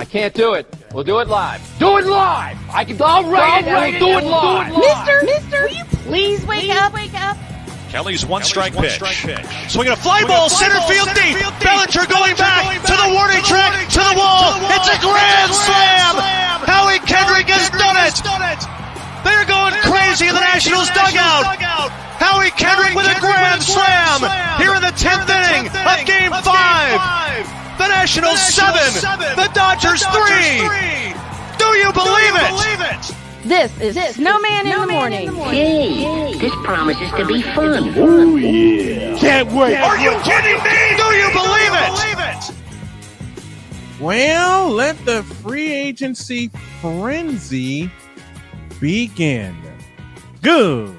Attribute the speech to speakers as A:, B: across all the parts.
A: I can't do it. We'll do it live. Do it live! I'll write it and we'll do it live!
B: Mister, will you please wake up?
C: Kelly's one-strike pitch. Swinging a fly ball, center field deep. Bellinger going back to the warning track, to the wall. It's a grand slam! Howie Kendrick has done it! They're going crazy in the Nationals dugout. Howie Kendrick with a grand slam here in the 10th inning of Game 5. The Nationals 7, the Dodgers 3. Do you believe it?
B: This is Snowman in the morning.
D: Hey, this promises to be fun.
E: Oh, yeah. Can't wait.
C: Are you kidding me? Do you believe it?
E: Well, let the free agency frenzy begin. Good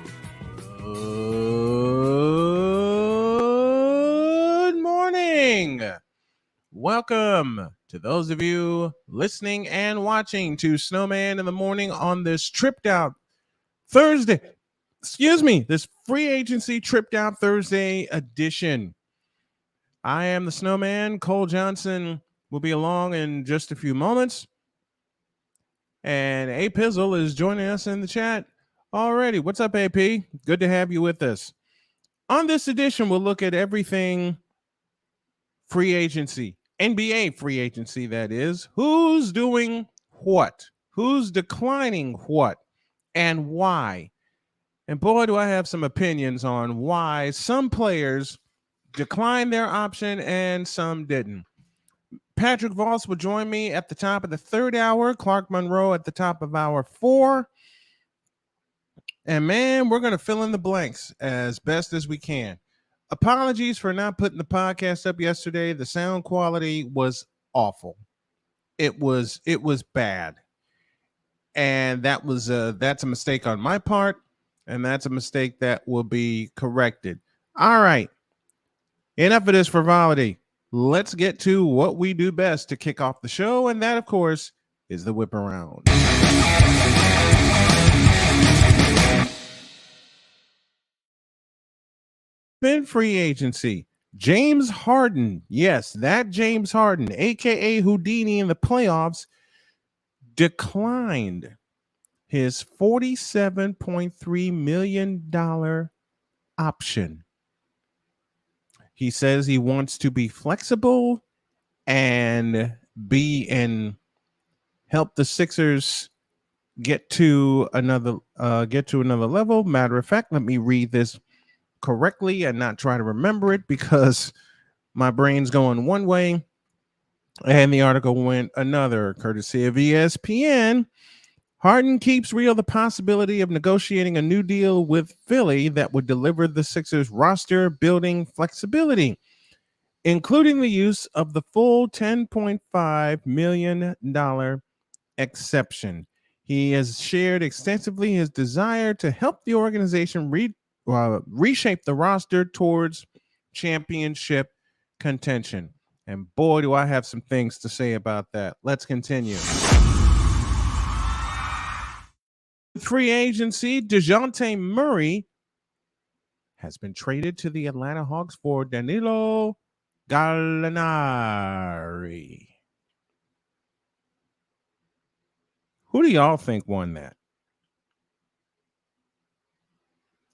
E: morning. Welcome to those of you listening and watching to Snowman in the Morning on this tripped out Thursday. This free agency tripped out Thursday edition. I am the Snowman. Cole Johnson will be along in just a few moments. And A Pizzle is joining us in the chat already. What's up, AP? Good to have you with us. On this edition, we'll look at everything free agency. NBA free agency, that is. Who's doing what? Who's declining what? And why? And boy, do I have some opinions on why some players declined their option and some didn't. Patrick Voss will join me at the top of the third hour. Clark Monroe at the top of hour 4. And man, we're going to fill in the blanks as best as we can. Apologies for not putting the podcast up yesterday. The sound quality was awful. It was bad. And that's a mistake on my part, and that's a mistake that will be corrected. All right. Enough of this frivolity. Let's get to what we do best to kick off the show, and that, of course, is the whip around. In free agency, James Harden, yes, that James Harden, aka Houdini in the playoffs, declined his $47.3 million option. He says he wants to be flexible and help the Sixers get to another level. Matter of fact, let me read this correctly and not try to remember it because my brain's going one way and the article went another. Courtesy of ESPN, Harden keeps real the possibility of negotiating a new deal with Philly that would deliver the Sixers roster building flexibility, including the use of the full $10.5 million exception. He has shared extensively his desire to help the organization reshape the roster towards championship contention. And boy, do I have some things to say about that. Let's continue. Free agency, DeJounte Murray has been traded to the Atlanta Hawks for Danilo Gallinari. Who do y'all think won that?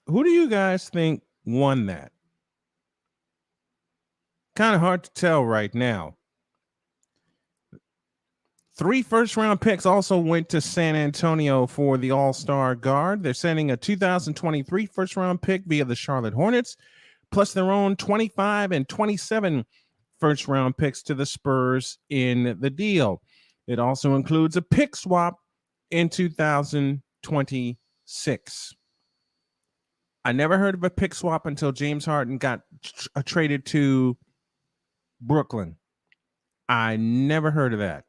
E: Who do you guys think won that? Kind of hard to tell right now. 3 first-round picks also went to San Antonio for the All-Star guard. They're sending a 2023 first-round pick via the Charlotte Hornets, plus their own 25 and 27 first-round picks to the Spurs in the deal. It also includes a pick swap in 2026. I never heard of a pick swap until James Harden got traded to Brooklyn. I never heard of that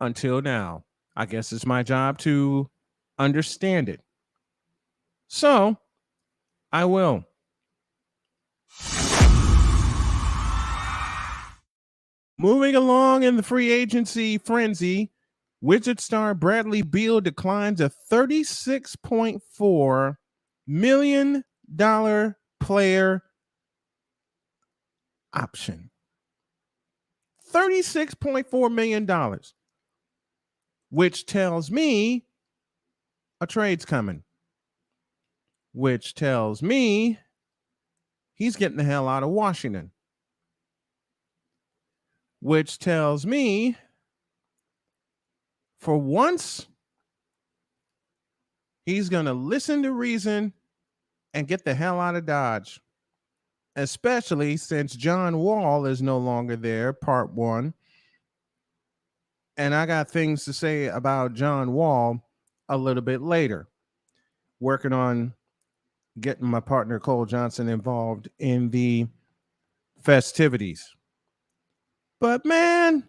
E: until now. I guess it's my job to understand it. So, I will. Moving along in the free agency frenzy, Wizard star Bradley Beal declines a $36.4 million player option. $36.4 million, which tells me a trade's coming, which tells me he's getting the hell out of Washington, which tells me for once he's going to listen to reason and get the hell out of Dodge, especially since John Wall is no longer there, part one. And I got things to say about John Wall a little bit later. Working on getting my partner Cole Johnson involved in the festivities. But man,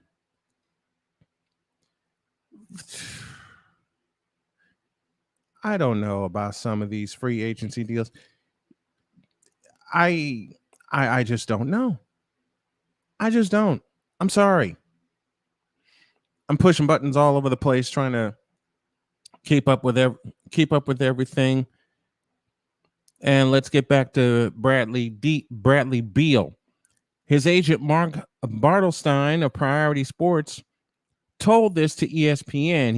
E: I don't know about some of these free agency deals. I just don't know. I just don't. I'm sorry. I'm pushing buttons all over the place trying to keep up with everything. And let's get back to Bradley Beal. His agent Mark Bartelstein of Priority Sports told this to ESPN.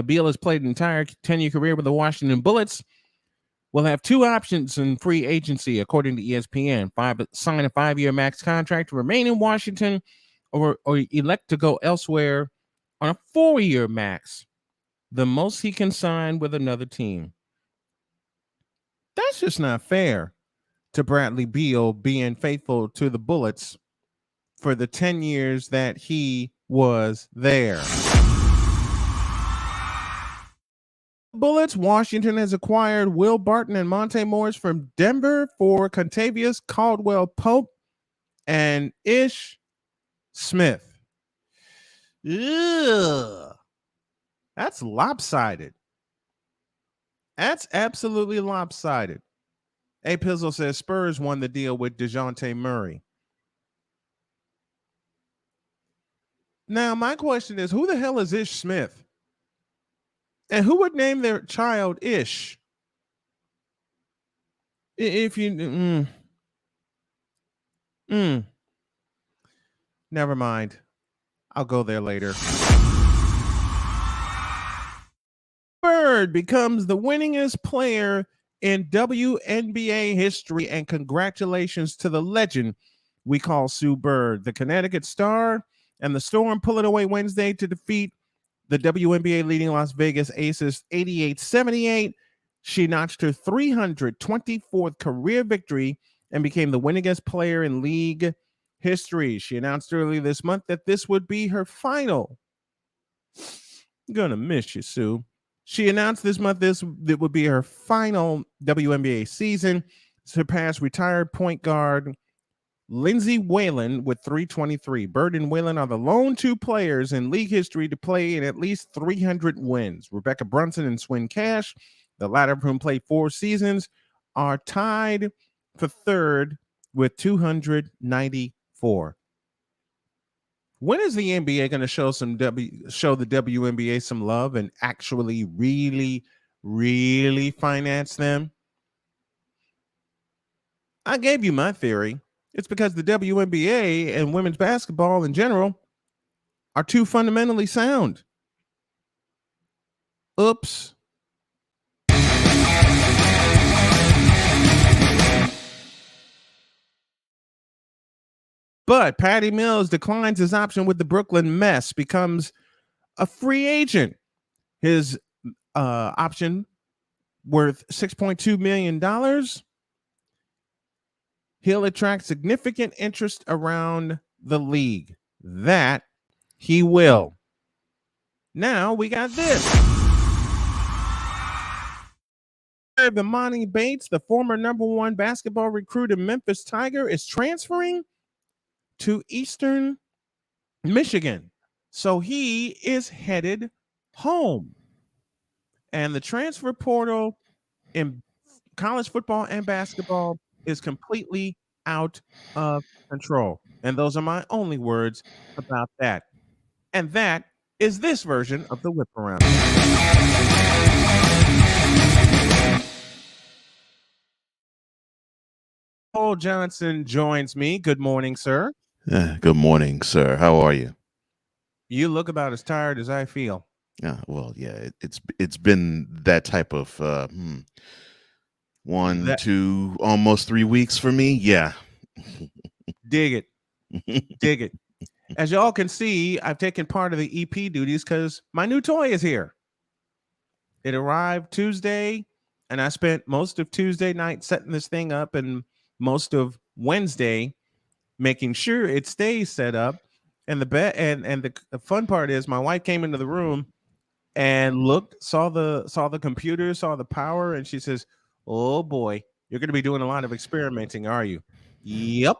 E: Beal has played an entire 10-year career with the Washington Bullets. Will have two options in free agency, according to ESPN: sign a 5-year max contract to remain in Washington, or elect to go elsewhere on a 4-year max, the most he can sign with another team. That's just not fair to Bradley Beal being faithful to the Bullets for the 10 years that he was there. Bullets, Washington has acquired Will Barton and Monte Morris from Denver for Contavious Caldwell-Pope and Ish Smith. Ugh. That's lopsided. That's absolutely lopsided. A Pizzle says Spurs won the deal with DeJounte Murray. Now, my question is, who the hell is Ish Smith? And who would name their child Ish? If you... Never mind. I'll go there later. Bird becomes the winningest player in WNBA history, and congratulations to the legend we call Sue Bird. The Connecticut Star and the Storm pull it away Wednesday to defeat the WNBA leading Las Vegas Aces 88-78. She notched her 324th career victory and became the winningest player in league history. She announced earlier this month that this would be her final. Gonna miss you, Sue. She announced this month that would be her final WNBA season, surpassed retired point guard Lindsay Whalen with 323. Bird and Whalen are the lone two players in league history to play in at least 300 wins. Rebecca Brunson and Swin Cash, the latter of whom played 4 seasons, are tied for third with 294. When is the NBA going to show the WNBA some love and actually really finance them? I gave you my theory. It's because the WNBA and women's basketball in general are too fundamentally sound. Oops. But Patty Mills declines his option with the Brooklyn Mess, becomes a free agent. His option worth $6.2 million. He'll attract significant interest around the league. That he will. Now we got this. Imani Bates, the former #1 basketball recruit in Memphis Tiger, is transferring to Eastern Michigan. So he is headed home. And the transfer portal in college football and basketball is completely out of control. And those are my only words about that. And that is this version of the whip around. Cole Johnson joins me. Good morning, sir.
F: Good morning, sir. How are you?
E: You look about as tired as I feel.
F: It's been that type of 1, 2, almost 3 weeks for me. Yeah.
E: Dig it. As y'all can see, I've taken part of the EP duties because my new toy is here. It arrived Tuesday, and I spent most of Tuesday night setting this thing up and most of Wednesday making sure it stays set up. And the fun part is my wife came into the room and saw the computer, saw the power, and she says, "Oh boy, you're going to be doing a lot of experimenting, are you?" Yep.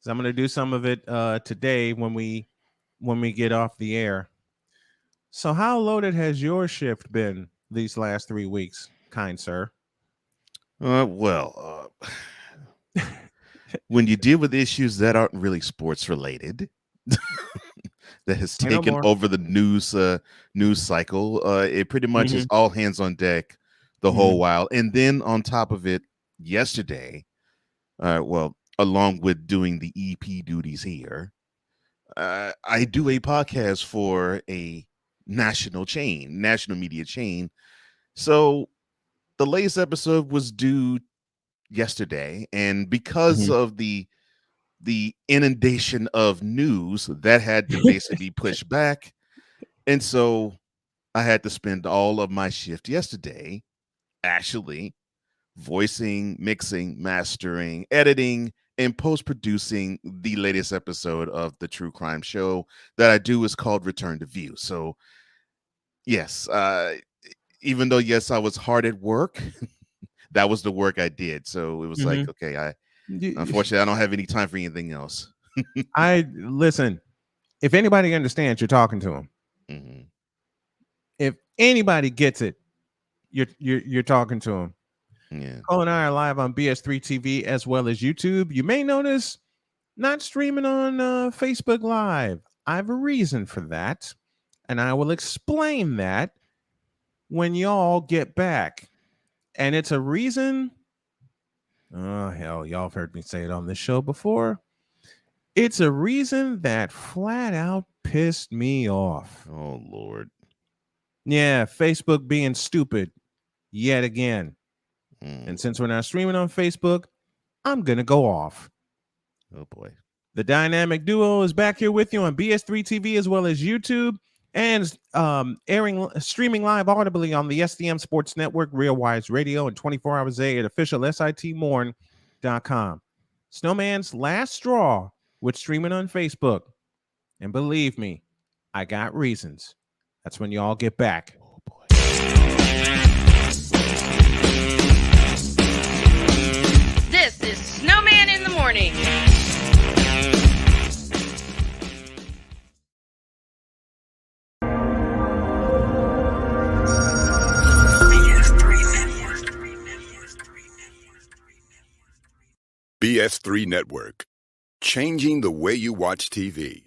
E: So I'm going to do some of it today when we get off the air. So how loaded has your shift been these last 3 weeks, kind sir?
F: When you deal with issues that aren't really sports related, that has taken over the news cycle, it pretty much is all hands on deck the whole while. And then on top of it, yesterday, along with doing the EP duties here, I do a podcast for a national media chain. So the latest episode was due yesterday, and because of the inundation of news, that had to basically push back. And so I had to spend all of my shift yesterday actually voicing, mixing, mastering, editing, and post-producing the latest episode of the true crime show that I do is called Return to View. So yes, even though I was hard at work, that was the work I did. So it was like, okay, unfortunately I don't have any time for anything else.
E: I listen, if anybody understands, you're talking to them. If anybody gets it, you're talking to them.
F: Yeah.
E: Cole and I are live on BS3 TV as well as YouTube. You may notice not streaming on Facebook Live. I have a reason for that, and I will explain that when y'all get back. And it's a reason. Oh, hell, y'all have heard me say it on this show before. It's a reason that flat out pissed me off.
F: Oh, Lord.
E: Yeah, Facebook being stupid yet again. And since we're not streaming on Facebook, I'm going to go off.
F: Oh, boy.
E: The dynamic duo is back here with you on BS3 TV as well as YouTube, and streaming live audibly on the SDM Sports Network, Real Wise Radio, and 24 hours a day at official SITmorn.com. Snowman's last straw with streaming on Facebook. And believe me, I got reasons. That's when y'all get back.
F: Oh, boy.
B: This is Snowman in the Morning.
G: BS3 Network, changing the way you watch TV.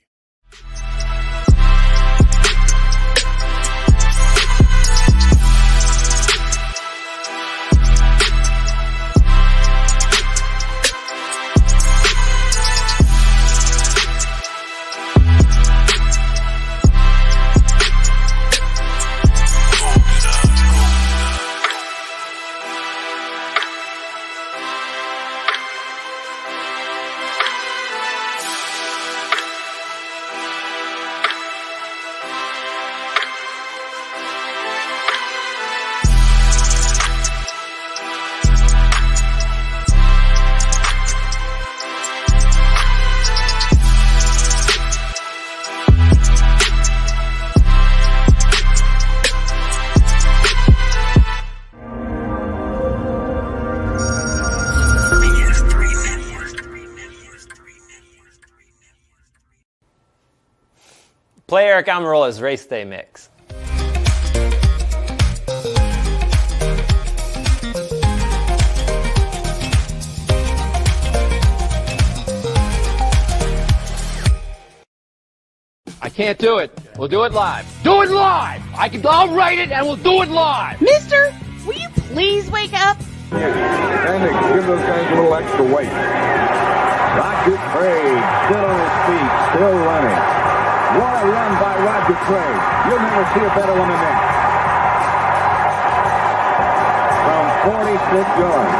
H: Play Eric Almirola's Race Day Mix.
A: I can't do it. We'll do it live. Do it live! I'll write it and we'll do it live!
B: Mister, will you please wake up?
I: And give those guys a little extra weight. Roger Craig still on his feet, still running. What a run by Roger Craig. You'll never see a better one than that. From 46 yards.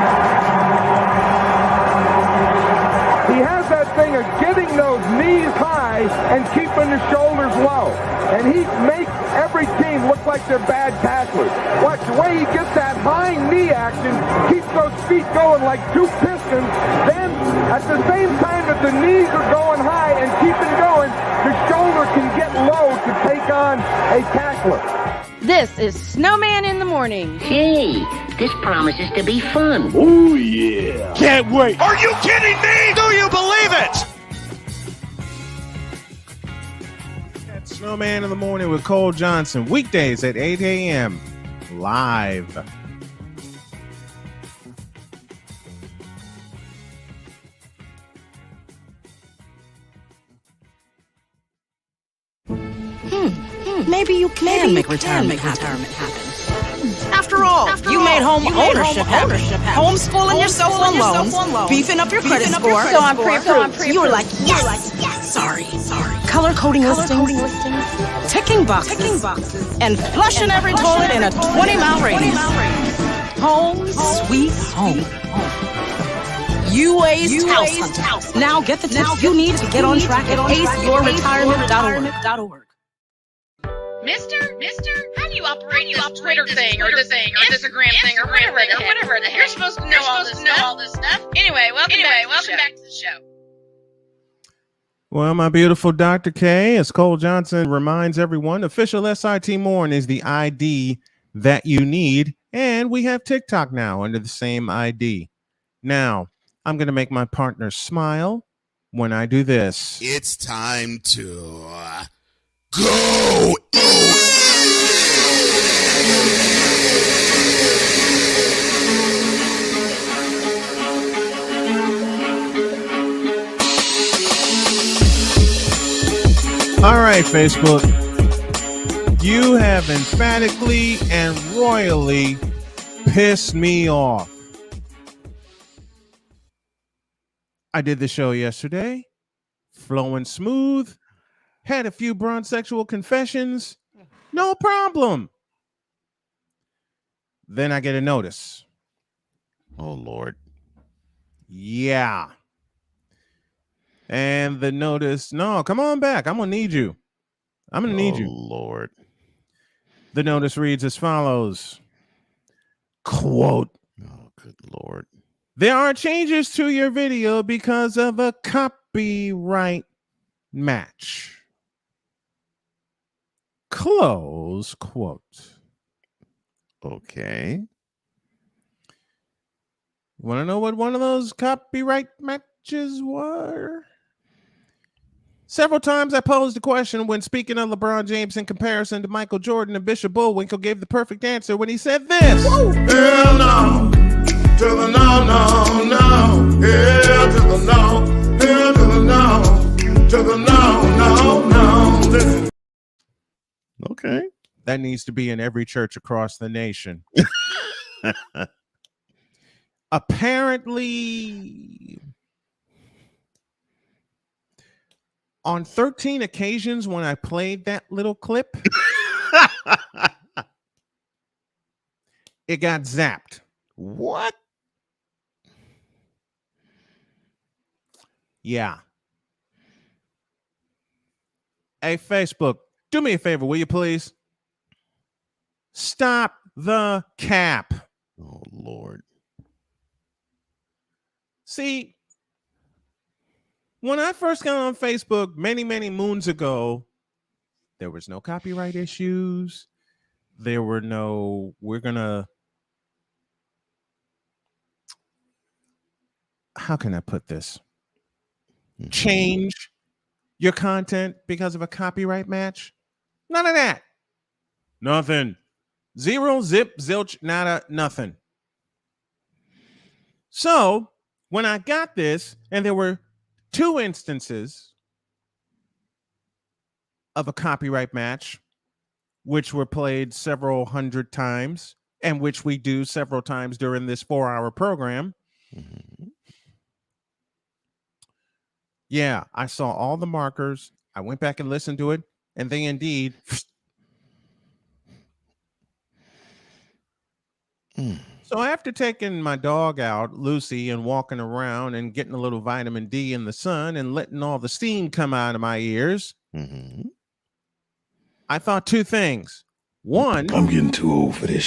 I: He has that thing of getting those knees high and keeping the shoulders low. And he makes every team look like they're bad tacklers. Watch the way he gets that high knee action, keeps those feet going like two pistons. Then, at the same time that the knees are going high and keeping going, the shoulder can get low to take on a tackler.
B: This is Snowman in the Morning.
D: Hey, this promises to be fun.
I: Oh, yeah.
C: Can't wait. Are you kidding me? Do you believe it?
E: That's Snowman in the Morning with Cole Johnson. Weekdays at 8 a.m. live.
J: Maybe you can make retirement happen. After all, you made home ownership happen. Homeschooling yourself on loans, beefing up your credit score.
B: So I'm pre-approved.
J: You were like, yes. Sorry. Color coding listings, ticking boxes, and flushing every toilet in a 20-mile radius. Home, sweet home. UA's House Hunt. Now get the tips you need to get on track at aceyourretirement.org.
B: Mister, how do you operate this Twitter thing or this Instagram thing or whatever the heck? You're supposed to know all this stuff. Anyway, welcome back to the show.
E: Well, my beautiful Dr. K, as Cole Johnson reminds everyone, official SIT Morning is the ID that you need. And we have TikTok now under the same ID. Now, I'm going to make my partner smile when I do this.
G: It's time to go.
E: All right, Facebook. You have emphatically and royally pissed me off. I did the show yesterday, flowing smooth, had a few bronze sexual confessions, no problem. Then I get a notice.
F: Oh, Lord.
E: Yeah. And the notice, no, come on back. I'm going to need you. I'm going to need you.
F: Oh, Lord.
E: The notice reads as follows. Quote.
F: Oh, good Lord.
E: There are changes to your video because of a copyright match. Close quote.
F: Okay.
E: Want to know what one of those copyright matches were? Several times I posed the question when speaking of LeBron James in comparison to Michael Jordan, and Bishop Bullwinkle gave the perfect answer when he said this.
K: Hell no, to the no, no, no. Hell to the no, hell to the no, to the no, no, no. Listen.
F: Okay.
E: That needs to be in every church across the nation. Apparently, on 13 occasions when I played that little clip, it got zapped.
F: What?
E: Yeah. Hey, Facebook, do me a favor, will you please? Stop the cap.
F: Oh, Lord.
E: See, when I first got on Facebook many, many moons ago, there was no copyright issues. There were no, how can I put this? Change your content because of a copyright match? None of that. Nothing. Zero, zip, zilch, nada, nothing. So when I got this, and there were 2 instances of a copyright match, which were played several hundred times, and which we do several times during this 4-hour program. Mm-hmm. Yeah, I saw all the markers. I went back and listened to it, and they indeed. So after taking my dog out, Lucy, and walking around and getting a little vitamin D in the sun and letting all the steam come out of my ears, I thought two things. One,
K: I'm getting too old for this.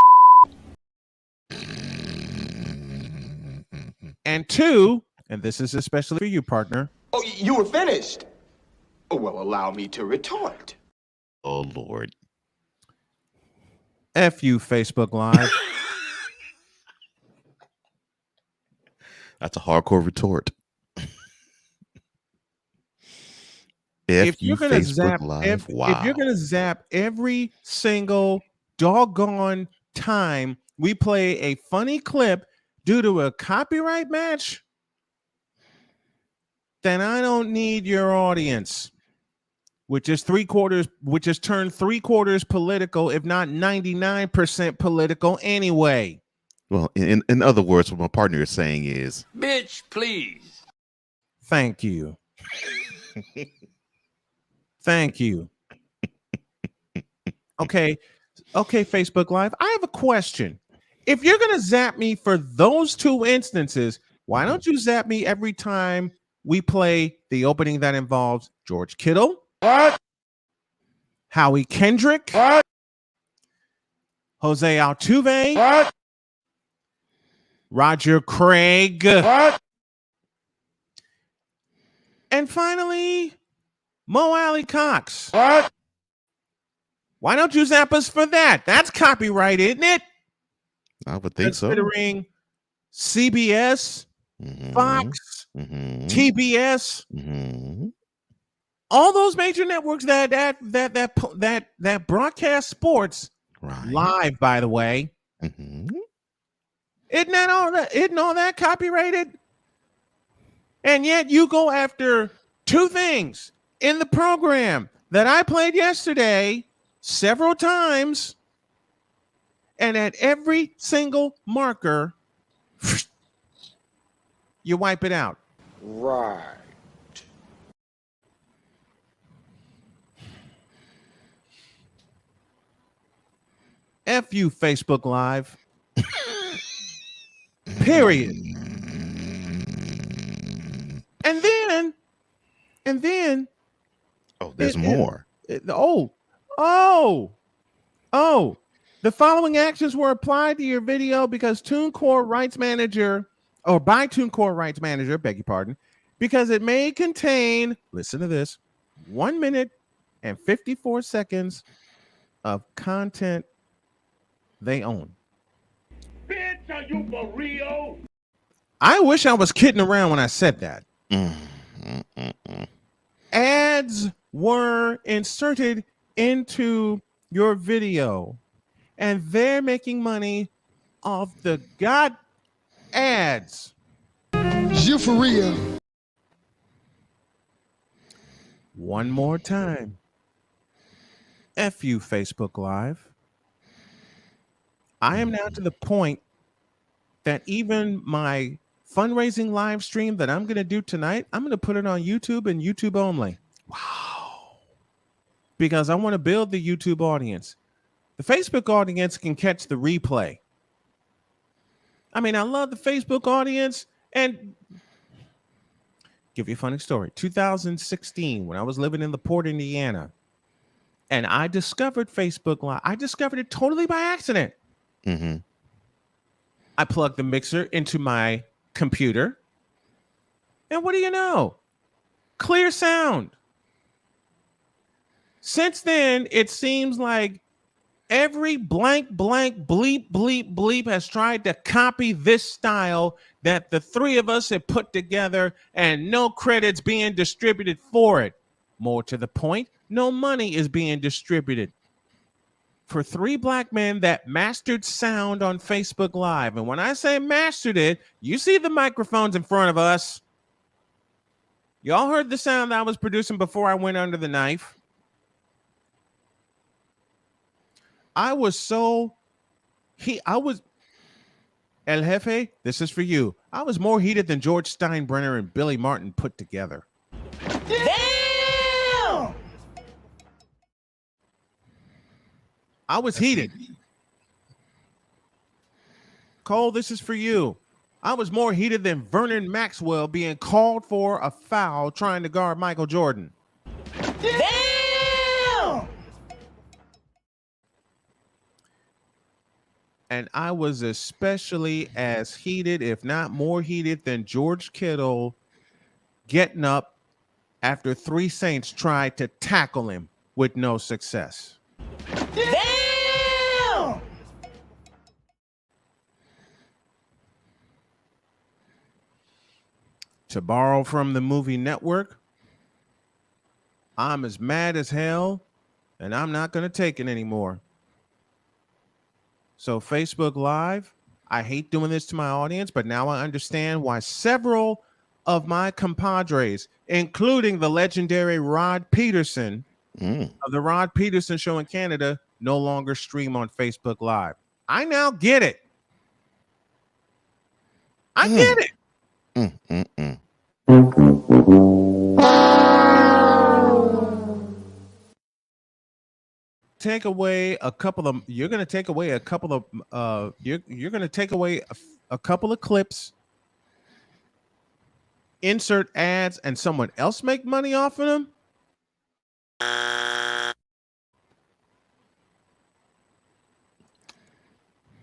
E: And two, and this is especially for you, partner.
L: Oh, you were finished. Oh, well, allow me to retort.
F: Oh, Lord.
E: F you, Facebook Live.
F: That's a hardcore retort.
E: If you're gonna zap,
F: Live.
E: if you're gonna zap every single doggone time we play a funny clip due to a copyright match, then I don't need your audience, which is turned 3/4 political, if not 99% political anyway.
F: Well, in other words, what my partner is saying is,
A: Bitch, please.
E: Thank you. Thank you. Okay, Facebook Live. I have a question. If you're going to zap me for those two instances, why don't you zap me every time we play the opening that involves George Kittle?
I: What?
E: Howie Kendrick?
I: What?
E: Jose Altuve?
I: What?
E: Roger Craig?
I: What?
E: And finally, Mo Alley Cox.
I: What?
E: Why don't you zap us for that? That's copyright, isn't it?
F: I would think so.
E: Considering CBS, Fox, TBS, all those major networks that broadcast sports live, by the way. Isn't all that copyrighted? And yet you go after two things in the program that I played yesterday several times, and at every single marker, you wipe it out.
I: Right.
E: F you, Facebook Live. Period. And then.
F: Oh, there's more.
E: The following actions were applied to your video because TuneCore Rights Manager, beg your pardon, because it may contain, listen to this, 1 minute and 54 seconds of content they own.
I: Bitch, are you for real?
E: I wish I was kidding around when I said that. Ads were inserted into your video, and they're making money off the god ads.
M: You for real?
E: One more time. F you, Facebook Live. I am now to the point that even my fundraising live stream that I'm going to do tonight, I'm going to put it on YouTube and YouTube only. Wow. Because I want to build the YouTube audience. The Facebook audience can catch the replay. I mean, I love the Facebook audience. And give you a funny story. 2016, when I was living in LaPorte, Indiana, and I discovered Facebook Live. I discovered it totally by accident. I plugged the mixer into my computer, and what do you know? Clear sound. Since then, it seems like every blank, bleep, bleep, bleep has tried to copy this style that the three of us have put together, and no credits being distributed for it. More to the point, no money is being distributed for three black men that mastered sound on Facebook Live. And when I say mastered it, you see the microphones in front of us. Y'all heard the sound that I was producing before I went under the knife. El Jefe, this is for you. I was more heated than George Steinbrenner and Billy Martin put together.
J: Damn!
E: I was heated. Cole, this is for you. I was more heated than Vernon Maxwell being called for a foul trying to guard Michael Jordan.
J: Damn!
E: And I was especially as heated, if not more heated, than George Kittle getting up after 3 Saints tried to tackle him with no success.
J: Damn!
E: To borrow from the movie Network, I'm as mad as hell, and I'm not going to take it anymore. So Facebook Live, I hate doing this to my audience, but now I understand why several of my compadres, including the legendary Rod Peterson of the Rod Peterson Show in Canada, no longer stream on Facebook Live. I now get it. I get it. Take away a couple of you're going to take away a couple of you're going to take away a couple of clips, insert ads, and someone else make money off of them.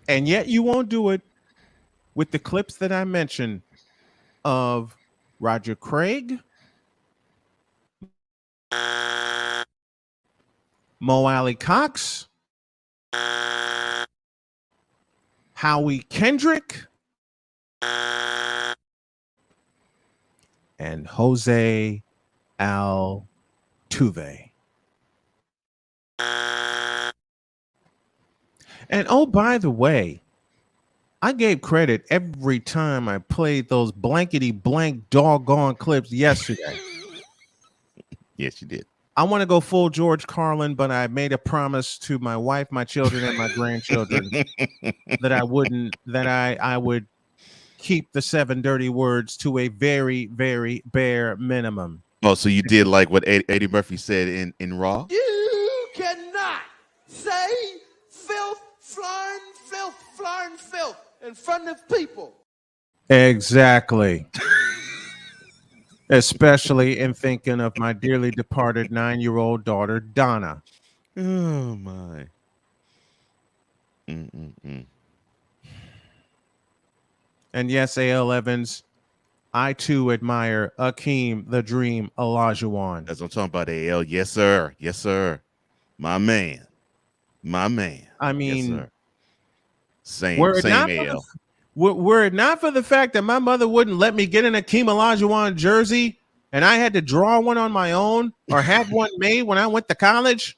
E: And yet you won't do it with the clips that I mentioned of Roger Craig, Mo Alley Cox, Howie Kendrick, and Jose Altuve. And oh, by the way, I gave credit every time I played those blankety blank doggone clips yesterday.
F: Yes, you did.
E: I want to go full George Carlin, but I made a promise to my wife, my children, and my grandchildren that I would keep the 7 dirty words to a very, very bare minimum.
F: Oh, so you did like what Eddie Murphy said in Raw?
M: You cannot say filth, flarn filth in front of people.
E: Exactly. Especially in thinking of my dearly departed 9-year-old daughter, Donna.
F: Oh, my. Mm-mm-mm.
E: And yes, A.L. Evans, I too admire Akeem the Dream Olajuwon.
F: That's what I'm talking about, A.L. Yes, sir. Yes, sir. My man. My man.
E: I mean,
F: yes, same A.L.
E: Were it not for the fact that my mother wouldn't let me get an Akeem Olajuwon jersey and I had to draw one on my own or have one made when I went to college,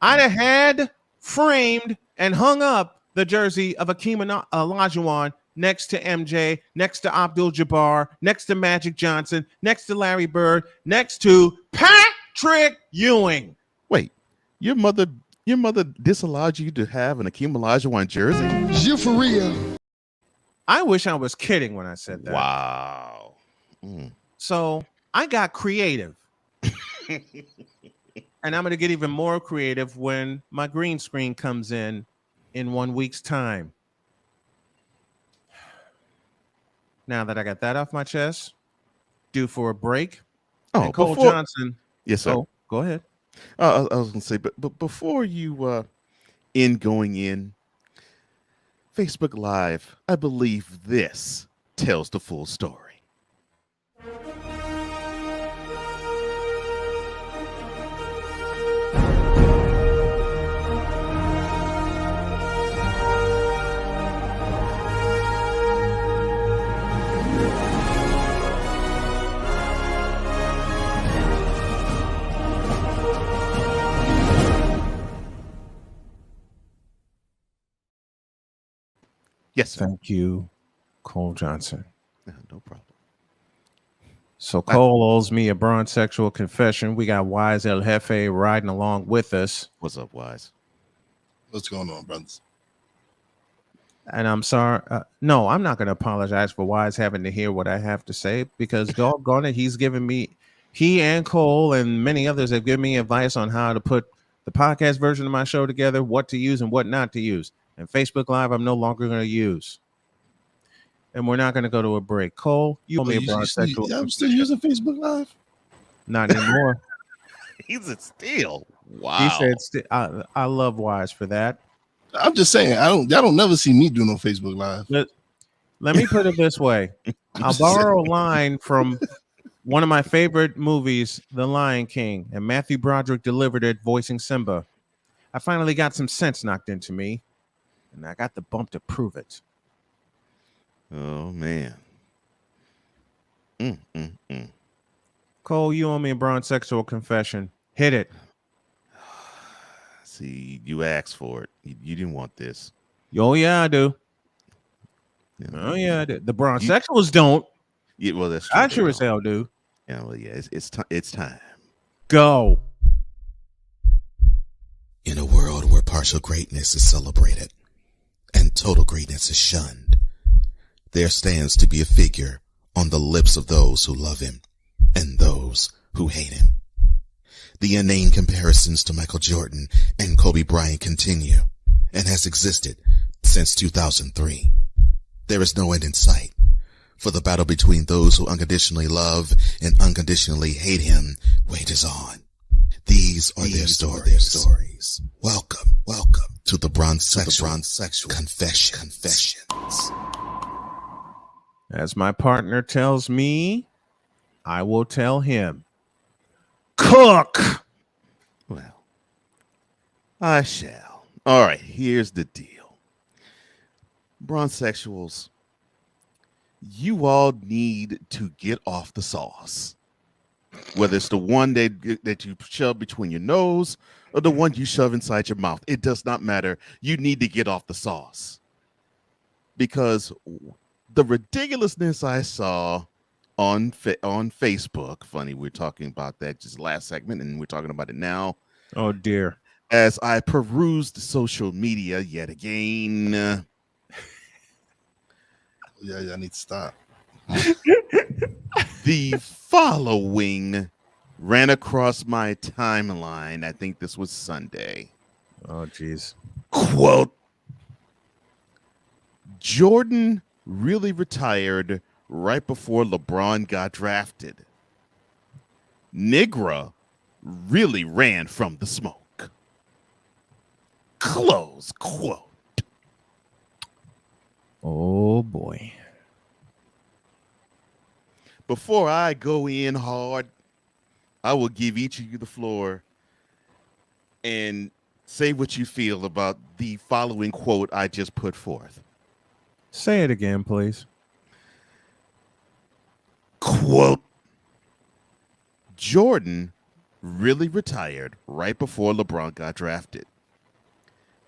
E: I'd have had framed and hung up the jersey of Akeem Olajuwon next to MJ, next to Abdul-Jabbar, next to Magic Johnson, next to Larry Bird, next to Patrick Ewing.
F: Wait, your mother disallowed you to have an Akeem Olajuwon jersey?
M: You for real?
E: I wish I was kidding when I said that.
F: Wow.
E: So I got creative. And I'm going to get even more creative when my green screen comes in 1 week's time. Now that I got that off my chest, due for a break.
F: Oh,
E: and Cole Johnson.
F: Yes, sir.
E: Oh, go ahead.
F: I was going to say, but before you going in, Facebook Live, I believe this tells the full story. Yes, sir.
E: Thank you, Cole Johnson.
F: No problem.
E: So Cole owes me a bronze sexual confession. We got Wise El Jefe riding along with us.
F: What's up, Wise?
M: What's going on, brothers?
E: And I'm sorry. No, I'm not going to apologize for Wise having to hear what I have to say because doggone it, he's given me He and Cole and many others have given me advice on how to put the podcast version of my show together, what to use and what not to use. And Facebook Live, I'm no longer going to use. And we're not going to go to a break. Cole, you owe me a broad sexual.
M: I'm still using Facebook Live.
E: Not anymore.
F: He's a steal. Wow.
E: He said, I love Wise for that.
M: I'm just saying, y'all don't never see me do no Facebook Live.
E: Let me put it this way. I'll borrow a line from one of my favorite movies, The Lion King, and Matthew Broderick delivered it voicing Simba. I finally got some sense knocked into me, and I got the bump to prove it.
F: Oh, man.
E: Cole, you owe me a broad sexual confession. Hit it.
F: See, you asked for it. You didn't want this.
E: Oh, yeah, I do. Oh, yeah, I do. The broad sexuals don't.
F: Yeah, well, that's true.
E: I sure as hell do.
F: Yeah, well, yeah, it's time.
E: Go.
N: In a world where partial greatness is celebrated and total greatness is shunned, there stands to be a figure on the lips of those who love him and those who hate him. The inane comparisons to Michael Jordan and Kobe Bryant continue and has existed since 2003. There is no end in sight, for the battle between those who unconditionally love and unconditionally hate him wages on. These are their stories. Welcome to the Bronze Sexual Confessions.
E: As my partner tells me, I will tell him. Cook!
F: Well, I shall. All right, here's the deal. Bronzesexuals, you all need to get off the sauce. Whether it's the one that you shove between your nose or the one you shove inside your mouth, it does not matter. You need to get off the sauce. Because the ridiculousness I saw on Facebook, funny, we're talking about that just last segment and we're talking about it now.
E: Oh, dear.
F: As I perused social media yet again.
M: Yeah, I need to stop.
F: The following ran across my timeline. I think this was Sunday.
E: Oh, geez.
F: Quote, Jordan really retired right before LeBron got drafted. Nigra really ran from the smoke. Close quote.
E: Oh, boy.
F: Before I go in hard, I will give each of you the floor and say what you feel about the following quote I just put forth.
E: Say it again, please.
F: Quote, Jordan really retired right before LeBron got drafted.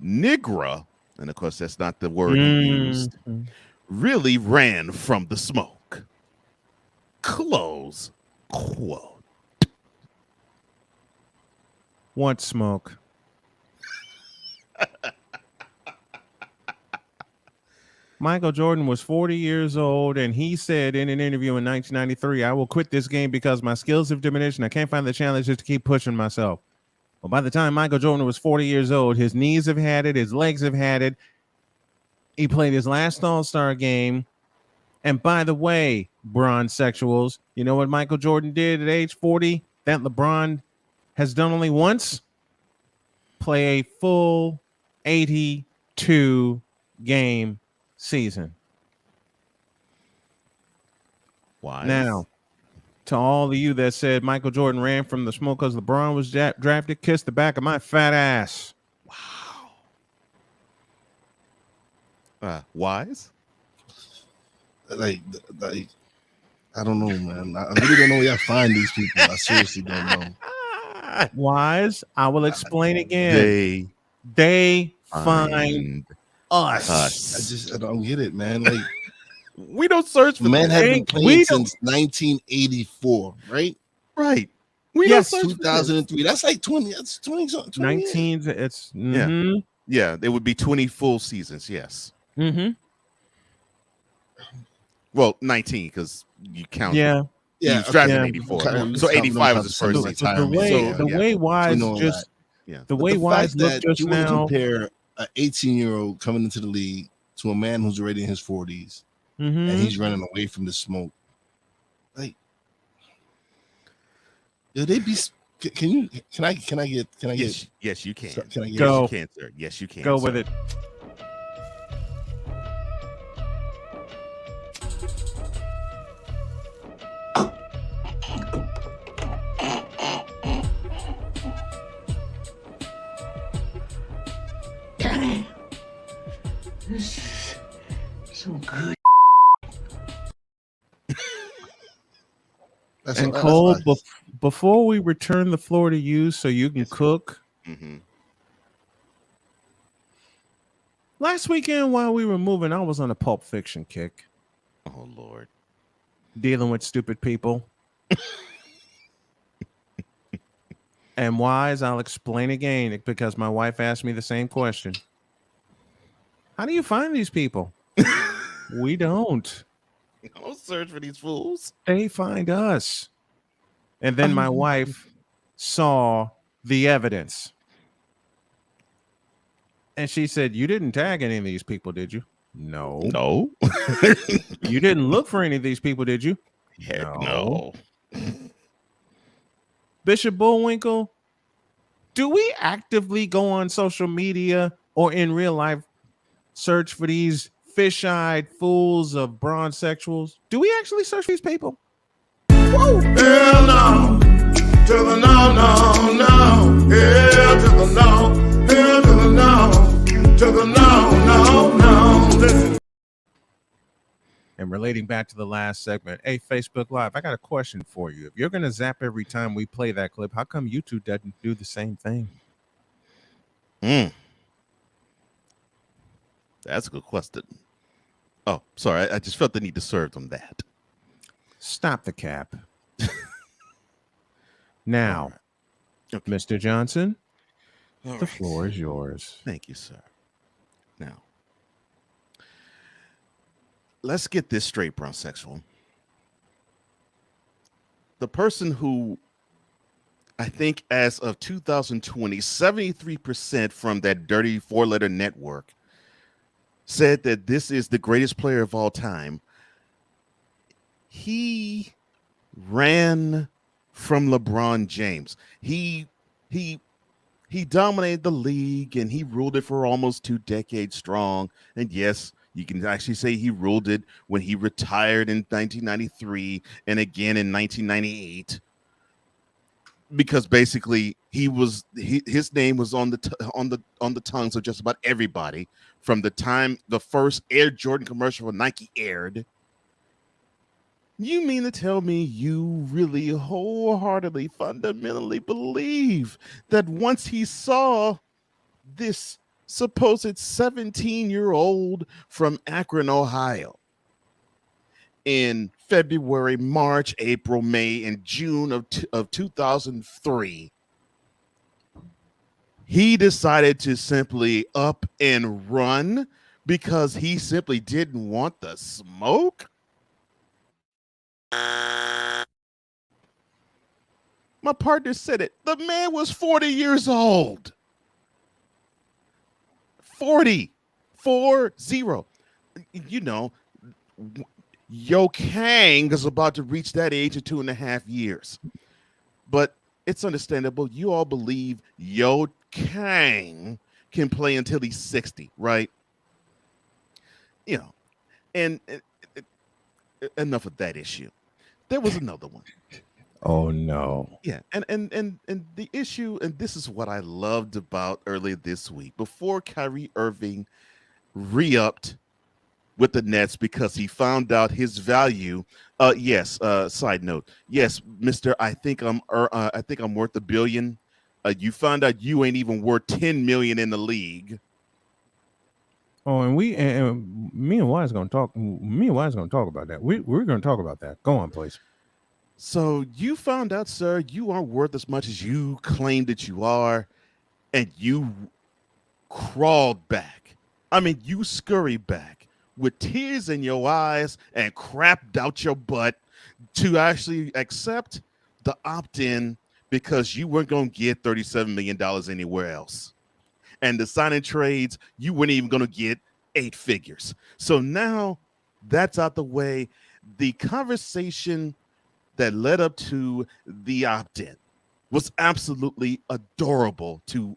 F: Nigra, and of course that's not the word he used, really ran from the smoke. Close quote.
E: What smoke? Michael Jordan was 40 years old, and he said in an interview in 1993, I will quit this game because my skills have diminished and I can't find the challenges to keep pushing myself. Well, by the time Michael Jordan was 40 years old, his knees have had it, his legs have had it. He played his last All-Star game. And by the way, bronzesexuals, you know what Michael Jordan did at age 40 that LeBron has done only once? Play a full 82 game season.
F: Why?
E: Now, to all of you that said Michael Jordan ran from the smoke because LeBron was drafted, kiss the back of my fat ass.
F: Wow. Wise?
M: Like, I don't know, man. I really don't know where I find these people. I seriously don't know.
E: Wise, I will explain again. They find us.
M: I don't get it, man. Like,
F: we don't search for
M: men have been playing since 1984, right?
F: Right.
M: We don't search 2003. That's like 20. That's 20 something.
E: 19.
M: Years.
E: It's
F: yeah. It would be 20 full seasons. Yes.
E: Mm-hmm.
F: Well, 19 because you count.
E: Yeah.
F: he was drafted in 84. So 85 was his first season.
E: The way Wise just the way Wise looked just
M: you want to
E: now.
M: compare an 18-year-old coming into the league to a man who's already in his 40s, and he's running away from the smoke. Like, yo, they be. Can I get?
F: Yes, you can.
M: Can I get?
E: Go.
F: Yes, you can, sir. Yes, you can.
E: Go
F: sir.
E: with it.
M: So good.
E: And Cole, before we return the floor to you so you can cook. Last weekend while we were moving, I was on a Pulp Fiction kick.
F: Oh, Lord.
E: Dealing with stupid people. And Wise, I'll explain again because my wife asked me the same question. How do you find these people? We don't.
F: I don't search for these fools.
E: They find us. And then my wife saw the evidence. And she said, you didn't tag any of these people, did you? No.
F: No.
E: You didn't look for any of these people, did you?
F: Heck no.
E: Bishop Bullwinkle, do we actively go on social media or in real life search for these fish-eyed fools of bronze sexuals? Do we actually search these people?
K: Hell no. To the no, no, no. Hell to the no. Hell to the no. To the no, no, no. Listen.
E: And relating back to the last segment, hey, Facebook Live, I got a question for you. If you're going to zap every time we play that clip, how come YouTube doesn't do the same thing?
F: That's a good question. Oh, sorry. I just felt the need to serve them that.
E: Stop the cap. Now, Mr. Johnson, the floor is yours.
F: Thank you, sir. Now, let's get this straight, bronsexual. The person who I think as of 2020, 73% from that dirty four-letter network said that this is the greatest player of all time. He ran from LeBron James. He dominated the league and he ruled it for almost 2 decades strong. And yes, you can actually say he ruled it when he retired in 1993 and again in 1998. Because basically his name was on the tongues of just about everybody from the time the first Air Jordan commercial for Nike aired. You mean to tell me you really wholeheartedly, fundamentally believe that once he saw this supposed 17-year-old from Akron, Ohio, in February, March, April, May, and June of 2003, he decided to simply up and run because he simply didn't want the smoke? My partner said it. The man was 40 years old. 40. 40. You know, Yo Kang is about to reach that age of 2.5 years. But it's understandable. You all believe Yo Kang can play until he's 60, right? You know, and enough of that issue. There was another one.
E: Oh no.
F: Yeah, and the issue, and this is what I loved about earlier this week, before Kyrie Irving re-upped with the Nets because he found out his value. Yes. Side note. Yes, Mister. I think I'm worth $1 billion. You found out you ain't even worth $10 million in the league.
E: Oh, and me and Wise gonna talk. Me and Wise gonna talk about that. We're gonna talk about that. Go on, please.
F: So you found out, sir, you aren't worth as much as you claim that you are, and you crawled back. I mean, you scurried back with tears in your eyes and crapped out your butt to actually accept the opt-in because you weren't going to get $37 million anywhere else. And the signing trades, you weren't even going to get 8 figures. So now that's out the way. The conversation that led up to the opt-in was absolutely adorable to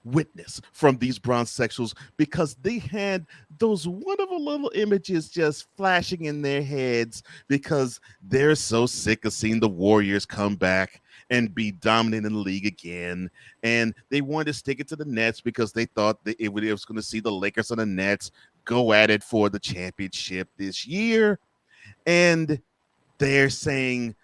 F: witness from these bronzesexuals, because they had those wonderful little images just flashing in their heads because they're so sick of seeing the Warriors come back and be dominant in the league again. And they wanted to stick it to the Nets because they thought that it was going to see the Lakers and the Nets go at it for the championship this year. And they're saying,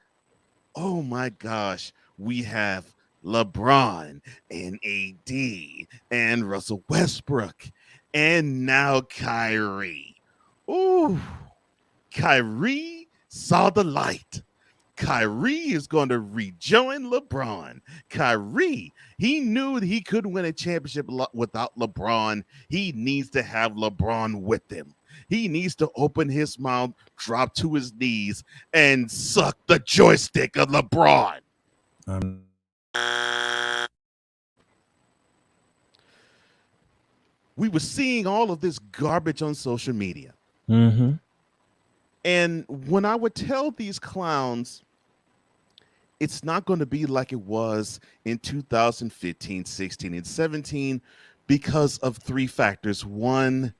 F: oh my gosh, we have LeBron and AD and Russell Westbrook and now Kyrie. Ooh, Kyrie saw the light. Kyrie is going to rejoin LeBron. Kyrie, he knew that he couldn't win a championship without LeBron. He needs to have LeBron with him. He needs to open his mouth, drop to his knees, and suck the joystick of LeBron. We were seeing all of this garbage on social media.
E: Mm-hmm.
F: And when I would tell these clowns, it's not going to be like it was in 2015, 16, and 17 because of 3 factors. One,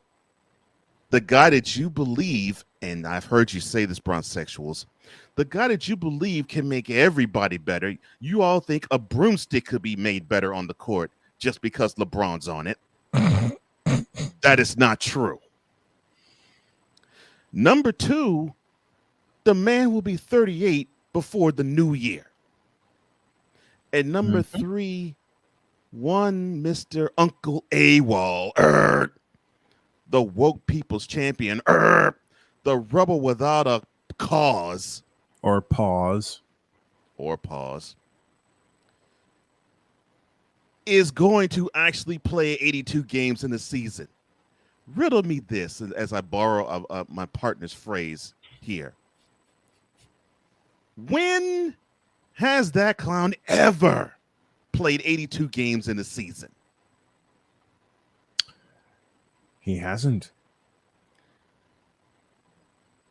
F: the guy that you believe, and I've heard you say this, bronzesexuals, the guy that you believe can make everybody better, you all think a broomstick could be made better on the court just because LeBron's on it. That is not true. Number 2, the man will be 38 before the new year. And number 3, one Mr. Uncle AWOL, the woke people's champion, the rebel without a cause.
E: Or pause.
F: Is going to actually play 82 games in the season. Riddle me this, as I borrow my partner's phrase here. When has that clown ever played 82 games in a season?
E: He hasn't.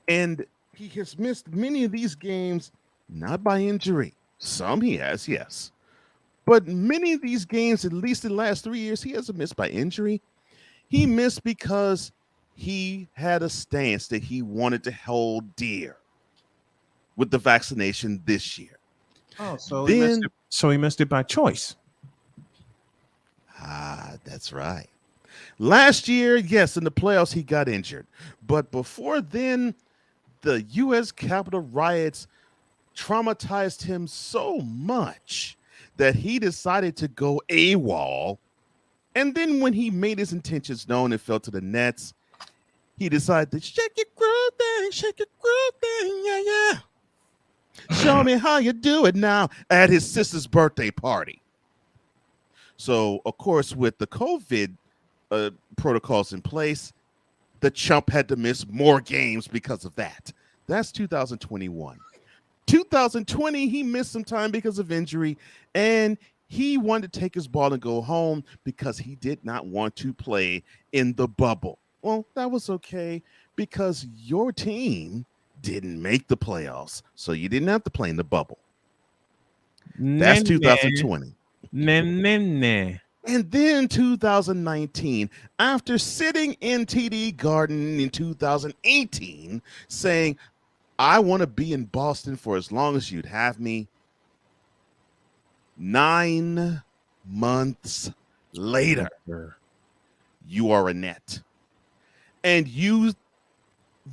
F: And he has missed many of these games, not by injury. Some he has, yes. But many of these games, at least in the last 3 years, he hasn't missed by injury. He missed because he had a stance that he wanted to hold dear with the vaccination this year.
E: Oh, so he missed it by choice.
F: That's right. Last year, yes, in the playoffs, he got injured. But before then, the U.S. Capitol riots traumatized him so much that he decided to go AWOL. And then when he made his intentions known and fell to the Nets, he decided to shake your groove thing, yeah, yeah. Show me how you do it now at his sister's birthday party. So, of course, with the COVID protocols in place, the chump had to miss more games because of that. That's 2021. 2020, he missed some time because of injury, and he wanted to take his ball and go home because he did not want to play in the bubble. Well, that was okay because your team didn't make the playoffs, so you didn't have to play in the bubble. That's 2020. And then 2019, after sitting in TD Garden in 2018 saying, I want to be in Boston for as long as you'd have me, 9 months later, you are a Net. And you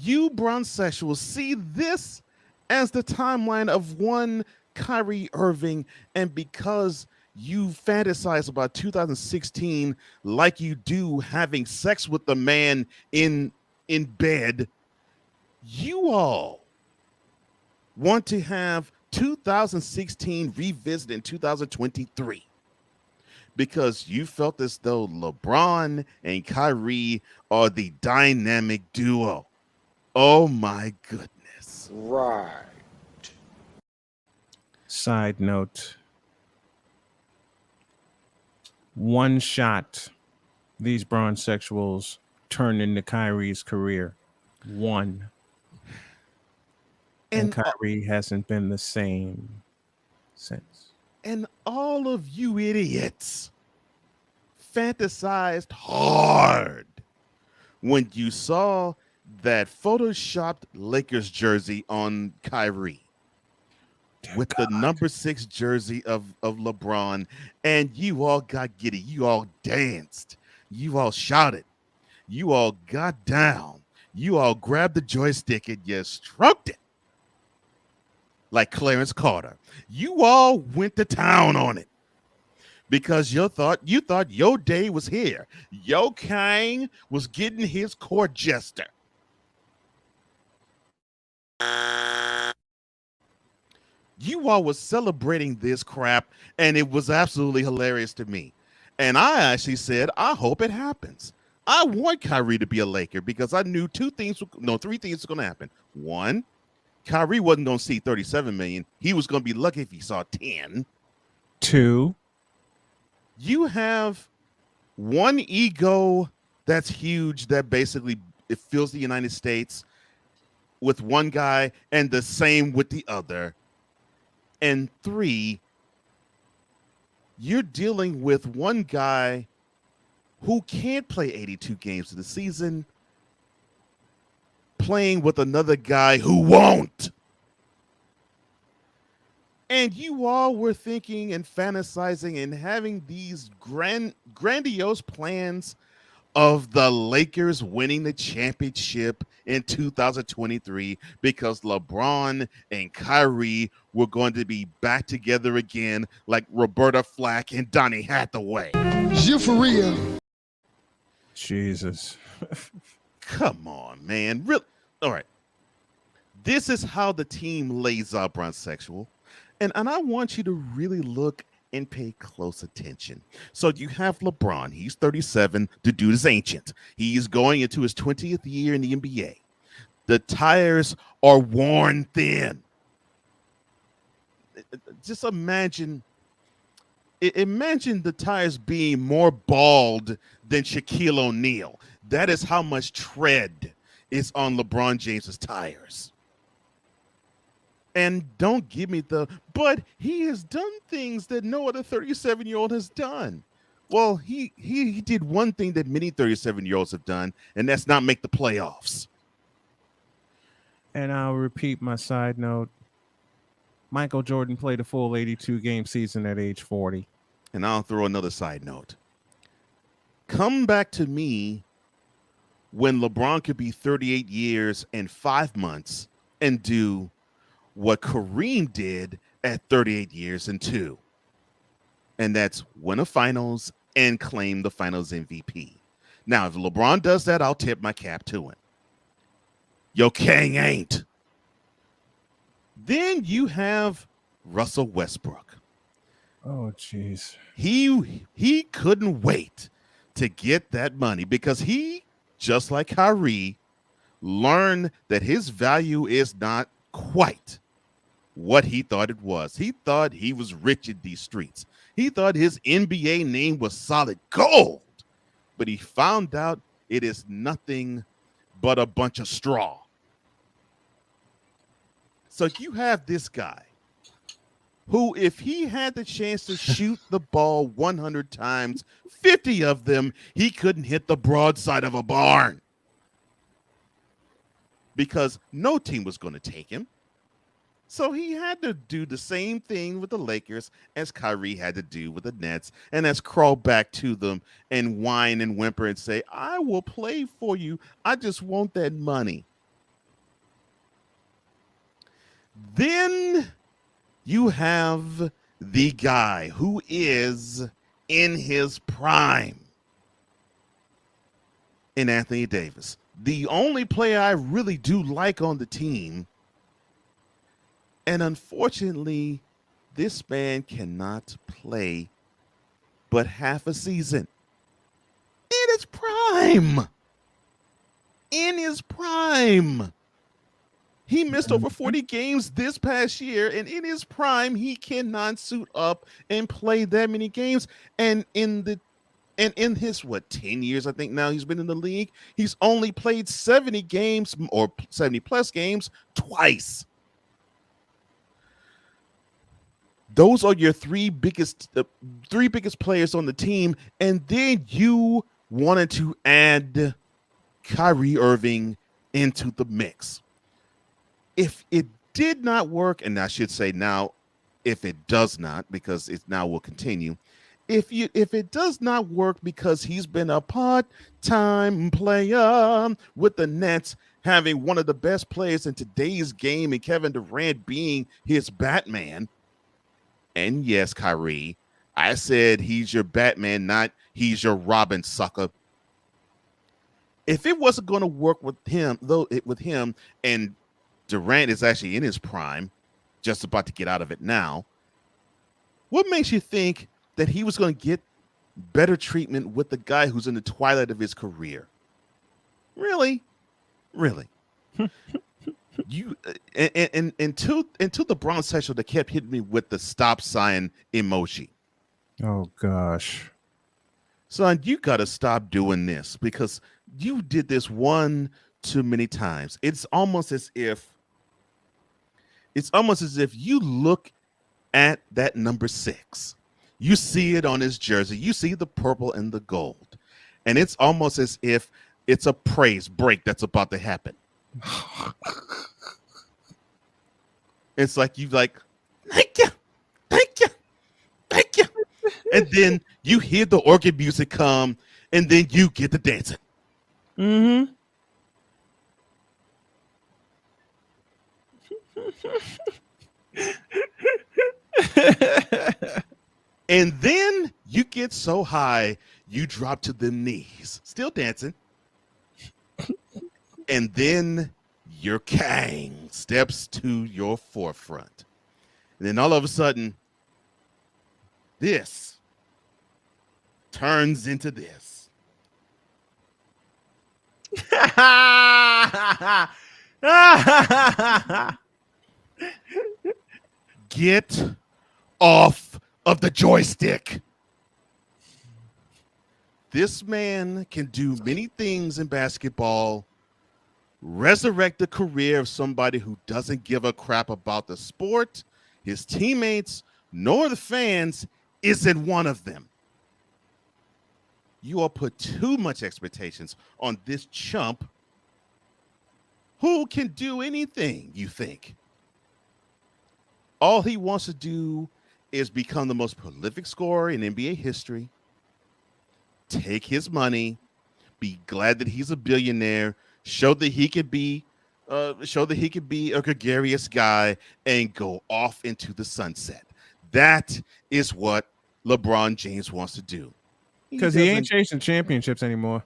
F: bronzesexuals see this as the timeline of one Kyrie Irving, and because you fantasize about 2016 like you do having sex with the man in bed, you all want to have 2016 revisited in 2023 because you felt as though LeBron and Kyrie are the dynamic duo. Oh my goodness.
L: Right.
E: Side note. One shot these bronzexuals turned into Kyrie's career. One. And Kyrie hasn't been the same since.
F: And all of you idiots fantasized hard when you saw that photoshopped Lakers jersey on Kyrie with the number 6 jersey of LeBron, and you all got giddy. You all danced. You all shouted. You all got down. You all grabbed the joystick and you stroked it like Clarence Carter. You all went to town on it because you thought your day was here. Yo Kang was getting his court jester. You all was celebrating this crap, and it was absolutely hilarious to me. And I actually said, I hope it happens. I want Kyrie to be a Laker because I knew three things were going to happen. One, Kyrie wasn't going to see 37 million. He was going to be lucky if he saw 10.
E: 2,
F: you have one ego that's huge that basically it fills the United States with one guy and the same with the other. And 3, you're dealing with one guy who can't play 82 games in the season playing with another guy who won't. And you all were thinking and fantasizing and having these grandiose plans of the Lakers winning the championship in 2023 because LeBron and Kyrie were going to be back together again like Roberta Flack and Donny Hathaway.
M: You for real?
E: Jesus.
F: Come on, man. Really? All right. This is how the team lays out bronzexual. And I want you to really look and pay close attention. So you have LeBron. He's 37. The dude is ancient. He's going into his 20th year in the NBA. The tires are worn thin. Just imagine the tires being more bald than Shaquille O'Neal. That is how much tread is on LeBron James's tires. And don't give me but he has done things that no other 37-year-old has done. Well, he did one thing that many 37-year-olds have done, and that's not make the playoffs.
E: And I'll repeat my side note. Michael Jordan played a full 82-game season at age 40.
F: And I'll throw another side note. Come back to me when LeBron could be 38 years and 5 months and do what Kareem did at 38 years and 2. And that's win a finals and claim the finals MVP. Now, if LeBron does that, I'll tip my cap to him. Yo, Kang ain't. Then you have Russell Westbrook.
E: Oh, jeez.
F: He couldn't wait to get that money because he, just like Kyrie, learned that his value is not quite what he thought it was. He thought he was rich in these streets. He thought his NBA name was solid gold, but he found out it is nothing but a bunch of straw. So you have this guy who, if he had the chance to shoot the ball 100 times, 50 of them, he couldn't hit the broadside of a barn because no team was going to take him. So he had to do the same thing with the Lakers as Kyrie had to do with the Nets, and that's crawl back to them and whine and whimper and say, I will play for you. I just want that money. Then you have the guy who is in his prime in Anthony Davis. The only player I really do like on the team. And unfortunately, this man cannot play but half a season. In his prime. In his prime. He missed over 40 games this past year, and in his prime, he cannot suit up and play that many games. And in his 10 years, I think now he's been in the league, he's only played 70 games or 70 plus games twice. Those are your three biggest players on the team, and then you wanted to add Kyrie Irving into the mix. If it did not work, and I should say now, if it does not, because it now will continue. If it does not work because he's been a part-time player with the Nets, having one of the best players in today's game, and Kevin Durant being his Batman. And yes, Kyrie, I said he's your Batman, not he's your Robin, sucker. If it wasn't going to work with him, and Durant is actually in his prime, just about to get out of it now, what makes you think that he was going to get better treatment with the guy who's in the twilight of his career? Really? You and until the Bronx sexual that kept hitting me with the stop sign emoji.
E: Oh gosh.
F: Son, you got to stop doing this because you did this one too many times. It's almost as if you look at that number 6. You see it on his jersey. You see the purple and the gold. And it's almost as if it's a praise break that's about to happen. It's like you thank you. And then you hear the organ music come, and then you get the dancing.
E: Mm-hmm.
F: And then you get so high, you drop to the knees, still dancing. And then your king steps to your forefront. And then all of a sudden, this turns into this. Get off of the joystick. This man can do many things in basketball. Resurrect the career of somebody who doesn't give a crap about the sport, his teammates, nor the fans, isn't one of them. You all put too much expectations on this chump who can do anything, you think. All he wants to do is become the most prolific scorer in NBA history, take his money, be glad that he's a billionaire, show that he could be a gregarious guy, and go off into the sunset. That is what LeBron James wants to do.
E: Because he ain't chasing championships anymore.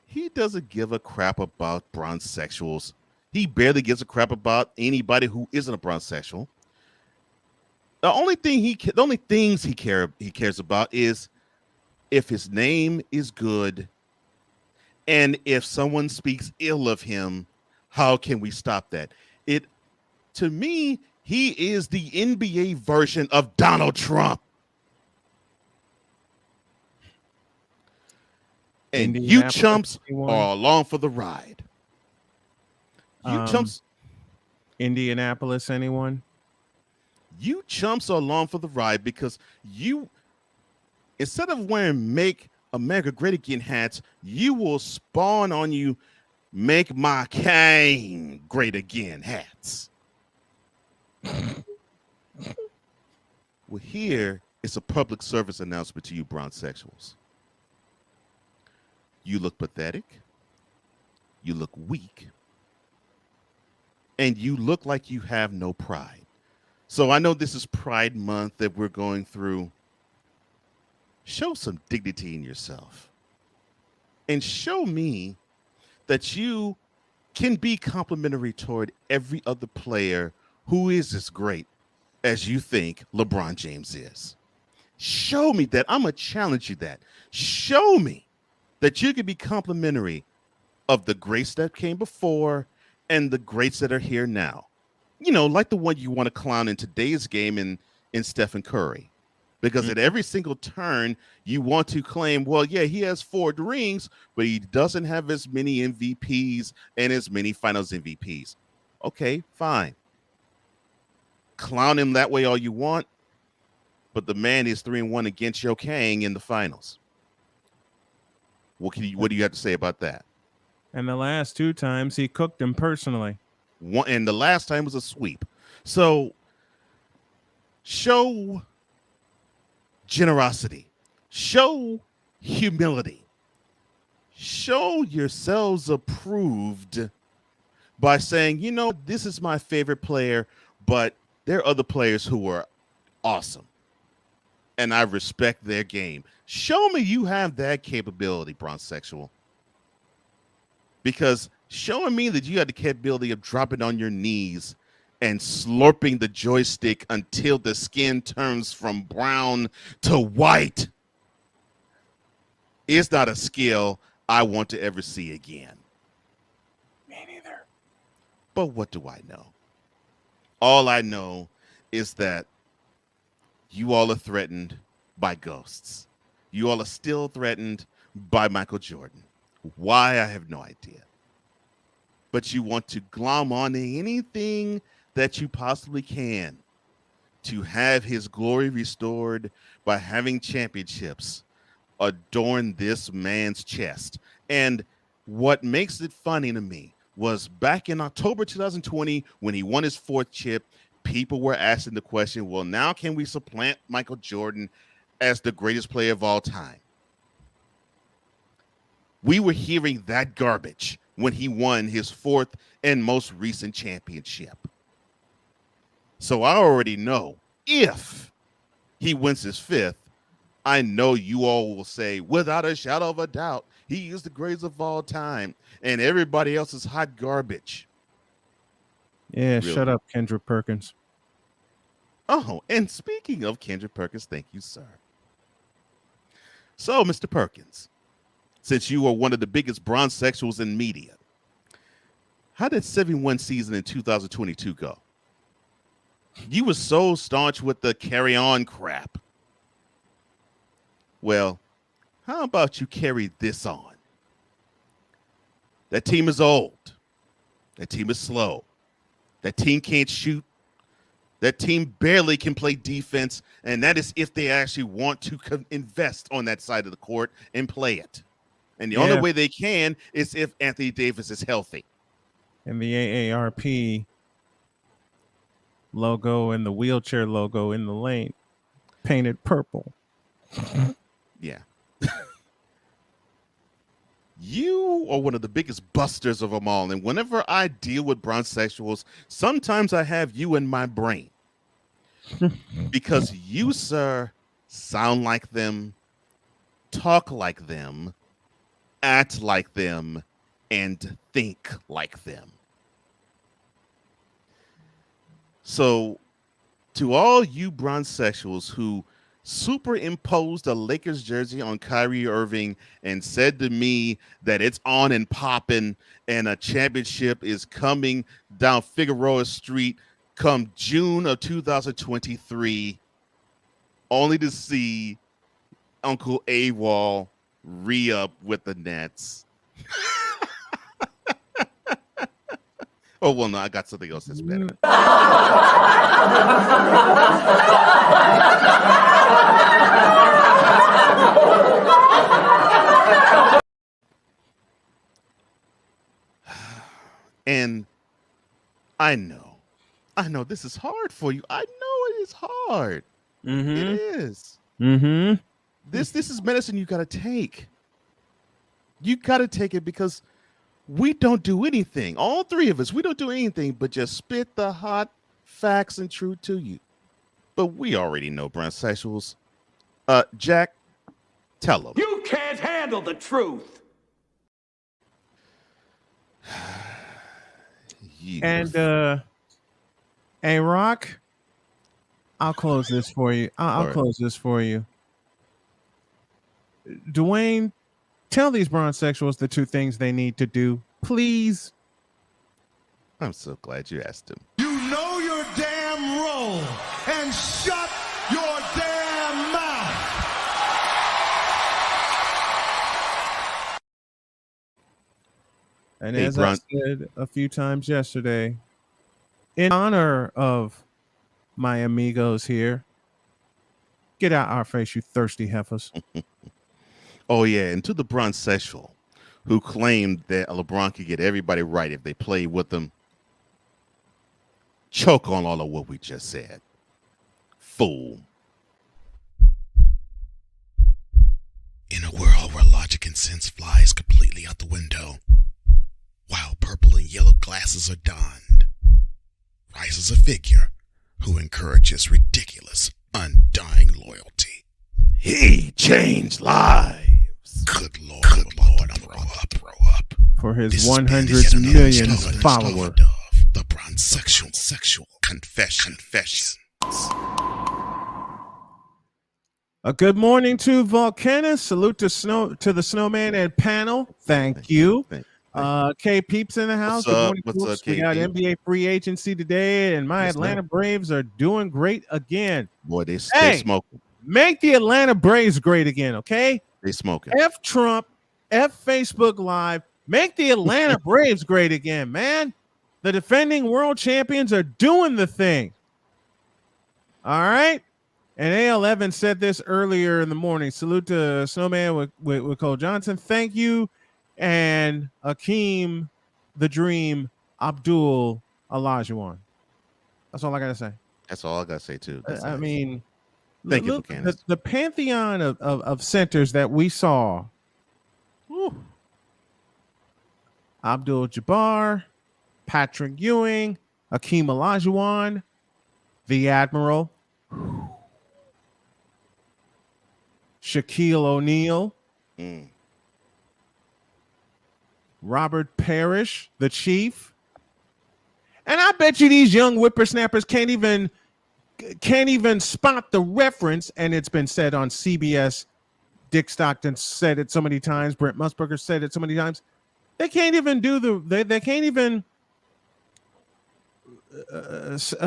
F: He doesn't give a crap about bronzesexuals. He barely gives a crap about anybody who isn't a bronzesexual. The only things he cares about is if his name is good, and if someone speaks ill of him, how can we stop that? To me, he is the NBA version of Donald Trump. And you chumps are along for the ride.
E: Indianapolis, anyone?
F: You chumps are along for the ride because you, instead of wearing Make America Great Again hats, you will spawn on you Make My King Great Again hats. Well, here is a public service announcement to you bronzesexuals. You look pathetic. You look weak. And you look like you have no pride. So I know this is Pride Month that we're going through. Show some dignity in yourself. And show me that you can be complimentary toward every other player who is as great as you think LeBron James is. Show me that. I'm going to challenge you that. Show me that you can be complimentary of the greats that came before and the greats that are here now. You know, like the one you want to clown in today's game in Stephen Curry. Because at every single turn, you want to claim, well, yeah, he has 4 rings, but he doesn't have as many MVPs and as many finals MVPs. Okay, fine. Clown him that way all you want, but the man is 3-1 against Yo Kang in the finals. What do you have to say about that?
E: And the last 2 times he cooked him personally.
F: And the last time was a sweep. So show generosity, show humility, show yourselves approved by saying, you know, this is my favorite player, but there are other players who are awesome and I respect their game. Show me you have that capability, Bronzesexual. Because showing me that you had the capability of dropping on your knees and slurping the joystick until the skin turns from brown to white is not a skill I want to ever see again.
E: Me neither.
F: But what do I know? All I know is that you all are threatened by ghosts. You all are still threatened by Michael Jordan. Why, I have no idea. But you want to glom on anything that you possibly can to have his glory restored by having championships adorn this man's chest. And what makes it funny to me was back in October 2020, when he won his 4th chip, people were asking the question, well, now can we supplant Michael Jordan as the greatest player of all time? We were hearing that garbage when he won his 4th and most recent championship. So I already know if he wins his 5th, I know you all will say, without a shadow of a doubt, he is the greatest of all time, and everybody else is hot garbage.
E: Yeah, really? Shut up, Kendrick Perkins.
F: Oh, and speaking of Kendrick Perkins, thank you, sir. So, Mr. Perkins, since you are one of the biggest Bronzesexuals in media, how did 7-1 season in 2022 go? You were so staunch with the carry on crap. Well, how about you carry this on? That team is old. That team is slow. That team can't shoot. That team barely can play defense. And that is if they actually want to invest on that side of the court and play it. And the only way they can is if Anthony Davis is healthy.
E: And the AARP logo and the wheelchair logo in the lane painted purple.
F: Yeah. You are one of the biggest busters of them all. And whenever I deal with Bronzesexuals, sometimes I have you in my brain. Because you, sir, sound like them, talk like them, act like them, and think like them. So, to all you Bronzesexuals who superimposed a Lakers jersey on Kyrie Irving and said to me that it's on and popping and a championship is coming down Figueroa Street come June of 2023, only to see Uncle AWOL re-up with the Nets. Oh, well, no, I got something else that's better. And I know this is hard for you. I know it is hard.
E: Mm-hmm.
F: It is.
E: Mm-hmm.
F: This is medicine you got to take. You got to take it because we don't do anything. All 3 of us, we don't do anything but just spit the hot facts and truth to you. But we already know Bronzesexuals. Jack, tell them.
L: You can't handle the truth.
E: And hey, Rock, I'll close this for you. I'll close this for you. Dwayne, tell these Bronzesexuals the 2 things they need to do, please.
F: I'm so glad you asked him.
K: You know your damn role and shut your damn mouth.
E: And
F: Hey,
E: as
F: Brunt.
E: I said a few times yesterday, in honor of my amigos here, get out our face, you thirsty heifers.
F: Oh, yeah. And to the Brunsexual, who claimed that LeBron could get everybody right if they played with him, choke on all of what we just said. Fool.
N: In a world where logic and sense flies completely out the window, while purple and yellow glasses are donned, rises a figure who encourages ridiculous, undying loyalty.
F: He changed lives.
N: Good Lord, grow up.
E: For his
N: This
E: 100
N: is yet another
E: million
N: installment
E: follower.
N: of the Brunsexual Confessions.
E: A good morning to Volcana. Salute to the Snowman and panel. Thank you. K Peeps in the house.
F: What's
E: Good
F: up?
E: morning,
F: What's
E: folks.
F: up,
E: We got
F: KP?
E: NBA free agency today, and my
F: Yes,
E: Atlanta
F: ma'am.
E: Braves are doing great again.
F: Boy, they
E: Hey,
F: smoking.
E: make the Atlanta Braves great again, okay?
F: They smoking.
E: F Trump, F Facebook Live. Make the Atlanta Braves great again, man. The defending world champions are doing the thing. All right. And A.L. Evans said this earlier in the morning. Salute to Snowman with Cole Johnson. Thank you. And Akeem, the Dream, Abdul Olajuwon. That's all I got to say.
F: That's all I got to say, too. That's
E: I
F: it.
E: mean,
F: Thank you,
E: look,
F: Buchanan.
E: the pantheon of centers that we saw. Whew. Abdul Jabbar, Patrick Ewing, Akeem Olajuwon, the Admiral, Shaquille O'Neal, Robert Parrish, the Chief. And I bet you these young whippersnappers can't even spot the reference, and it's been said on CBS. Dick Stockton said it so many times. Brent Musburger said it so many times. They can't even they can't even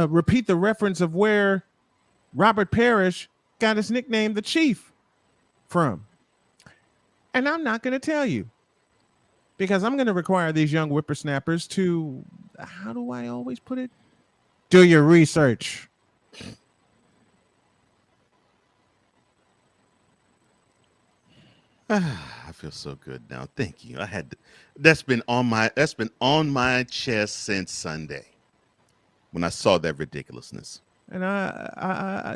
E: repeat the reference of where Robert Parrish got his nickname, the Chief, from. And I'm not going to tell you, because I'm going to require these young whippersnappers to, how do I always put it? Do your research.
F: I feel so good now. Thank you. That's been on my chest since Sunday when I saw that ridiculousness.
E: And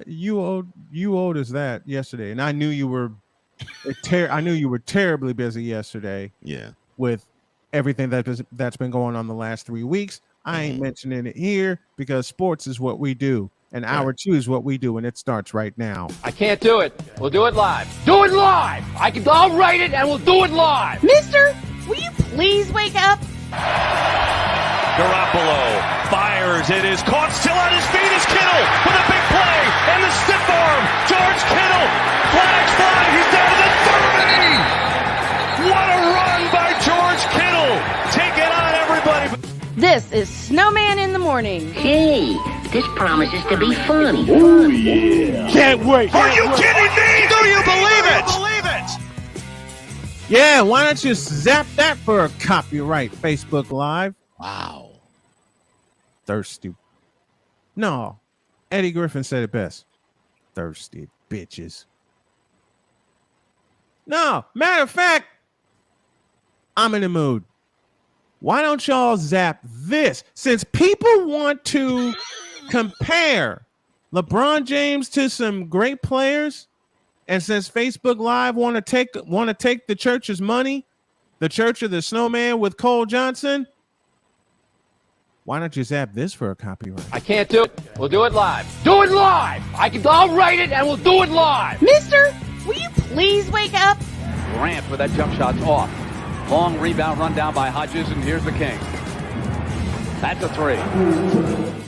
E: you owed us that yesterday, and I knew you were terribly busy yesterday.
F: Yeah.
E: With everything that's been going on the last 3 weeks. I ain't mentioning it here because sports is what we do. And hour 2 is what we do, and it starts right now.
A: I can't do it. We'll do it live. Do it live! I'll write it and we'll do it live!
B: Mister, will you please wake up?
C: Garoppolo fires. It is caught. Still on his feet is Kittle with a big play and the stiff arm. George Kittle. Flags fly. He's down to the 30. What a run by George Kittle. Take it on, everybody.
B: This is Snowman in the Morning.
D: Hey, this promises to be fun.
K: Oh, yeah.
C: Can't wait. Are you kidding me? Do you believe it?
E: Yeah, why don't you zap that for a copyright, Facebook Live?
F: Wow.
E: Thirsty. No, Eddie Griffin said it best. Thirsty bitches. No, matter of fact, I'm in the mood. Why don't y'all zap this? Since people want to compare LeBron James to some great players, and since Facebook Live want to take the church's money, the Church of the Snowman with Cole Johnson, why don't you zap this for a copyright?
A: I can't do it. We'll do it live. Do it live! I'll write it and we'll do it live!
B: Mister, will you please wake up?
A: Grant with that jump shot's off. Long rebound run down by Hodges, and here's the King. That's a 3.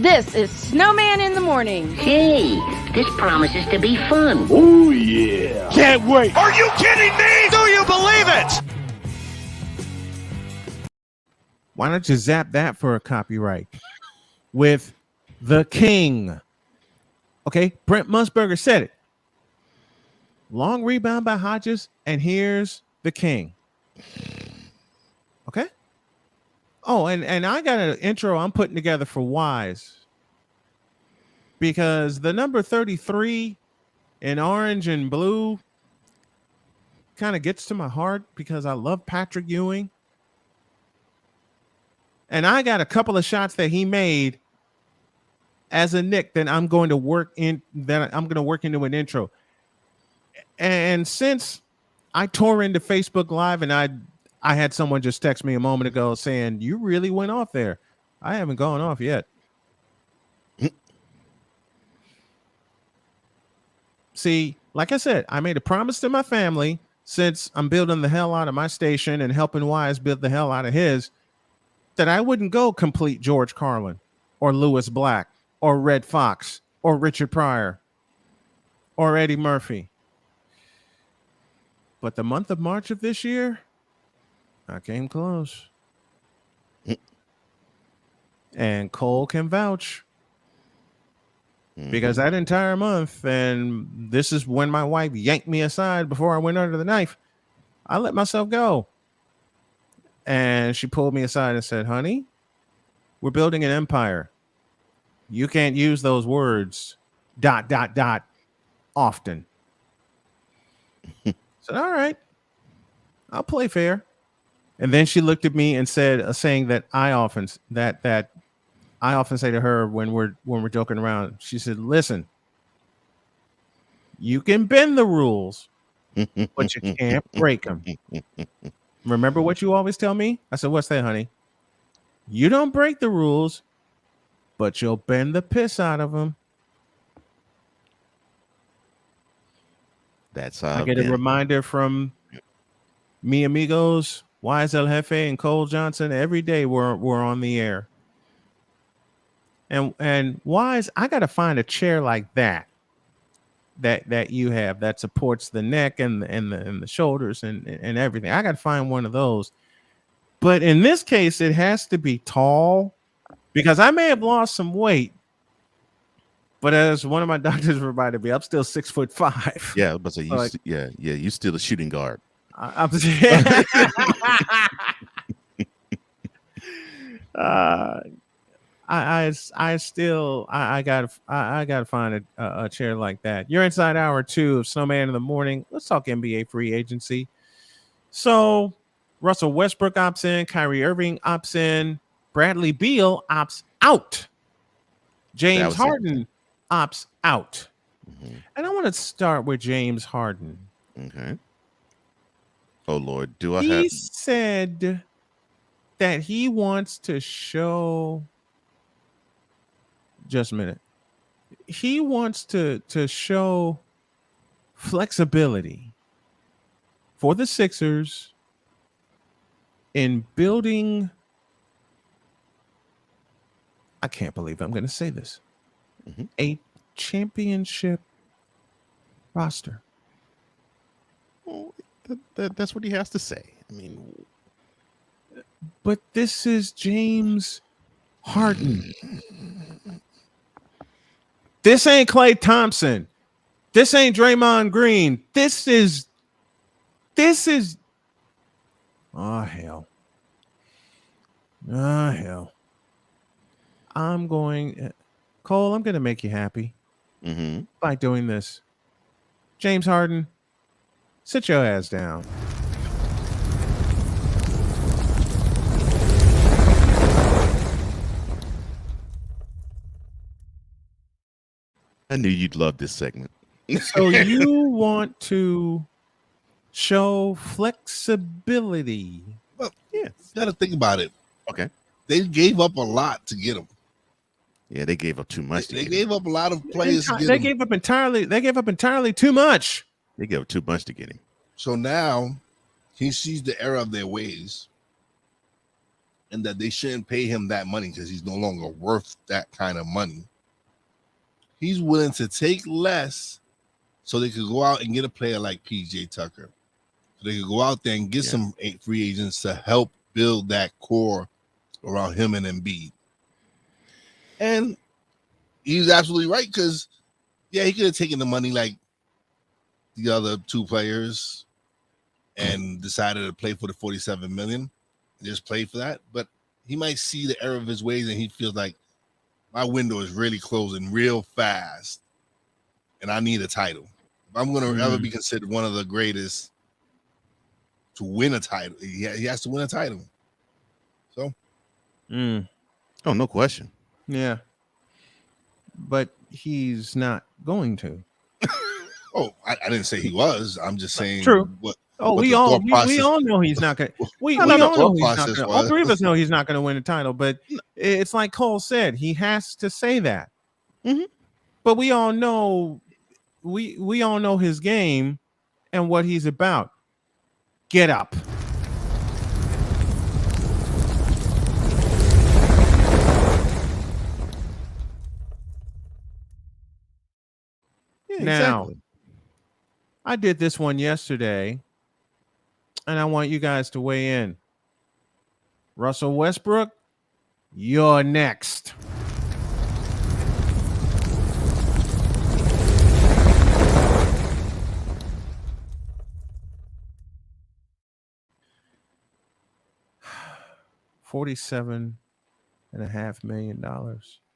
B: This is Snowman in the Morning.
D: Hey, this promises to be fun.
K: Oh, yeah.
C: Can't wait. Are you kidding me? Do you believe it?
E: Why don't you zap that for a copyright with the king? Okay, Brent Musburger said it. Long rebound by Hodges, and here's the king. Okay. Oh, and I got an intro I'm putting together for Wise, because the number 33 in orange and blue kind of gets to my heart because I love Patrick Ewing. And I got a couple of shots that he made as a Knick that I'm going to work into an intro. And since I tore into Facebook Live, and I had someone just text me a moment ago saying, you really went off there. I haven't gone off yet. See, like I said, I made a promise to my family, since I'm building the hell out of my station and helping Wise build the hell out of his, that I wouldn't go complete George Carlin or Lewis Black or Red Fox or Richard Pryor or Eddie Murphy. But the month of March of this year, I came close. And Cole can vouch. Because that entire month, and this is when my wife yanked me aside before I went under the knife, I let myself go. And she pulled me aside and said, honey, we're building an empire. You can't use those words ... often. I said, all right, I'll play fair. And then she looked at me and said a saying that I often say to her when we're joking around. She said, listen, you can bend the rules, but you can't break them. Remember what you always tell me? I said, what's that, honey? You don't break the rules, but you'll bend the piss out of them.
F: That's how
E: I get a reminder from mi amigos, Wise El Jefe, and Cole Johnson every day. We're on the air. And Wise, I got to find a chair like that you have that supports the neck and the shoulders and everything. I got to find one of those. But in this case, it has to be tall, because I may have lost some weight, but as one of my doctors reminded me, I'm still 6'5".
F: Yeah, but you still a shooting guard.
E: I gotta find a chair like that. You're inside hour 2 of Snowman in the Morning. Let's talk NBA free agency. So Russell Westbrook opts in, Kyrie Irving opts in, Bradley Beal opts out, James Harden opts out. Mm-hmm. And I want to start with James Harden.
F: Okay. Oh Lord,
E: He said that he wants to show. Just a minute. He wants to show flexibility for the Sixers in building. I can't believe I'm going to say this. Mm-hmm. A championship roster.
F: Well, that's what he has to say. I mean,
E: but this is James Harden. This ain't Klay Thompson. This ain't Draymond Green. This is. Oh hell. Oh hell. Cole, I'm going to make you happy by doing this. James Harden, sit your ass down.
F: I knew you'd love this segment.
E: So you want to show flexibility?
M: Well, yeah, you got to think about it.
F: Okay.
M: They gave up a lot to get him.
F: Yeah, they gave up too much.
M: They gave up a lot of players.
E: They gave up entirely too much.
F: They gave up too much to get him.
M: So now he sees the error of their ways, and that they shouldn't pay him that money because he's no longer worth that kind of money. He's willing to take less so they could go out and get a player like PJ Tucker. So they could go out there and get some free agents to help build that core around him and Embiid. And he's absolutely right, because he could have taken the money like the other two players and decided to play for the $47 million, just play for that. But he might see the error of his ways, and he feels like my window is really closing real fast, and I need a title. If I'm going to ever be considered one of the greatest to win a title, he has to win a title. So,
F: oh, no question.
E: Yeah, but he's not going to.
M: Oh, I didn't say he was. I'm just saying.
E: True.
M: What
E: we all know he's not going to. We all know he's not going to. All three of us know he's not going to win a title. But it's like Cole said, he has to say that. But we all know, we all know his game and what he's about. Get up.
F: Yeah,
E: now,
F: exactly.
E: I did this one yesterday, and I want you guys to weigh in. Russell Westbrook, you're next. $47.5 million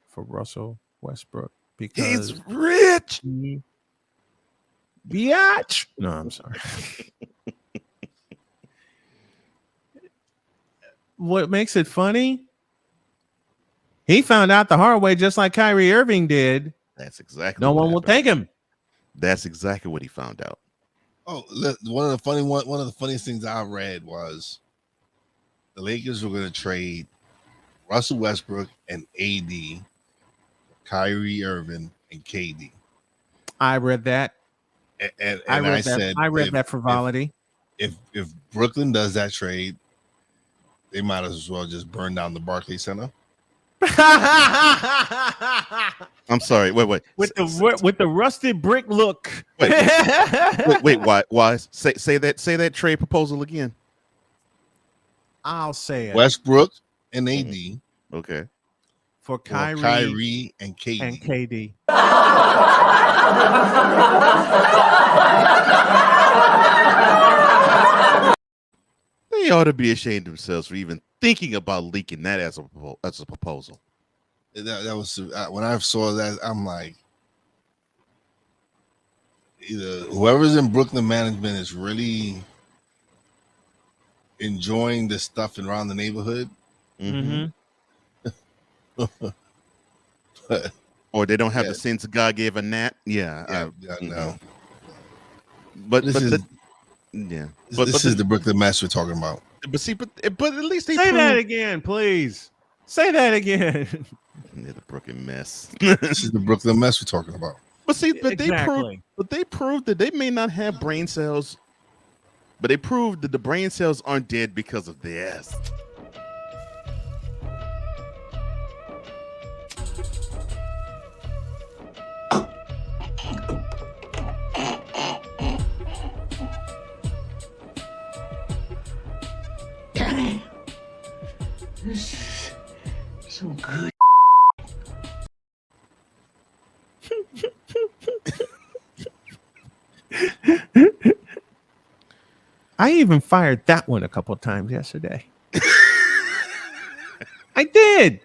E: for Russell Westbrook because
F: he's rich.
E: Biatch. No, I'm sorry. What makes it funny? He found out the hard way, just like Kyrie Irving did.
F: That's exactly.
E: No one will take him.
F: That's exactly what he found out.
M: Oh, one of the funniest things I read was the Lakers were going to trade Russell Westbrook and AD, Kyrie Irving and KD.
E: I read that.
M: And I said
E: I read that frivolity.
M: If Brooklyn does that trade, they might as well just burn down the Barclays Center.
F: I'm sorry. Wait.
E: With the rusted brick look.
F: Wait. Why? Say that trade proposal again.
E: I'll say it.
M: Westbrook and AD.
F: Okay.
E: For Kyrie
M: and KD.
E: And KD.
F: They ought to be ashamed of themselves for even thinking about leaking that as a proposal.
M: That was when I saw that, I'm like, either whoever's in Brooklyn management is really enjoying this stuff around the neighborhood.
F: Or they don't have the sense of God gave a gnat. Yeah,
M: no.
F: But this is
M: the Brooklyn mess we're talking about.
F: But at least they
E: say that again, please. Say that again.
F: Yeah, the Brooklyn mess.
M: This is the Brooklyn mess we're talking about.
F: But they proved that they may not have brain cells, but they proved that the brain cells aren't dead because of this.
D: So good.
E: I even fired that one a couple of times yesterday. I did.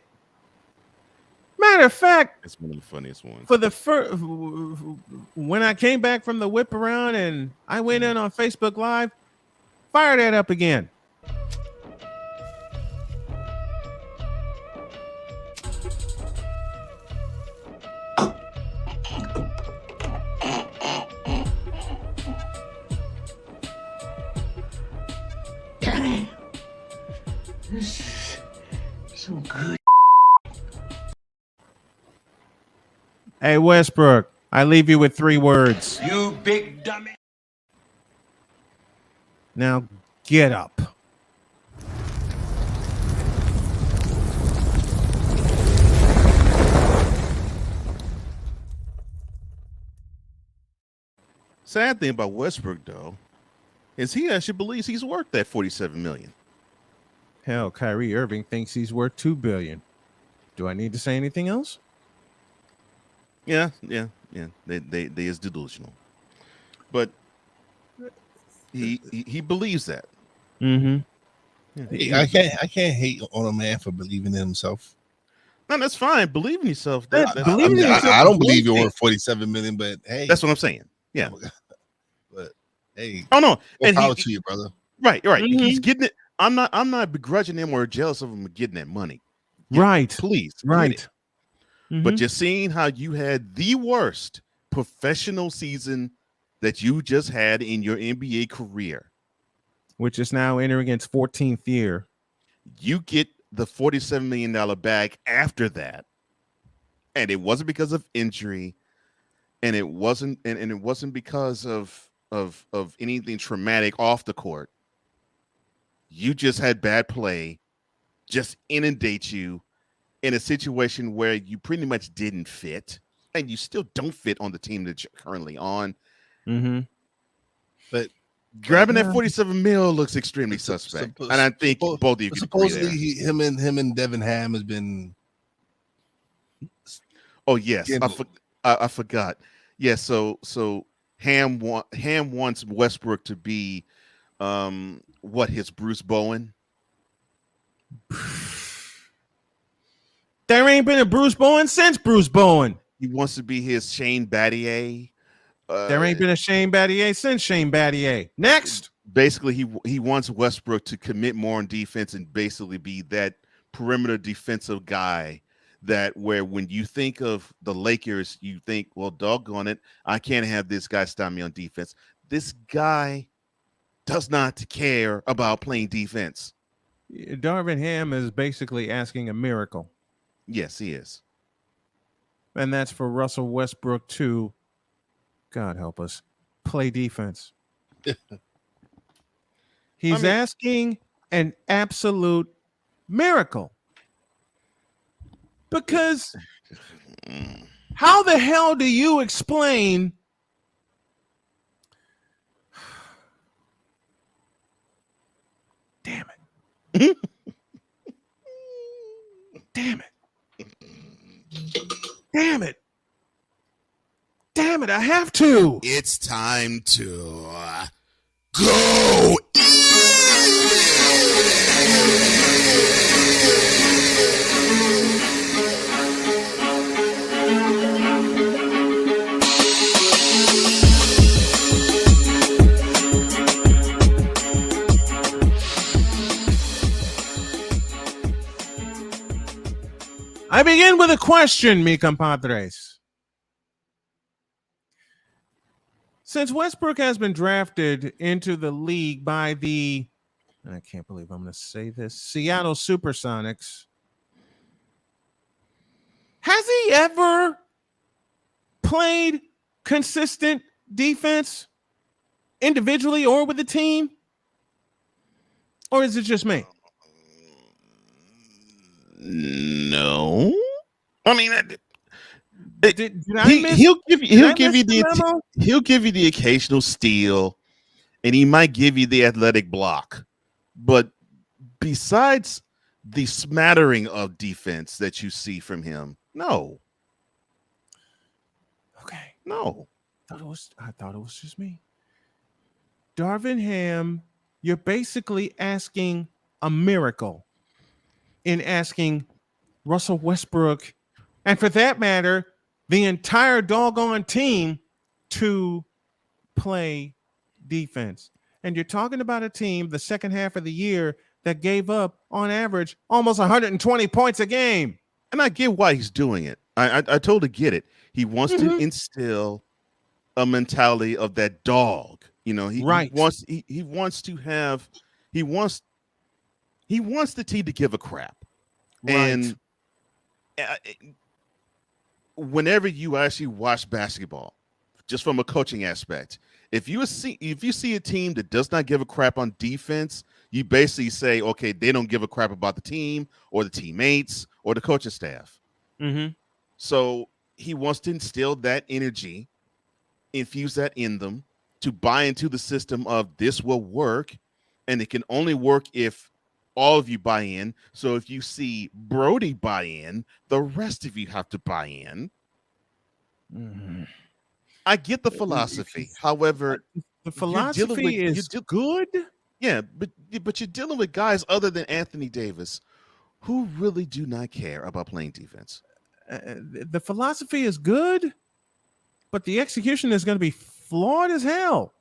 E: Matter of fact,
F: it's one of the funniest ones.
E: For the first, when I came back from the whip around and I went in on Facebook Live, fire that up again.
D: So good.
E: Hey, Westbrook, I leave you with 3 words.
D: You big dummy.
E: Now get up.
F: Sad thing about Westbrook, though, is he actually believes he's worth that $47 million.
E: Hell, Kyrie Irving thinks he's worth $2 billion. Do I need to say anything else?
F: Yeah. They is delusional, but he believes that.
E: Mm-hmm.
F: Yeah.
M: I can't hate on a man for believing in himself.
F: No, that's fine. Believe in yourself.
M: I don't believe you're worth $47 million, but hey,
F: that's what I'm saying. Yeah.
M: But hey,
F: oh no,
M: and power to you, brother.
F: Right.
E: Mm-hmm.
F: He's getting it. I'm not begrudging him or jealous of him getting that money.
E: Right.
F: Please.
E: Right.
F: But just seeing how you had the worst professional season that you just had in your NBA career,
E: which is now entering its 14th year,
F: you get the $47 million bag after that, and it wasn't because of injury, and it wasn't because of anything traumatic off the court. You just had bad play, just inundate you in a situation where you pretty much didn't fit, and you still don't fit on the team that you're currently on.
E: Mm-hmm.
F: But grabbing that 47 mil looks extremely suspect, and I think both of you can
M: supposedly
F: agree there.
M: him and Devin Ham has been.
F: Oh yes, I forgot. Yeah, so Ham wants Westbrook to be, his Bruce Bowen.
E: There ain't been a Bruce Bowen since Bruce Bowen.
F: He wants to be his Shane Battier.
E: There ain't been a Shane Battier since Shane Battier. Next.
F: Basically, he wants Westbrook to commit more on defense and basically be that perimeter defensive guy that where when you think of the Lakers, you think, well, doggone it, I can't have this guy stop me on defense. This guy does not care about playing defense.
E: Darvin Ham is basically asking a miracle.
F: Yes, he is.
E: And that's for Russell Westbrook to, God help us, play defense. He's asking an absolute miracle. Because how the hell do you explain damn it. Damn it. Damn it. Damn it, I have to.
N: It's time to go.
E: I begin with a question, mi compadres. Since Westbrook has been drafted into the league by the, and I can't believe I'm going to say this, Seattle Supersonics, has he ever played consistent defense individually or with the team? Or is it just me?
F: No. I mean,
E: he'll
F: give you the occasional steal, and he might give you the athletic block. But besides the smattering of defense that you see from him, no.
E: Okay.
F: No.
E: I thought it was just me. Darvin Ham, you're basically asking a miracle in asking Russell Westbrook, and for that matter, the entire doggone team to play defense. And you're talking about a team the second half of the year that gave up, on average, almost 120 points a game.
F: And I get why he's doing it. I totally get it. He wants to instill a mentality of that dog. You know, he wants the team to give a crap.
E: Right.
F: And whenever you actually watch basketball, just from a coaching aspect, if you see a team that does not give a crap on defense, you basically say, okay, they don't give a crap about the team or the teammates or the coaching staff.
E: Mm-hmm.
F: So he wants to instill that energy, infuse that in them to buy into the system of this will work, and it can only work if all of you buy in. So if you see Brody buy in, the rest of you have to buy in. I get the philosophy. However,
E: the philosophy is good.
F: Yeah, but you're dealing with guys other than Anthony Davis who really do not care about playing defense.
E: The philosophy is good, but the execution is going to be flawed as hell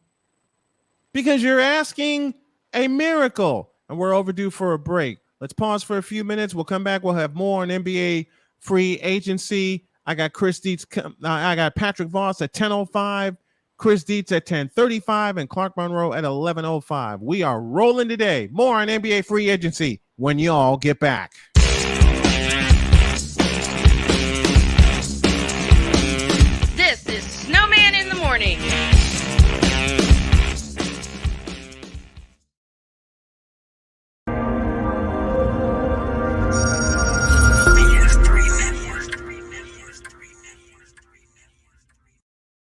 E: because you're asking a miracle, and we're overdue for a break. Let's pause for a few minutes. We'll come back. We'll have more on NBA free agency. I got Chris Dietz. I got Patrick Voss at 10:05, Chris Dietz at 10:35, and Clark Monroe at 11:05. We are rolling today. More on NBA free agency when y'all get back.
B: This is Snowman in the Morning.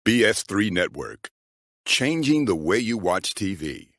G: BS3 Network. Changing the way you watch TV.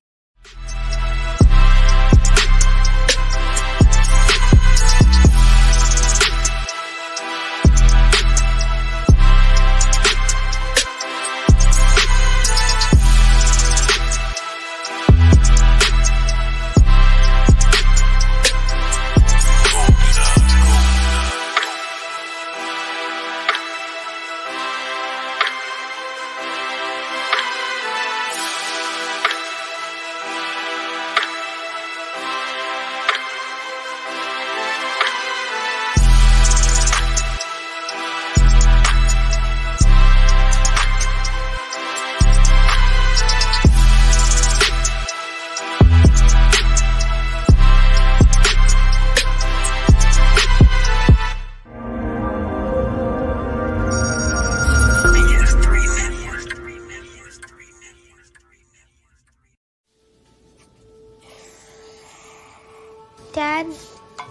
O: Dad?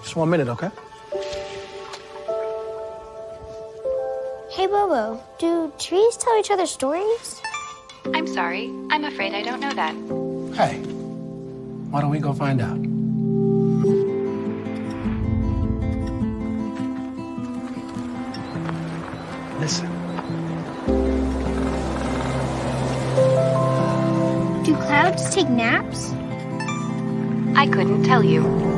P: Just 1 minute, okay?
O: Hey, Bobo, do trees tell each other stories?
Q: I'm sorry. I'm afraid I don't know that.
P: Hey, why don't we go find out? Listen.
O: Do clouds take naps?
Q: I couldn't tell you.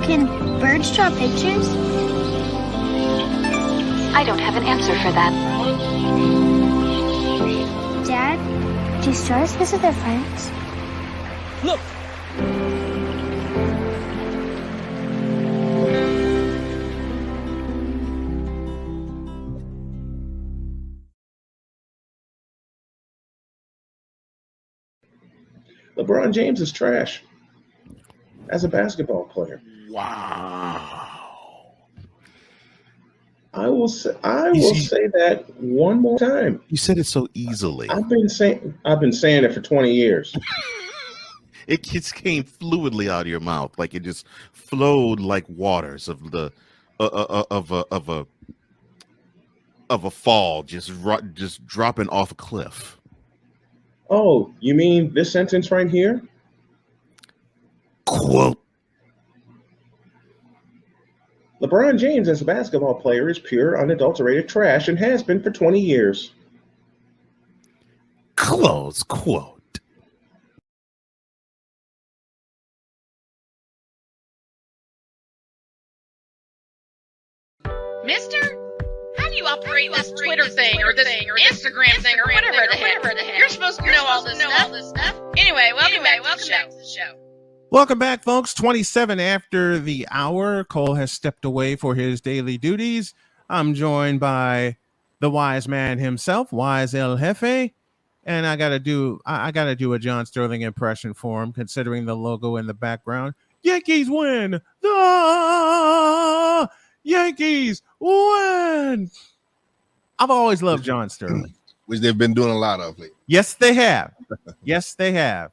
O: Can birds draw pictures?
Q: I don't have an answer for that.
O: Dad, do stars visit their friends?
P: Look!
R: LeBron James is trash as a basketball player.
F: Wow.
R: I will say that one more time.
F: You said it so easily.
R: I've been saying it for 20 years.
F: It just came fluidly out of your mouth, like it just flowed like waters of the of a fall, just dropping off a cliff.
R: Oh, you mean this sentence right here?
F: Quote.
R: LeBron James as a basketball player is pure, unadulterated trash and has been for 20 years.
F: Close quote.
B: Mister? How do you operate this Twitter thing or this Instagram thing or whatever the heck? You're supposed to know all this stuff. Anyway, welcome back to the show.
E: Welcome back, folks. 27 after the hour. Cole has stepped away for his daily duties. I'm joined by the wise man himself, Wise El Jefe. And I gotta do a John Sterling impression for him, considering the logo in the background. Yankees win! The Yankees win! I've always loved John Sterling.
M: Which they've been doing a lot of lately.
E: Yes, they have. Yes, they have.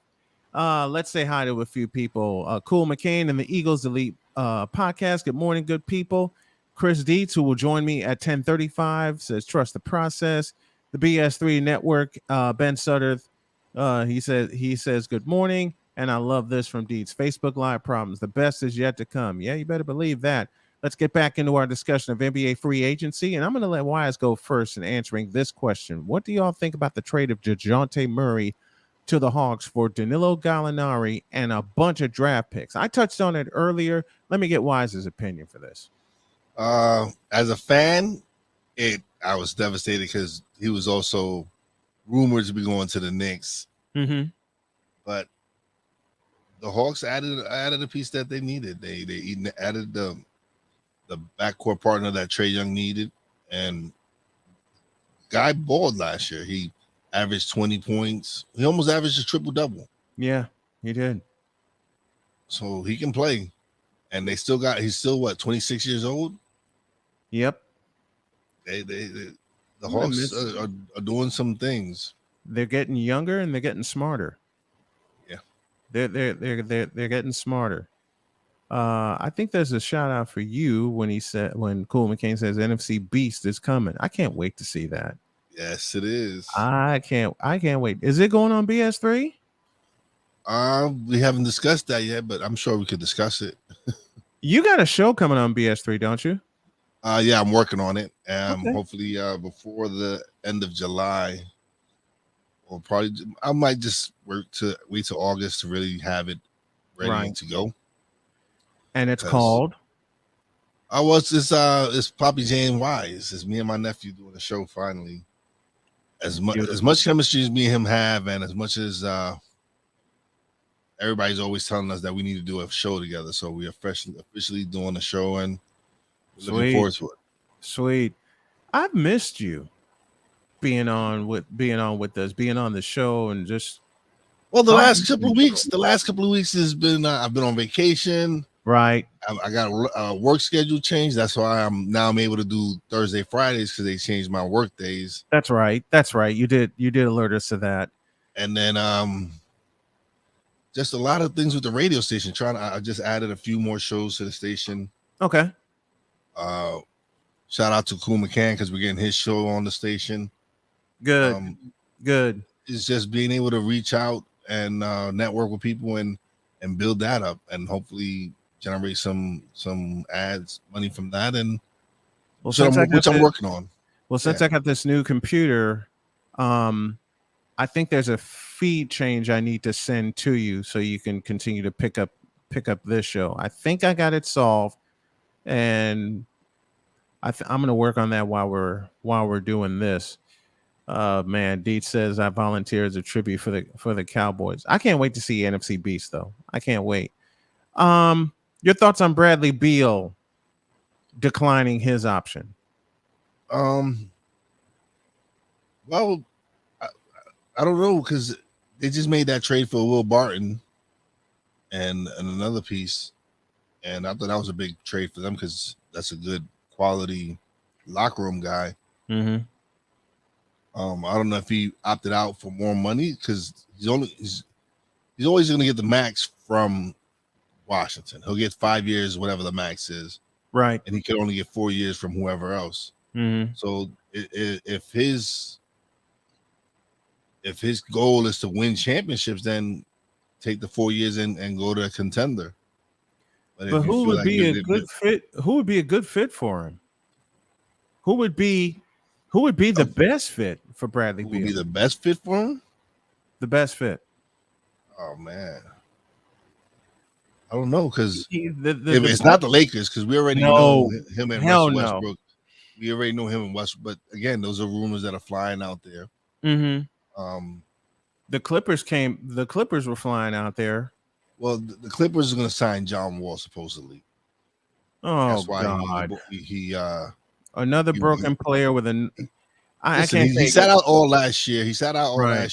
E: Let's say hi to a few people. Cool McCain and the Eagles Elite podcast. Good morning, good people. Chris Dietz, who will join me at 10:35, says trust the process. The BS3 Network, Ben Sutter, He says good morning, and I love this from Deeds. Facebook Live problems. The best is yet to come. Yeah, you better believe that. Let's get back into our discussion of NBA free agency, and I'm going to let Wise go first in answering this question. What do y'all think about the trade of DeJounte Murray to the Hawks for Danilo Gallinari and a bunch of draft picks? I touched on it earlier. Let me get Wise's opinion for this.
M: As a fan, I was devastated because he was also rumored to be going to the Knicks.
E: Mm-hmm.
M: But the Hawks added a piece that they needed. They added the backcourt partner that Trae Young needed, and guy balled last year. He averaged 20 points. He almost averaged a triple-double.
E: Yeah, he did.
M: So he can play. And he's still what, 26 years old?
E: Yep.
M: The Hawks are doing some things.
E: They're getting younger and they're getting smarter.
M: Yeah.
E: They're getting smarter. I think there's a shout out for you when Cool McCain says NFC Beast is coming. I can't wait to see that.
M: Yes, it is.
E: I can't wait. Is it going on BS3?
M: We haven't discussed that yet, but I'm sure we could discuss it.
E: You got a show coming on BS3, don't you?
M: Yeah, I'm working on it.
E: Okay.
M: Hopefully before the end of July, or probably I might just wait till August to really have it ready to go.
E: And it's called?
M: It's Poppy Jane Wise. It's me and my nephew doing a show finally. As much chemistry as me and him have, and as much as everybody's always telling us that we need to do a show together. So we are officially doing a show, and looking forward to it.
E: Sweet. I've missed you being on with us, being on the show, and just
M: the last couple of weeks has been I've been on vacation.
E: Right.
M: I got a work schedule change. That's why I'm able to do Thursday, Fridays, because they changed my work days.
E: That's right. You did alert us to that.
M: And then just a lot of things with the radio station. I just added a few more shows to the station.
E: Okay.
M: Shout out to Cool McCann because we're getting his show on the station.
E: Good. Good.
M: It's just being able to reach out and network with people and build that up, and hopefully generate some ads money from that, and which I'm working on.
E: Well, since I got this new computer, I think there's a feed change I need to send to you so you can continue to pick up this show. I think I got it solved, and I'm going to work on that while we're doing this. Man, Deet says I volunteer as a tribute for the Cowboys. I can't wait to see NFC Beast though. I can't wait. Your thoughts on Bradley Beal declining his option?
M: Well, I don't know, because they just made that trade for Will Barton and another piece, and I thought that was a big trade for them because that's a good quality locker room guy.
E: Mm-hmm.
M: I don't know if he opted out for more money because he's always going to get the max from Washington. He'll get 5 years, whatever the max is,
E: right?
M: And he can only get 4 years from whoever else.
E: Mm-hmm.
M: So if his goal is to win championships, then take the 4 years and go to a contender.
E: But who would be a good fit? Who would be a good fit for him? Who would be the best fit for Bradley Beal?
M: Who would be the best fit for him?
E: The best fit.
M: Oh man, I don't know, because
E: if
M: it's not the Lakers, because we already know him and Russell Westbrook.
E: No.
M: We already know him and Westbrook. But again, those are rumors that are flying out there.
E: Mm-hmm. The Clippers were flying out there.
M: Well, the Clippers are going to sign John Wall supposedly.
E: Oh,
M: that's why
E: God.
M: he
E: another broken player with a. I can't.
M: He sat out all last year.
E: Right.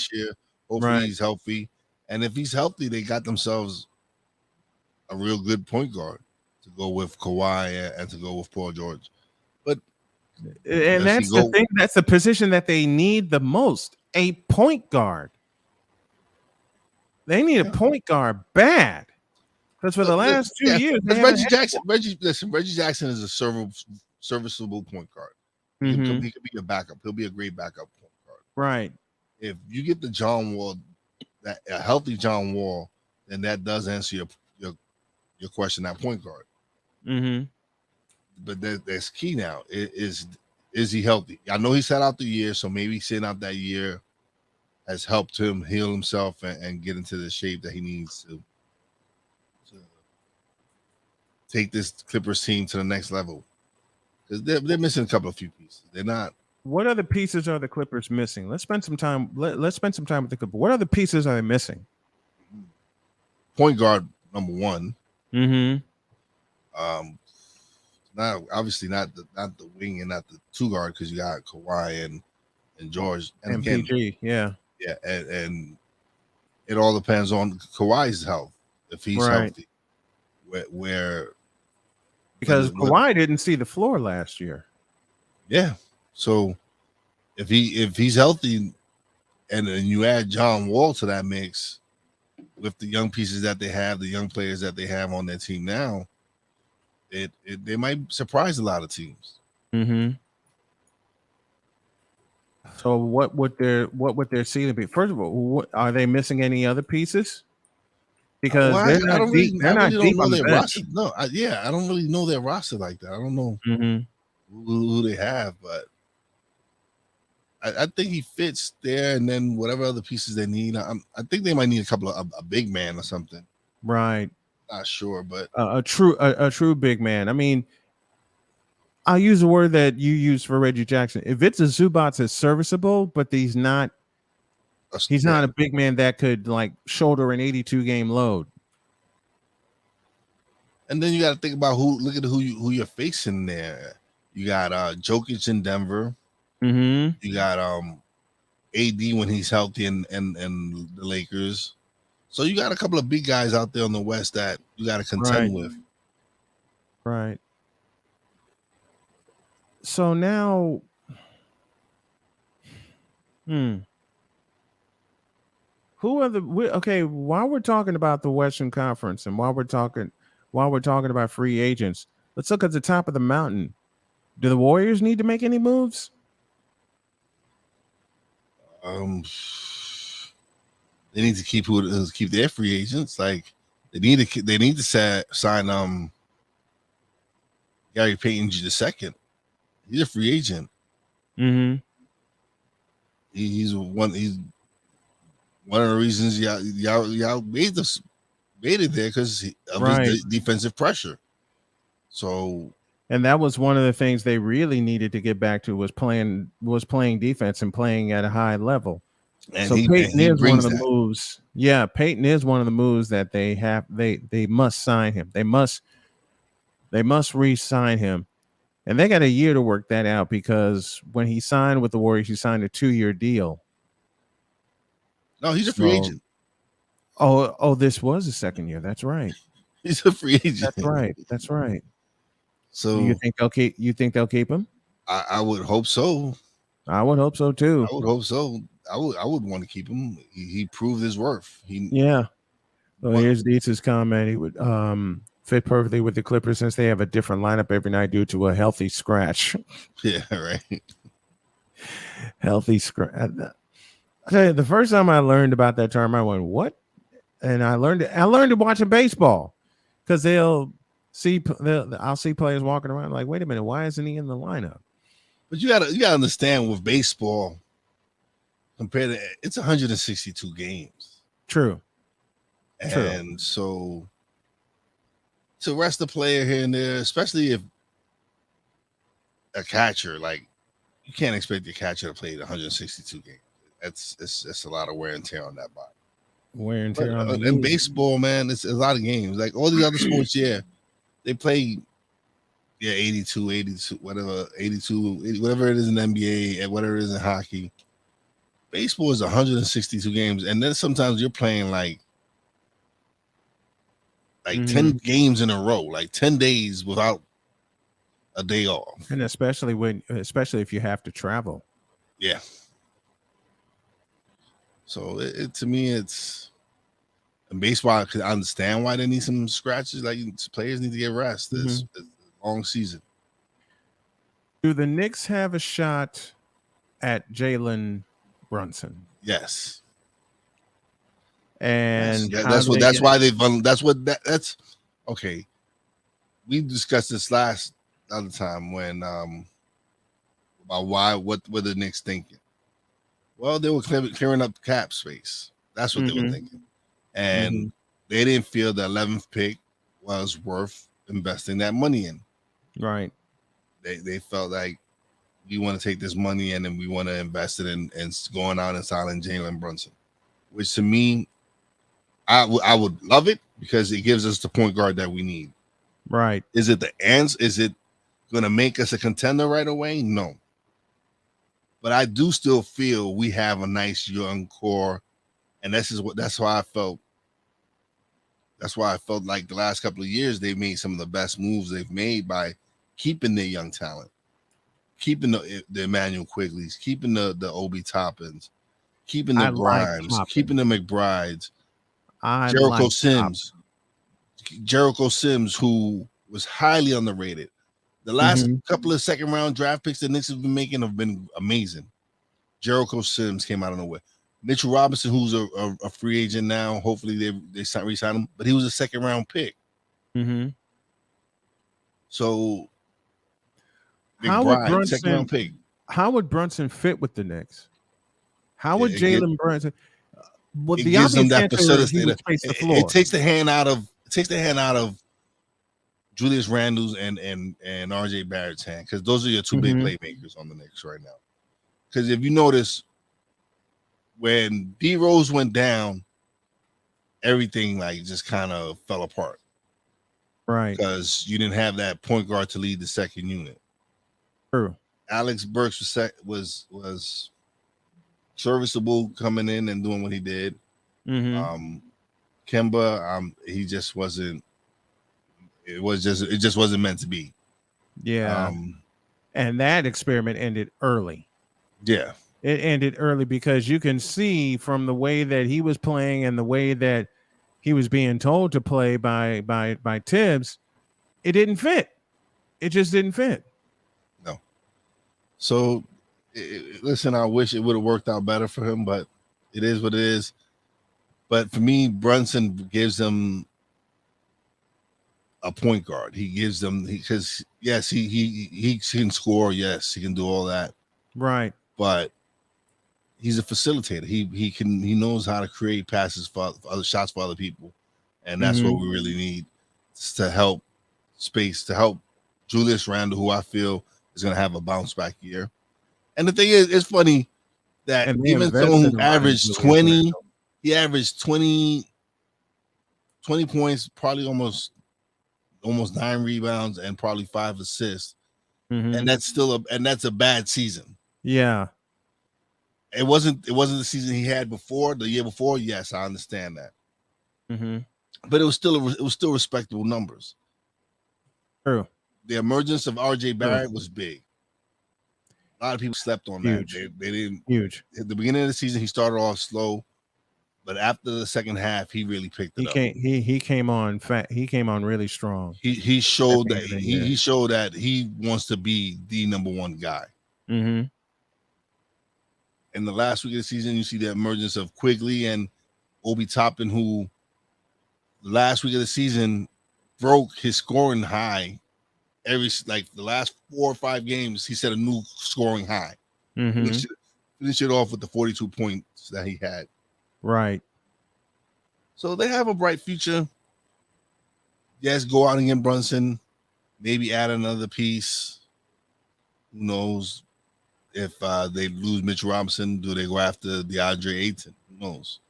M: Hopefully he's healthy, and if he's healthy, they got themselves a real good point guard to go with Kawhi and to go with Paul George.
E: And that's the thing. That's the position that they need the most. A point guard. They need a point guard bad. Because for the last 2 years,
M: Reggie Jackson is a serviceable point guard.
E: Mm-hmm.
M: He could be a backup. He'll be a great backup point guard.
E: Right.
M: If you get the John Wall that a healthy John Wall, then that does answer your question at point guard.
E: Mm-hmm.
M: But that's key now. Is he healthy? I know he sat out the year, so maybe sitting out that year has helped him heal himself and get into the shape that he needs to take this Clippers team to the next level. Because they're missing a few pieces. They're not.
E: What other pieces are the Clippers missing? Let's spend some time. Let's spend some time with the Clippers. What other pieces are they missing?
M: Point guard number one.
E: Mm-hmm.
M: Not obviously not the wing and not the two guard, because you got Kawhi and George
E: and
M: again,
E: PG. Yeah.
M: And it all depends on Kawhi's health, if he's healthy.
E: Because Kawhi didn't see the floor last year.
M: Yeah. So if he's healthy, and then you add John Wall to that mix with the young pieces that they have, the young players that they have on their team now, they might surprise a lot of teams.
E: Mm-hmm. So what would their ceiling be? First of all, are they missing any other pieces? Because they're not deep. They're not deep on the bench.
M: Roster. No, I don't really know their roster like that. I don't know who they have, but I think he fits there. And then whatever other pieces they need, I think they might need a couple of a big man or something.
E: Right.
M: Not sure, but
E: a true big man. I mean, I'll use the word that you use for Reggie Jackson. If it's a Zubats, it's serviceable, but he's not a big man that could like shoulder an 82 game load. And
M: then you got to think about look at who you're facing there. You got Jokic in Denver.
E: Mm-hmm.
M: You got AD when he's healthy and the Lakers. So you got a couple of big guys out there on the West that you got to contend with.
E: Right. So now, who are while we're talking about the Western Conference and while we're talking about free agents, let's look at the top of the mountain. Do the Warriors need to make any moves?
M: They need to keep their free agents. Like they need to sign Gary Payton II. He's a free agent.
E: Mm-hmm.
M: He's one of the reasons y'all made it there because of his defensive pressure. So,
E: and that was one of the things they really needed to get back to was playing defense and playing at a high level. And so Peyton is one of the moves. Yeah, Peyton is one of the moves that they have. They must sign him. They must re-sign him. And they got a year to work that out because when he signed with the Warriors, he signed a 2-year deal.
M: No, he's a free agent.
E: Oh, this was a second year. That's right.
M: He's a free agent.
E: That's right.
M: So
E: you think they'll keep him?
M: I would hope so.
E: I would hope so too.
M: I would hope so. I would want to keep him. He proved his worth.
E: So here's Dietz's comment. He would fit perfectly with the Clippers since they have a different lineup every night due to a healthy scratch.
M: Yeah, right.
E: Healthy scratch. I tell you, the first time I learned about that term, I went, "What?" And I learned it watching baseball because I'll see players walking around like, "Wait a minute, why isn't he in the lineup?"
M: But you gotta understand with baseball, compared to it's 162 games.
E: True.
M: And so to rest a player here and there, especially if a catcher, like you can't expect your catcher to play 162 games. It's a lot of wear and tear on that body.
E: Wear and tear on the
M: in baseball, man, it's a lot of games. Like all these other sports, they play 82, whatever, 82, whatever it is in the NBA and whatever it is in hockey. Baseball is 162 games, and then sometimes you're playing like 10 games in a row, like 10 days without a day off.
E: And especially if you have to travel.
M: Yeah. So to me, it's in baseball. I could understand why they need some scratches. Like players need to get rest. It's a long season.
E: Do the Knicks have a shot at Jalen Brunson?
M: Yes.
E: And
M: that's that's okay. We discussed this last other time when about what were the Knicks thinking. Well, they were clearing up cap space. That's what they were thinking, and they didn't feel the 11th pick was worth investing that money in.
E: Right.
M: They felt like we want to take this money in and we want to invest it in going out and signing Jalen Brunson, which to me, I would love it because it gives us the point guard that we need.
E: Right.
M: Is it the ends? Is it going to make us a contender right away? No. But I do still feel we have a nice young core, and that's why I felt like the last couple of years they've made some of the best moves they've made by keeping their young talent, keeping the Emmanuel Quigleys, keeping the Obi Toppins, keeping the Grimes, keeping the McBrides, Jericho Sims, who was highly underrated. The last couple of second round draft picks the Knicks have been making have been amazing. Jericho Sims came out of nowhere. Mitchell Robinson, who's a free agent now, hopefully they re-sign him, but he was a second round pick. So
E: how would Brunson fit with the Knicks? How would Jalen Brunson? Well,
M: it gives them that facilitator. It takes the hand out of Julius Randle's and RJ Barrett's hand, because those are your two big playmakers on the Knicks right now. Because if you notice, when D Rose went down, everything like just kind of fell apart.
E: Right.
M: Because you didn't have that point guard to lead the second unit.
E: True.
M: Alex Burks was serviceable coming in and doing what he did. Kemba, he just wasn't. It just wasn't meant to be.
E: Yeah. And that experiment ended early.
M: Yeah.
E: It ended early because you can see from the way that he was playing and the way that he was being told to play by Tibbs, it didn't fit. It just didn't fit.
M: No. So, listen, I wish it would have worked out better for him, but it is what it is. But for me, Brunson gives them a point guard. He gives them, because yes, he can score. Yes, he can do all that.
E: Right.
M: But he's a facilitator. He knows how to create passes for other shots for other people, and that's what we really need to help Julius Randle, who I feel is going to have a bounce back year. And the thing is, it's funny that even someone who averaged 20, he averaged 20 points, probably almost 9 rebounds and probably 5 assists, and that's a bad season.
E: Yeah.
M: It wasn't the season he had before, the year before. Yes, I understand that. But it was still respectable numbers.
E: True.
M: The emergence of RJ Barrett was big. A lot of people slept on that. They didn't.
E: Huge.
M: At the beginning of the season, he started off slow, but after the second half, he really picked it up.
E: He came on He came on really strong.
M: He showed that he showed that he wants to be the number one guy. In the last week of the season, you see the emergence of Quigley and Obi Toppin, who last week of the season broke his scoring high. The last 4 or 5 games, he set a new scoring high. Finished it off with the 42 points that he had.
E: Right.
M: So they have a bright future. Yes, go out and get Brunson. Maybe add another piece. Who knows? If they lose Mitch Robinson, do they go after DeAndre Ayton? Who knows?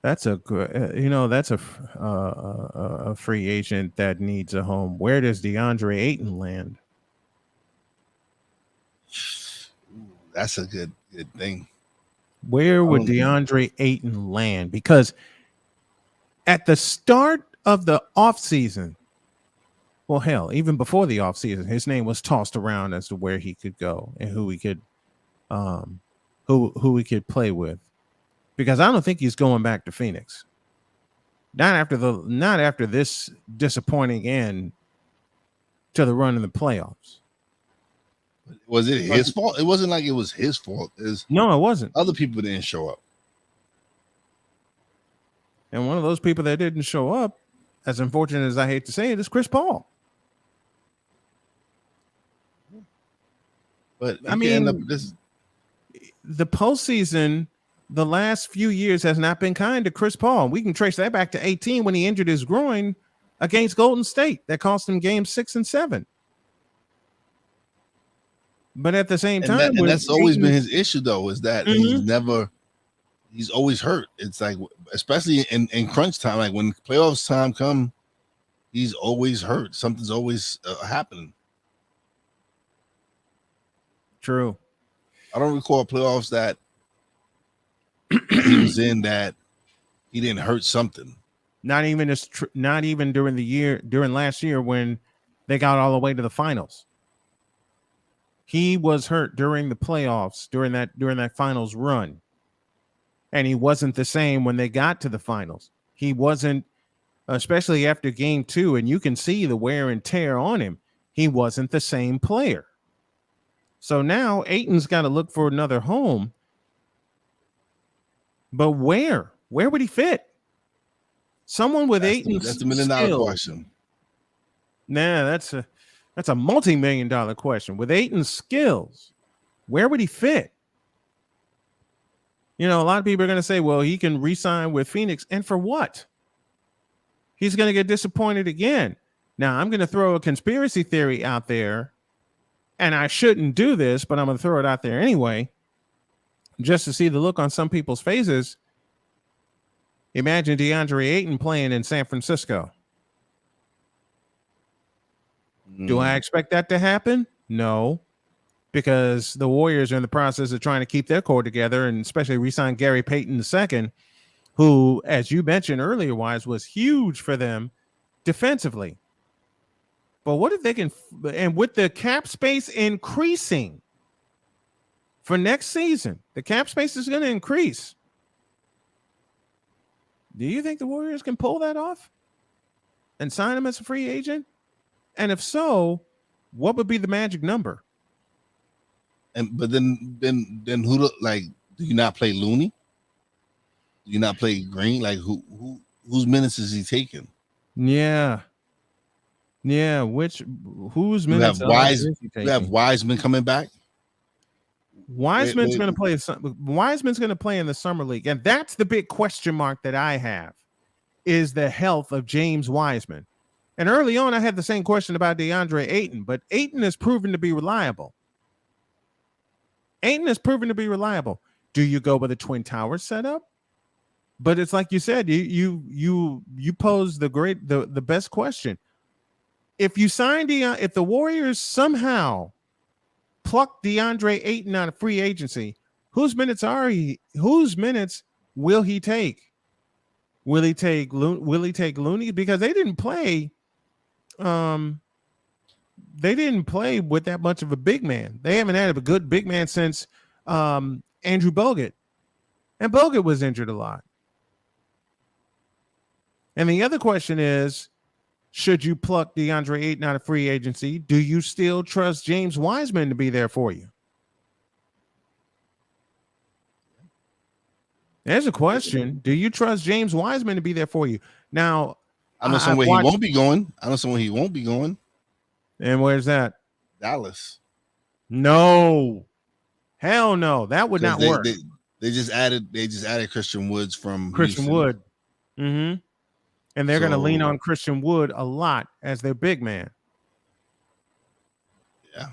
E: That's a good, that's a free agent that needs a home. Where does DeAndre Ayton land?
M: That's a good thing.
E: Where would DeAndre Ayton land? Because at the start of the offseason, well, hell, even before the offseason, his name was tossed around as to where he could go and who he could play with. Because I don't think he's going back to Phoenix. Not after this disappointing end to the run in the playoffs.
M: Was it his fault? It wasn't like it was his fault.
E: No, it wasn't.
M: Other people didn't show up.
E: And one of those people that didn't show up, as unfortunate as I hate to say it, is Chris Paul.
M: But
E: I mean, the postseason, the last few years has not been kind to Chris Paul. We can trace that back to 18 when he injured his groin against Golden State. That cost him games 6 and 7. But at the same time,
M: and that's always been his issue, though, is that he's always hurt. It's like, especially in crunch time, like when playoffs time come, he's always hurt. Something's always happening.
E: True.
M: I don't recall playoffs that he was in that he didn't hurt something.
E: Not even during last year when they got all the way to the finals. He was hurt during the playoffs, during that finals run. And he wasn't the same when they got to the finals. He wasn't, especially after game 2, and you can see the wear and tear on him. He wasn't the same player. So now Ayton's got to look for another home. But where? Where would he fit? Someone with Ayton's
M: that's $1 million question.
E: Nah, that's a multi-million-dollar question. With Ayton's skills, where would he fit? You know, a lot of people are going to say, well, he can re-sign with Phoenix. And for what? He's going to get disappointed again. Now, I'm going to throw a conspiracy theory out there, and I shouldn't do this, but I'm going to throw it out there anyway, just to see the look on some people's faces. Imagine DeAndre Ayton playing in San Francisco. Do I expect that to happen? No, because the Warriors are in the process of trying to keep their core together, and especially re-sign Gary Payton II, who, as you mentioned earlier, was huge for them defensively. But what if they can, and with the cap space increasing for next season, the cap space is going to increase. Do you think the Warriors can pull that off and sign him as a free agent? And if so, what would be the magic number?
M: But then who do you not play Looney? Do you not play Green? Like whose minutes is he taking?
E: Yeah. Whose minutes?
M: You have Wiseman coming back.
E: Wiseman's going to play. Wiseman's going to play in the summer league, and that's the big question mark that I have: is the health of James Wiseman. And early on, I had the same question about DeAndre Ayton, but Ayton has proven to be reliable. Do you go with a Twin Towers setup? But it's like you said, you pose the best question. If you sign if the Warriors somehow pluck DeAndre Ayton out of free agency, whose minutes will he take? Will he take Looney? Because they didn't play with that much of a big man. They haven't had a good big man since Andrew Bogut. And Bogut was injured a lot. And the other question is, should you pluck DeAndre Ayton out of free agency? Do you still trust James Wiseman to be there for you? There's a question. Do you trust James Wiseman to be there for you? Now,
M: I know somewhere he won't be going.
E: And where's that?
M: Dallas.
E: No. Hell no. That would not work.
M: They just added Christian Woods from
E: Christian
M: Houston.
E: Wood. Mm-hmm. And they're going to lean on Christian Wood a lot as their big man.
M: Yeah.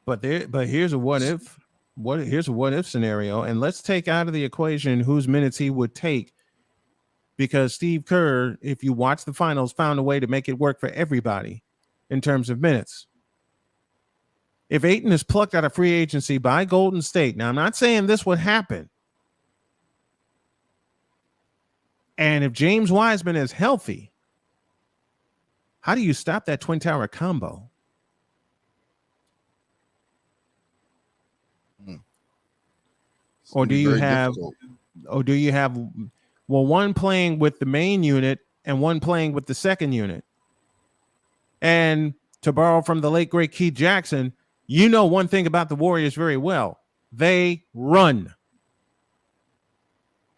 E: But here's a what if. Here's a what if scenario. And let's take out of the equation whose minutes he would take. Because Steve Kerr, if you watch the finals, found a way to make it work for everybody in terms of minutes. If Ayton is plucked out of free agency by Golden State, now I'm not saying this would happen. And if James Wiseman is healthy, how do you stop that Twin Tower combo? Or do you have one playing with the main unit and one playing with the second unit? And to borrow from the late great Keith Jackson, you know one thing about the Warriors very well. They run.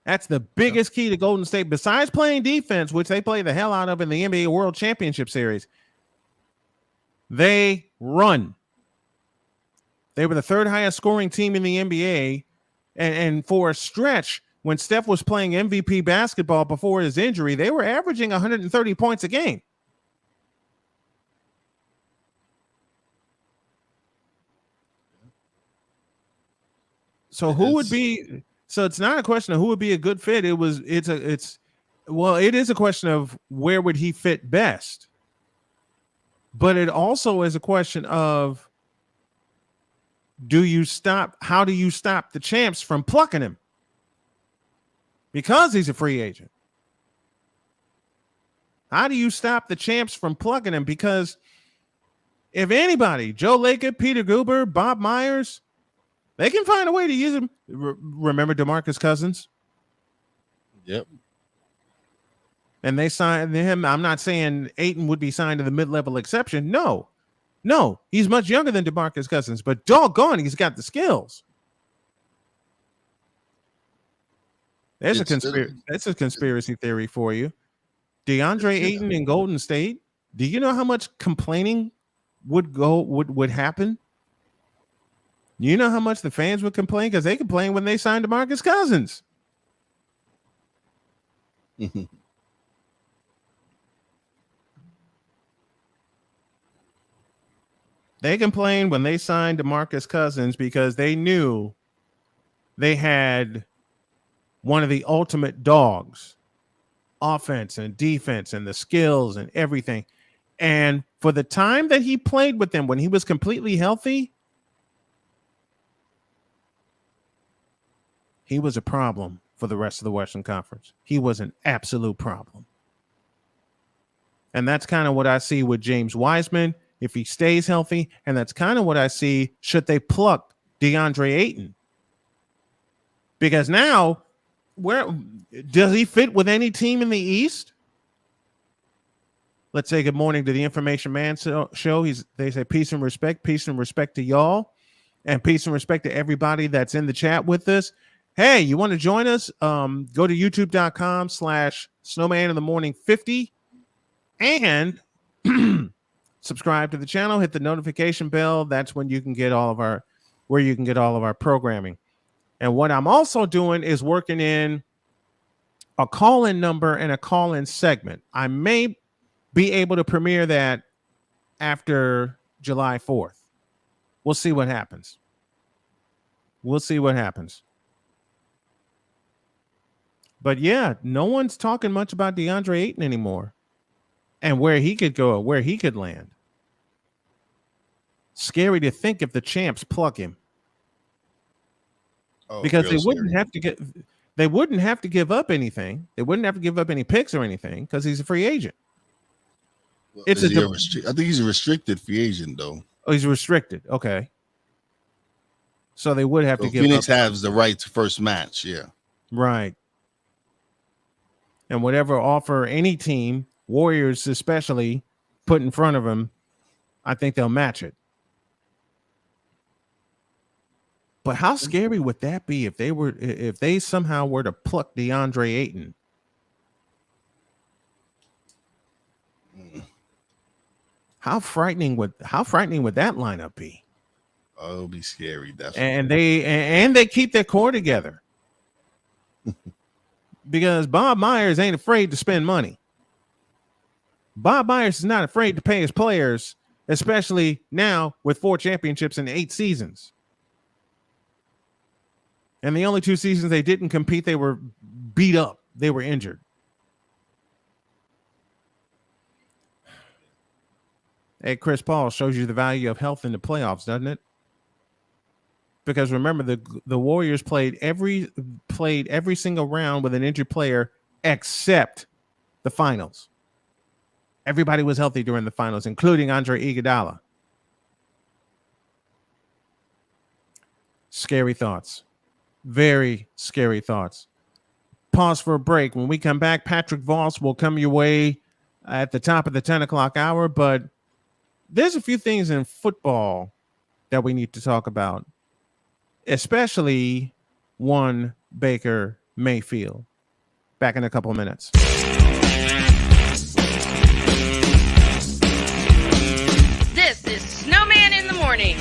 E: That's the biggest key to Golden State, besides playing defense, which they play the hell out of in the NBA World Championship Series. They run. They were the third highest scoring team in the NBA. And for a stretch, when Steph was playing MVP basketball before his injury, they were averaging 130 points a game. So it's not a question of who would be a good fit. It is a question of where would he fit best. But it also is a question of how do you stop the champs from plucking him? Because he's a free agent. How do you stop the champs from plucking him? Because if anybody, Joe Lacob, Peter Guber, Bob Myers, they can find a way to use him. Remember DeMarcus Cousins?
M: Yep.
E: And they signed him. I'm not saying Ayton would be signed to the mid-level exception. No, he's much younger than DeMarcus Cousins, but doggone, he's got the skills. That's a conspiracy theory for you. DeAndre Ayton in Golden State. Do you know how much complaining would happen? You know how much the fans would complain, because they complained when they signed DeMarcus Cousins. They complained when they signed DeMarcus Cousins because they knew they had one of the ultimate dogs, offense and defense and the skills and everything. And for the time that he played with them, when he was completely healthy, he was a problem for the rest of the Western Conference. He was an absolute problem. And that's kind of what I see with James Wiseman if he stays healthy. And that's kind of what I see should they pluck DeAndre Ayton. Because now, where does he fit with any team in the East? Let's say good morning to the Information Man show. They say peace and respect to y'all, and peace and respect to everybody that's in the chat with us. Hey, you want to join us? Go to youtube.com/snowmaninthemorning50 and subscribe to the channel, hit the notification bell. That's when you can get all of our programming. And what I'm also doing is working in a call-in number and a call-in segment. I may be able to premiere that after July 4th. We'll see what happens. But yeah, no one's talking much about DeAndre Ayton anymore and where he could go, where he could land. Scary to think if the champs pluck him. Because they wouldn't have to give up anything. They wouldn't have to give up any picks or anything because he's a free agent.
M: Well, I think he's a restricted free agent, though.
E: Oh, he's restricted. Okay. So they would have to give
M: Phoenix has the right to first match, yeah.
E: Right. And whatever offer any team, Warriors especially, put in front of him, I think they'll match it. But how scary would that be if they somehow were to pluck DeAndre Ayton? How frightening would that lineup be?
M: Oh, it'll be scary, definitely.
E: And they keep their core together. Because Bob Myers ain't afraid to spend money. Bob Myers is not afraid to pay his players, especially now with 4 championships in 8 seasons. And the only 2 seasons they didn't compete, they were beat up. They were injured. Hey, Chris Paul shows you the value of health in the playoffs, doesn't it? Because remember, the Warriors played every single round with an injured player except the finals. Everybody was healthy during the finals, including Andre Iguodala. Scary thoughts. Very scary thoughts. Pause for a break. When we come back, Patrick Voss will come your way at the top of the 10 o'clock hour, but there's a few things in football that we need to talk about, especially one Baker Mayfield. Back in a couple of minutes.
B: This is Snowman in the Morning.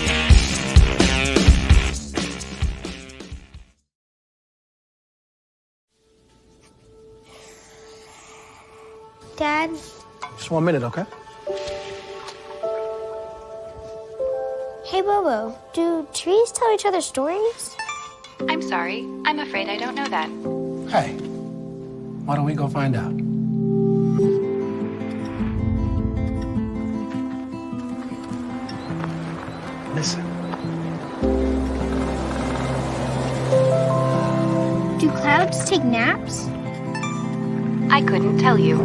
O: Dad?
P: Just 1 minute, okay?
O: Hey, Bobo, do trees tell each other stories?
Q: I'm sorry. I'm afraid I don't know that.
P: Hey, why don't we go find out? Listen.
O: Do clouds take naps?
Q: I couldn't tell you.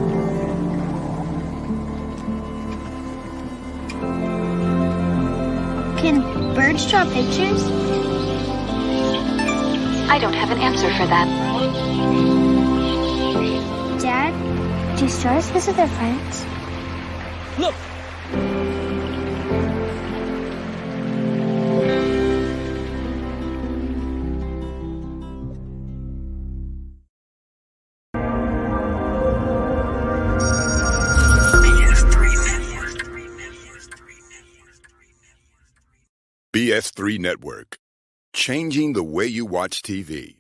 O: Can birds draw pictures?
Q: I don't have an answer for that.
O: Dad, do stars visit their friends?
P: Look!
G: BS3 Network. Changing the way you watch TV.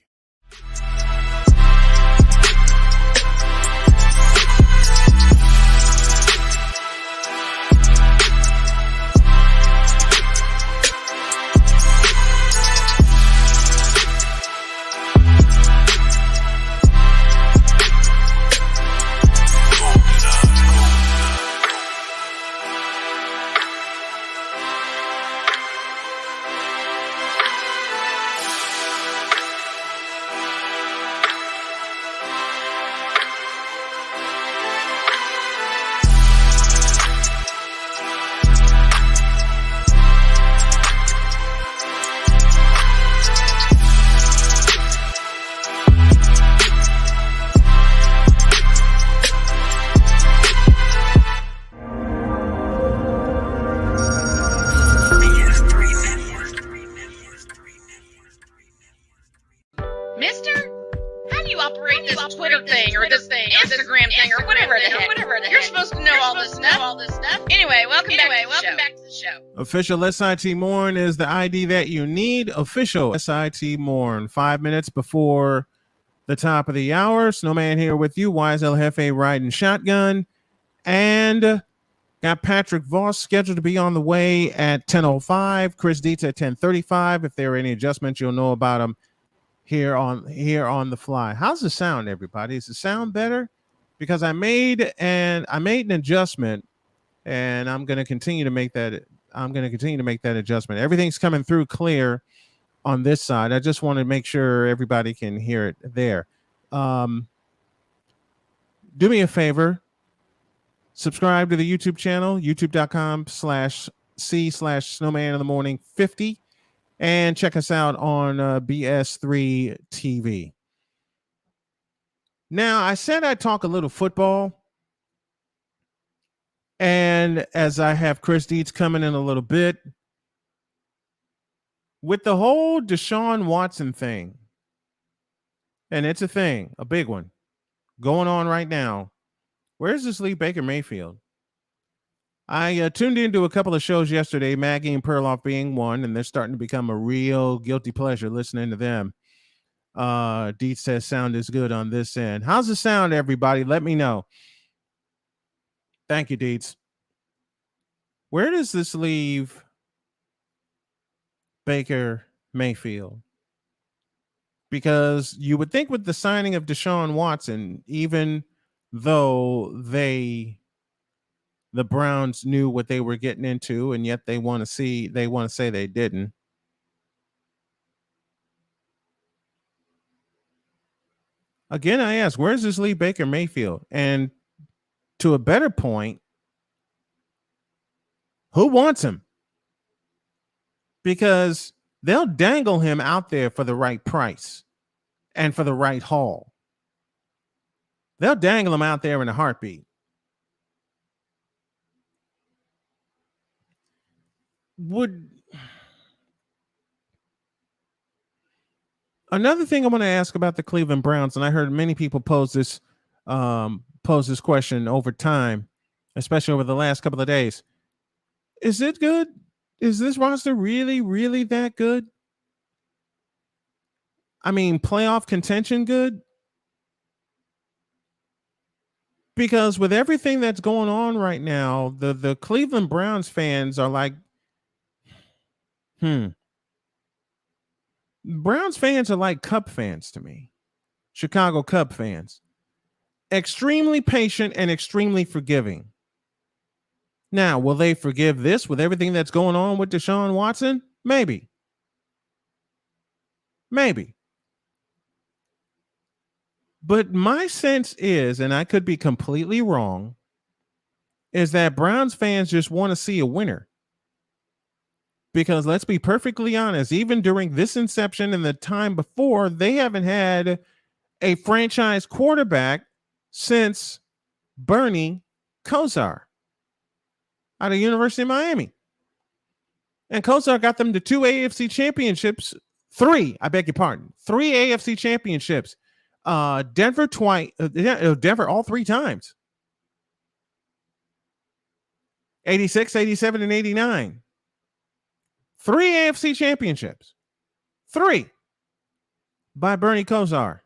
B: Instagram thing or whatever the heck. You're supposed to know all this stuff. Anyway, welcome back to the show.
E: Official SIT Morn is the ID that you need. Official SIT Morn. 5 minutes before the top of the hour. Snowman here with you. YSL Jefe riding shotgun. And got Patrick Voss scheduled to be on the way at 10:05. Chris Dietz at 10:35. If there are any adjustments, you'll know about them here on the fly. How's the sound, everybody? Is the sound better? Because I made an adjustment, and I'm going to continue to make that. I'm going to continue to make that adjustment. Everything's coming through clear on this side. I just want to make sure everybody can hear it there. Do me a favor. Subscribe to the YouTube channel, youtube.com/c/snowman in the morning 50. And check us out on BS3 TV. Now, I said I'd talk a little football. And as I have Chris Dietz coming in a little bit, with the whole Deshaun Watson thing, and it's a thing, a big one, going on right now, where's this leave Baker Mayfield? I tuned into a couple of shows yesterday, Maggie and Perloff being one, and they're starting to become a real guilty pleasure listening to them. Dietz says sound is good on this end. How's the sound, everybody? Let me know. Thank you, Dietz. Where does this leave Baker Mayfield? Because you would think with the signing of Deshaun Watson, even though the Browns knew what they were getting into, and yet they want to say they didn't. Again, I ask, where's this leave Baker Mayfield? And to a better point, who wants him? Because they'll dangle him out there for the right price and for the right haul. They'll dangle him out there in a heartbeat. Another thing I want to ask about the Cleveland Browns, and I heard many people pose this question over time, especially over the last couple of days. Is it good? Is this roster really, really that good? I mean, playoff contention good? Because with everything that's going on right now, the Cleveland Browns fans are like, Browns fans are like Cub fans to me. Chicago Cub fans. Extremely patient and extremely forgiving. Now, will they forgive this with everything that's going on with Deshaun Watson? Maybe. Maybe. But my sense is, and I could be completely wrong, is that Browns fans just want to see a winner. Because let's be perfectly honest, even during this inception and the time before, they haven't had a franchise quarterback since Bernie Kosar out of University of Miami. And Kosar got them to 2 AFC championships, 3, I beg your pardon, 3 AFC championships. Denver twice, Denver all 3 times. 86, 87, and 89. 3 AFC championships. 3 by Bernie Kosar.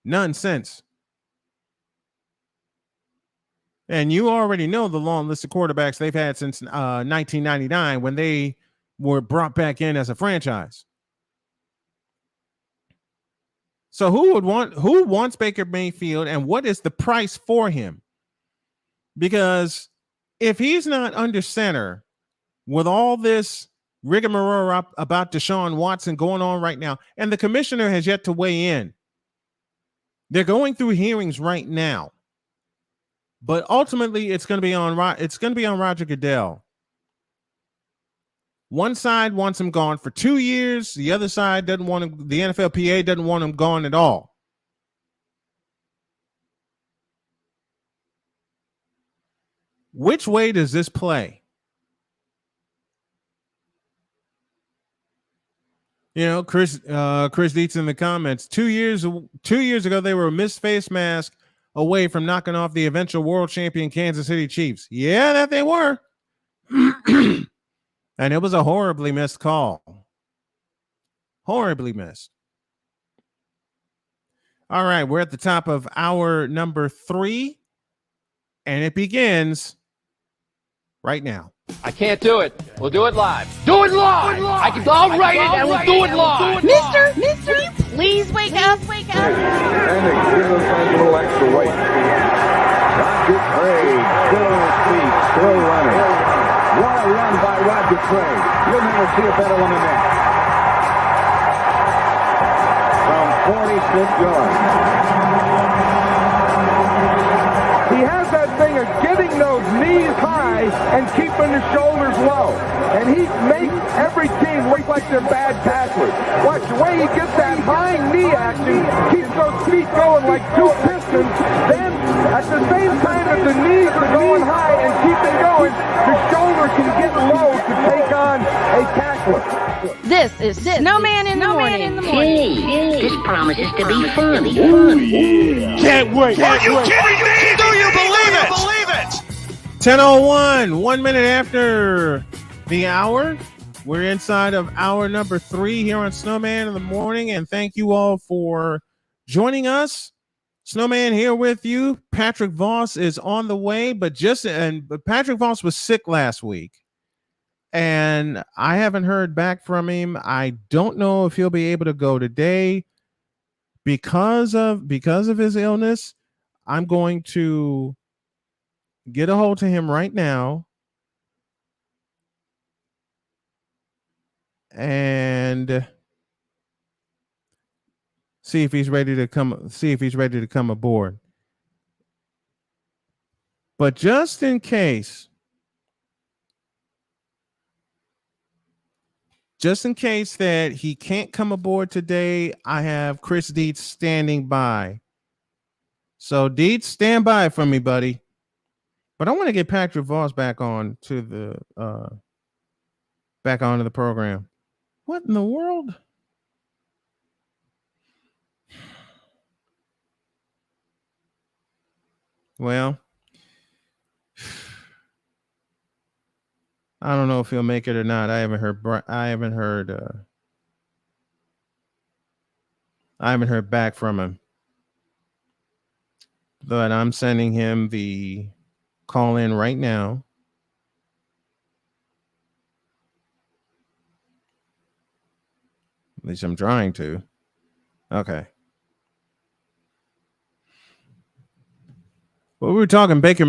E: None since. And you already know the long list of quarterbacks they've had since 1999 when they were brought back in as a franchise. So who wants Baker Mayfield, and what is the price for him? Because if he's not under center with all this rigmarole about Deshaun Watson going on right now, and the commissioner has yet to weigh in. They're going through hearings right now. But ultimately, it's going to be on Roger Goodell. One side wants him gone for 2 years. The other side doesn't want him. The NFLPA doesn't want him gone at all. Which way does this play? You know, Chris Dietz in the comments. 2 years ago, they were a missed face mask away from knocking off the eventual world champion Kansas City Chiefs. Yeah, that they were. And it was a horribly missed call. Horribly missed. All right, we're at the top of hour number 3, and it begins right now.
A: I can't do it. We'll do it live. Do it live! I'll write it and we'll do it live.
B: Mister, will you please wake up?
I: And it gives us a little extra weight. Roger Craig, still speed, still running. What a run by Roger Craig. You'll never see a better one than that. From 46 yards. He has that thing of getting those knees high and keeping the shoulders low. And he makes every team look like they're bad tacklers. Watch the way he gets that high knee action, keeps those feet going like 2 pistons. Then, at the same time that the knees are going high and keeping going, the shoulder can get low to take on a tackler.
J: This is Snowman in the morning.
S: Hey, this promises to be fun.
C: Can't wait. Are you kidding me? Do you believe it?
E: 10:01, 1 minute after the hour. We're inside of hour number 3 here on Snowman in the morning, and thank you all for joining us. Snowman here with you. Patrick Voss is on the way, but Patrick Voss was sick last week, and I haven't heard back from him. I don't know if he'll be able to go today because of his illness. I'm going to get a hold to him right now and see if he's ready to come aboard. But just in case that he can't come aboard today, I have Chris Dietz standing by. So Dietz, stand by for me, buddy. But I want to get Patrick Voss back onto the program. What in the world? Well, I don't know if he'll make it or not. I haven't heard back from him. But I'm sending him the call in right now. At least I'm trying to. Okay. Well, we were talking Baker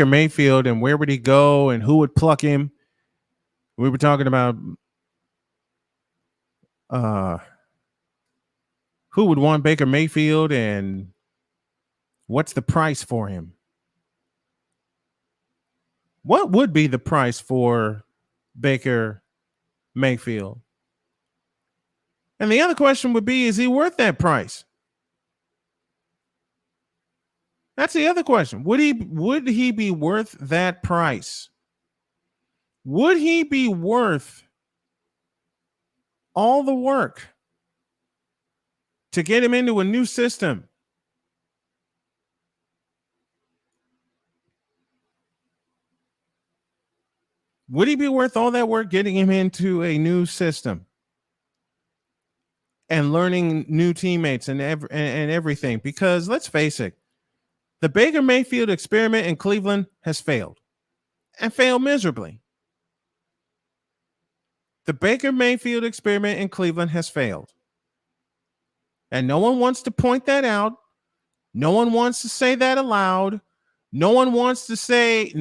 E: Mayfield and where would he go and who would pluck him. We were talking about who would want Baker Mayfield and what's the price for him. What would be the price for Baker Mayfield? And the other question would be, is he worth that price? That's the other question. Would he be worth that price? Would he be worth all the work to get him into a new system? Would he be worth all that work getting him into a new system and learning new teammates and everything? Because let's face it, the Baker Mayfield experiment in Cleveland has failed and failed miserably. The Baker Mayfield experiment in Cleveland has failed. And no one wants to point that out. No one wants to say that aloud. No one wants to say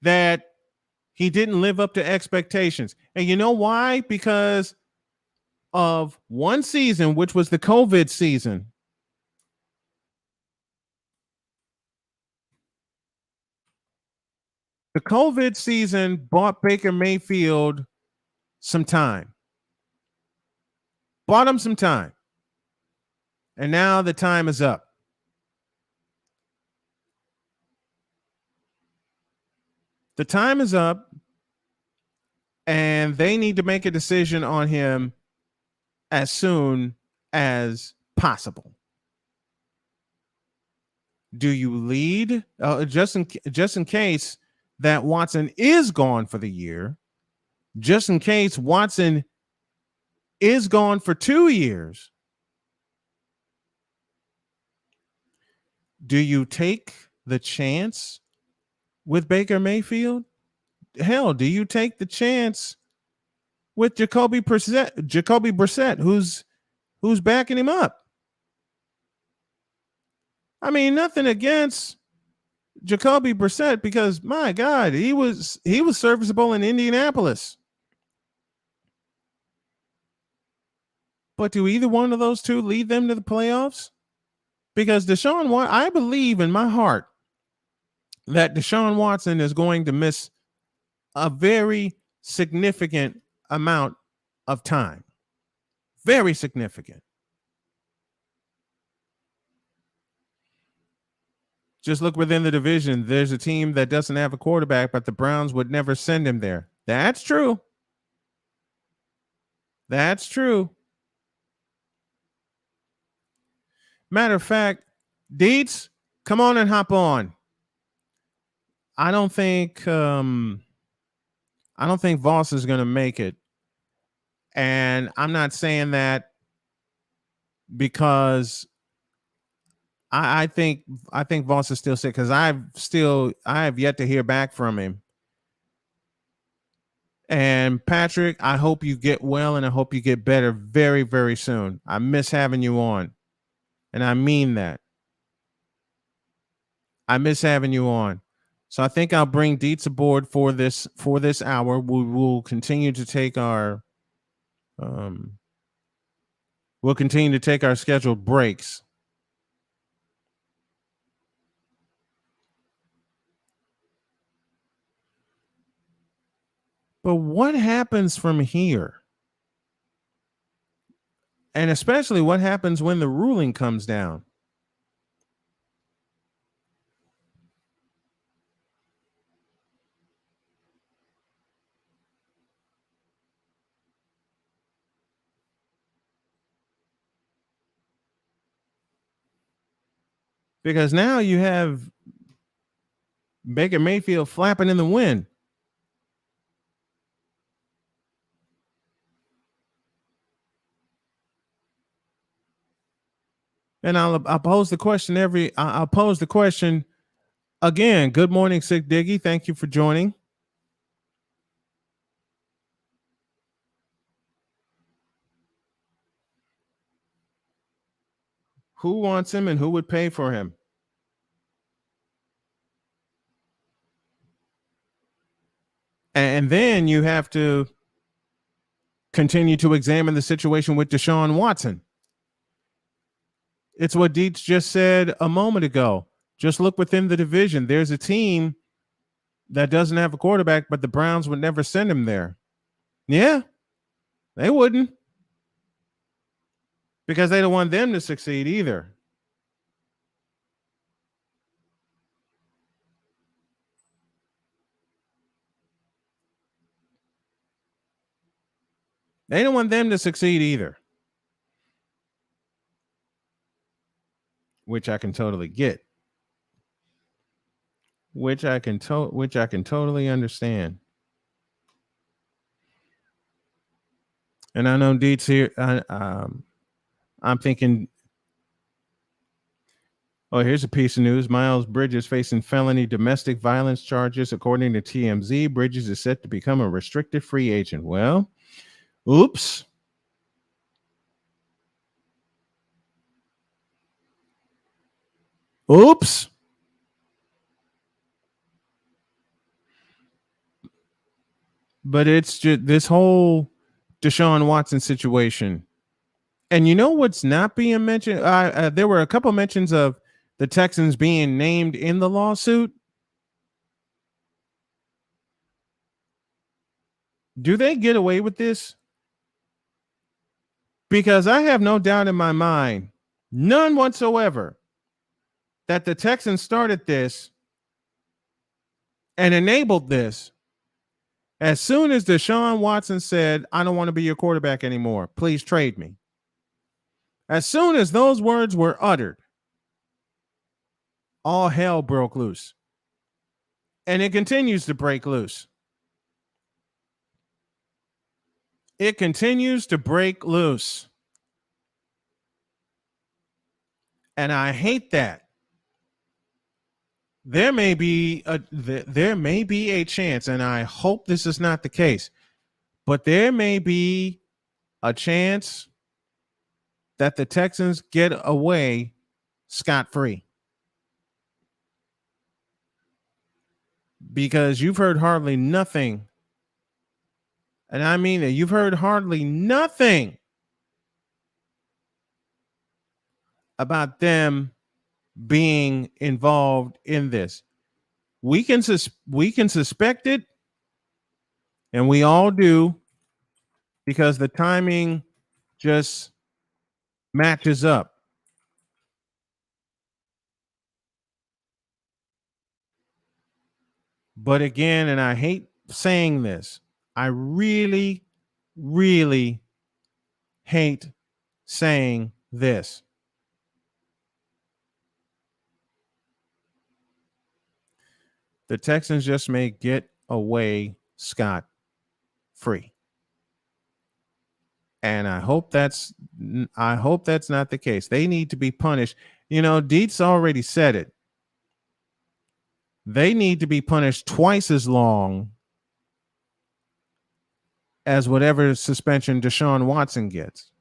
E: that he didn't live up to expectations. And you know why? Because of one season, which was the COVID season. The COVID season bought Baker Mayfield some time. Bought him some time. And now the time is up. The time is up. And they need to make a decision on him as soon as possible. Do you lead just in case that Watson is gone for the year? Just in case Watson is gone for 2 years? Do you take the chance with Baker Mayfield? Hell, do you take the chance with Jacoby Brissett, who's backing him up? I mean, nothing against Jacoby Brissett, because my God, he was serviceable in Indianapolis. But do either one of those two lead them to the playoffs? Because I believe in my heart that Deshaun Watson is going to miss a very significant amount of time. Very significant. Just look within the division. There's a team that doesn't have a quarterback, but the Browns would never send him there. That's true. That's true. Matter of fact, Deets, come on and hop on. I don't think Voss is going to make it. And I'm not saying that because I think Voss is still sick, because I have yet to hear back from him. And Patrick, I hope you get well, and I hope you get better very, very soon. I miss having you on. And I mean that. I miss having you on. So I think I'll bring Deets aboard for this hour. We will continue to take our scheduled breaks. But what happens from here? And especially what happens when the ruling comes down? Because now you have Baker Mayfield flapping in the wind. And I'll pose the question I'll pose the question again. Good morning, Sick Diggy. Thank you for joining. Who wants him and who would pay for him? And then you have to continue to examine the situation with Deshaun Watson. It's what Dietz just said a moment ago. Just look within the division. There's a team that doesn't have a quarterback, but the Browns would never send him there. Yeah, they wouldn't. Because they don't want them to succeed either. They don't want them to succeed either. Which I can totally get. Which I can totally understand. And I know Deets here. I'm thinking. Oh, here's a piece of news. Miles Bridges facing felony domestic violence charges, according to TMZ. Bridges is set to become a restricted free agent. Well, oops. Oops. But it's just this whole Deshaun Watson situation. And you know what's not being mentioned? There were a couple mentions of the Texans being named in the lawsuit. Do they get away with this? Because I have no doubt in my mind, none whatsoever, that the Texans started this and enabled this as soon as Deshaun Watson said, I don't want to be your quarterback anymore. Please trade me. As soon as those words were uttered, all hell broke loose. And it continues to break loose. It continues to break loose. And I hate that. There may be a chance, and I hope this is not the case, but there may be a chance that the Texans get away scot-free. Because you've heard hardly nothing, and I mean that you've heard hardly nothing about them being involved in this. We can suspect it, and we all do, because the timing just matches up. But again, and I hate saying this, I really, really hate saying this. The Texans just may get away scot-free. And I hope that's not the case. They need to be punished. You know, Dietz already said it. They need to be punished twice as long as whatever suspension Deshaun Watson gets.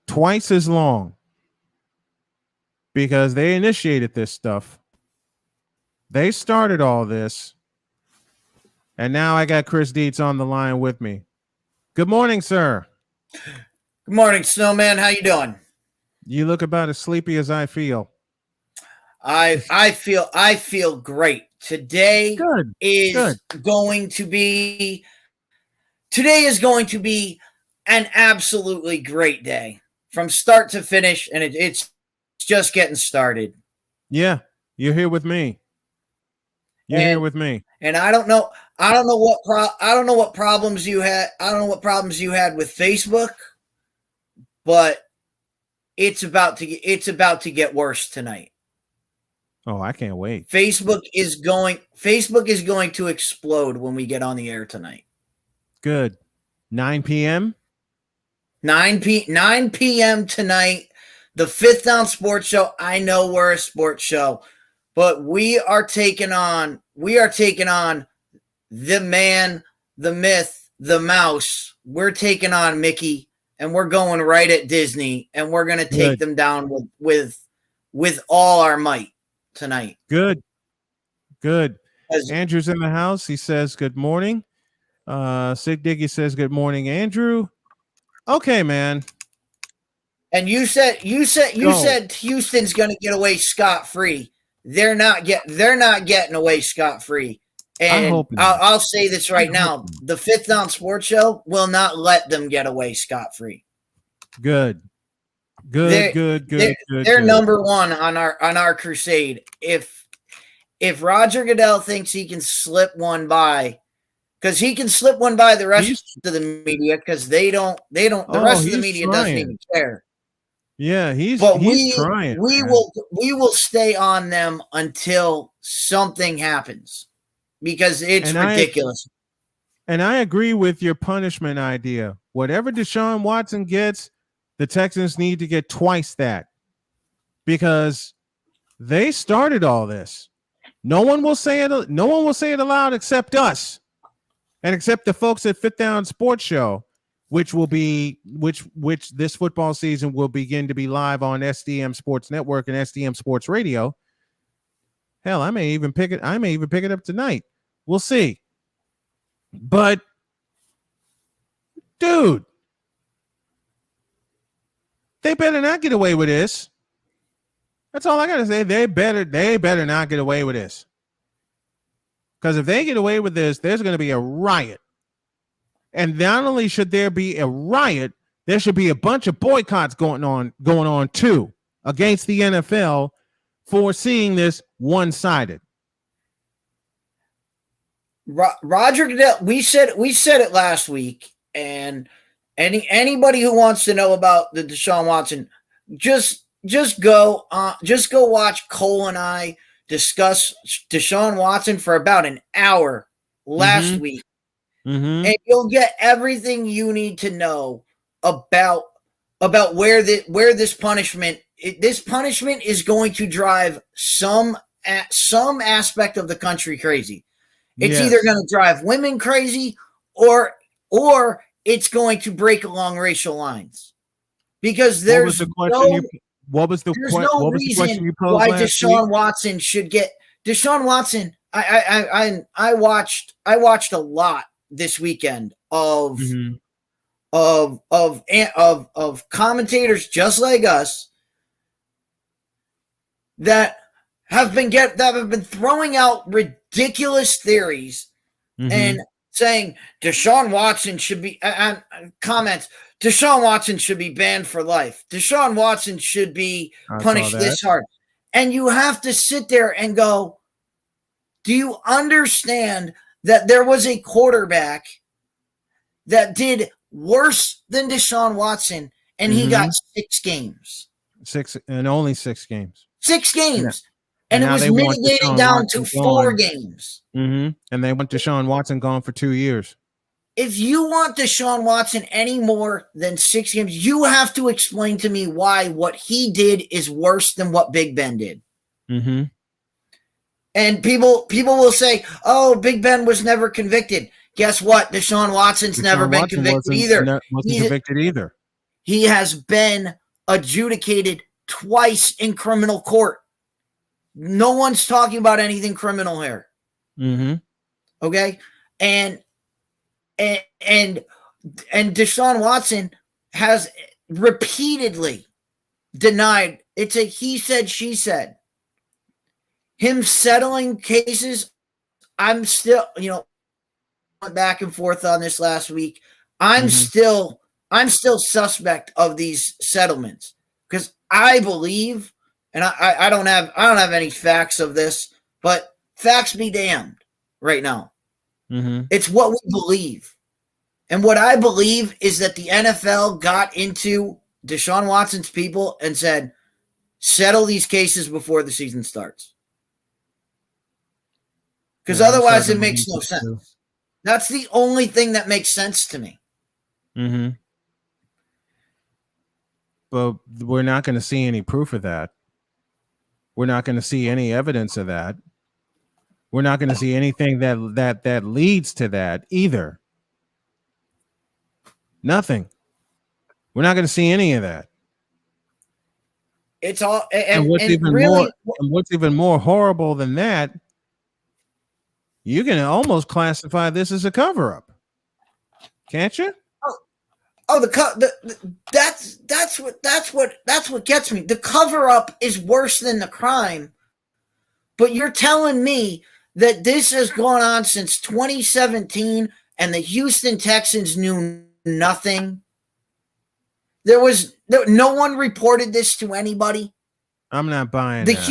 E: Twice as long. Because they initiated this stuff. They started all this. And now I got Chris Dietz on the line with me. Good morning, sir.
T: Good morning, Snowman. How you doing?
E: You look about as sleepy as I feel.
T: I feel great. Today is going to be an absolutely great day from start to finish, and it's just getting started.
E: Yeah, you're here with me. Here with me.
T: And I don't know what problems you had. I don't know what problems you had with Facebook, but it's about to get worse tonight.
E: Oh, I can't wait.
T: Facebook is going to explode when we get on the air tonight.
E: Good. 9 p.m.
T: 9 p.m. tonight. The Fifth Down Sports Show. I know we're a sports show, but we are taking on the man, the myth, the mouse. We're taking on Mickey, and we're going right at Disney, and we're going to take them down with all our might tonight.
E: Good. Andrew's in the house. He says good morning. Sig Diggy says good morning, Andrew. Okay, man.
T: And you said Houston's going to get away scot-free. They're not getting away scot-free. And I'll say this right now: the Fifth Down Sports Show will not let them get away scot-free.
E: Good.
T: They're number one on our crusade. If Roger Goodell thinks he can slip one by, because he can slip one by the rest of the media, because the rest of the media doesn't even care.
E: Yeah, he's trying.
T: We will stay on them until something happens, because it's ridiculous.
E: And I agree with your punishment idea. Whatever Deshaun Watson gets, the Texans need to get twice that, because they started all this. No one will say it. No one will say it aloud except us, and except the folks at Fifth Down Sports Show, which this football season will begin to be live on SDM Sports Network and SDM Sports Radio. Hell, I may even pick it up tonight. We'll see. But dude, they better not get away with this. That's all I gotta say. They better not get away with this. Because if they get away with this, there's going to be a riot. And not only should there be a riot, there should be a bunch of boycotts going on too against the NFL for seeing this one-sided.
T: Roger Goodell, we said it last week, and anybody who wants to know about the Deshaun Watson, just go watch Cole and I discuss Deshaun Watson for about an hour last week.
E: Mm-hmm.
T: And you'll get everything you need to know about where this punishment is going to drive some aspect of the country crazy. It's either going to drive women crazy or it's going to break along racial lines, because there's
E: what was the question you posed
T: why
E: last
T: Deshaun
E: week?
T: Watson should get Deshaun Watson. I watched a lot this weekend of commentators just like us that have been throwing out ridiculous theories and saying Deshaun Watson should be comments. Deshaun Watson should be banned for life. Deshaun Watson should be punished this hard. And you have to sit there and go, do you understand that there was a quarterback that did worse than Deshaun Watson, and he got 6 games?
E: Only 6 games.
T: 6 games.
E: Yeah.
T: And it was mitigated down to 4 games.
E: And they want Deshaun Watson gone for 2 years.
T: If you want Deshaun Watson any more than 6 games, you have to explain to me why what he did is worse than what Big Ben did. And people will say, "Oh, Big Ben was never convicted." Guess what? Deshaun Watson's never been convicted either.
E: Wasn't convicted either.
T: He has been adjudicated twice in criminal court. No one's talking about anything criminal here. Okay, and Deshaun Watson has repeatedly denied. It's a he said, she said. Him settling cases, I'm still, went back and forth on this last week. I'm still suspect of these settlements, because I believe, and I don't have any facts of this, but facts be damned right now. It's what we believe. And what I believe is that the NFL got into Deshaun Watson's people and said, settle these cases before the season starts. Because otherwise it makes no sense. Too. That's the only thing that makes sense to me.
E: Mm-hmm. But we're not going to see any proof of that. We're not going to see any evidence of that. We're not going to see anything that leads to that either. Nothing. We're not going to see any of that.
T: It's all
E: and what's even more horrible than that, you can almost classify this as a cover-up, can't you?
T: That's what gets me. The cover-up is worse than the crime. But you're telling me that this has gone on since 2017 and the Houston Texans knew nothing? No one reported this to anybody.
E: I'm not buying
T: the
E: that.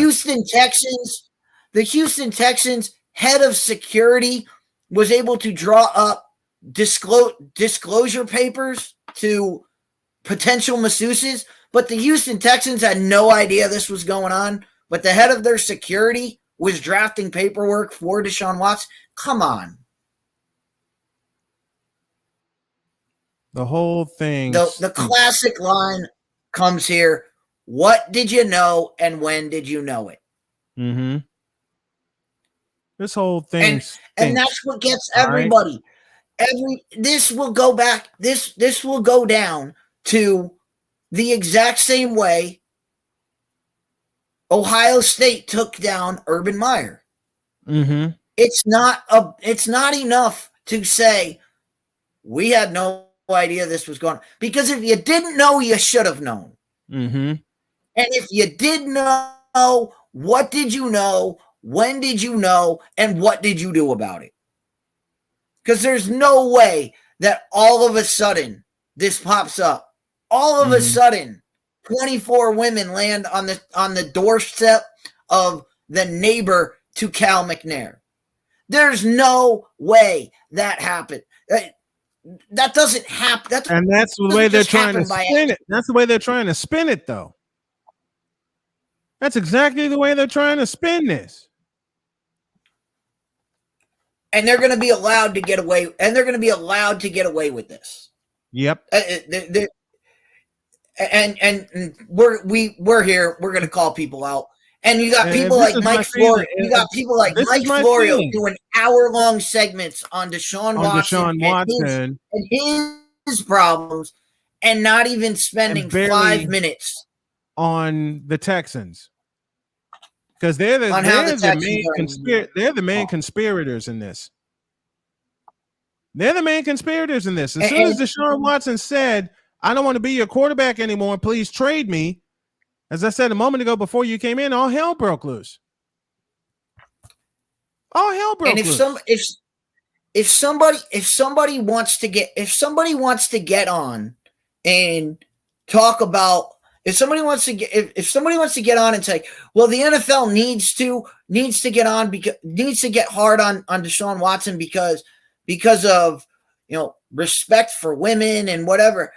T: The Houston Texans head of security was able to draw up disclosure papers to potential masseuses, but the Houston Texans had no idea this was going on. But the head of their security was drafting paperwork for Deshaun Watson. Come on.
E: The whole thing.
T: The classic line comes here. What did you know and when did you know it?
E: Mm-hmm. This whole thing.
T: And that's what gets everybody. This will go back. This will go down to the exact same way Ohio State took down Urban Meyer.
E: Mm-hmm.
T: It's not enough to say we had no idea this was going on. Because if you didn't know, you should have known.
E: Mm-hmm.
T: And if you did know, what did you know? When did you know? And what did you do about it? Because there's no way that all of a sudden this pops up. All of a sudden, 24 women land on the doorstep of the neighbor to Cal McNair. There's no way that happened. That doesn't happen.
E: And that's the way they're trying to spin it. That's the way they're trying to spin it, though. That's exactly the way they're trying to spin this.
T: And they're going to be allowed to get away. And they're going to be allowed to get away with this.
E: Yep.
T: And we're here. We're going to call people out. And you got people like Mike Florio. You got people like Mike Florio doing hour-long segments on Deshaun Watson and his problems, and not even spending 5 minutes
E: on the Texans, because they're the main conspirators in this. They're the main conspirators in this. As soon as Deshaun Watson said, "I don't want to be your quarterback anymore. Please trade me," as I said a moment ago before you came in, all hell broke loose. All hell broke loose.
T: If somebody wants to get on and talk about, if somebody wants to get on and say, well, the NFL needs to get on, because needs to get hard on Deshaun Watson because of, respect for women and whatever.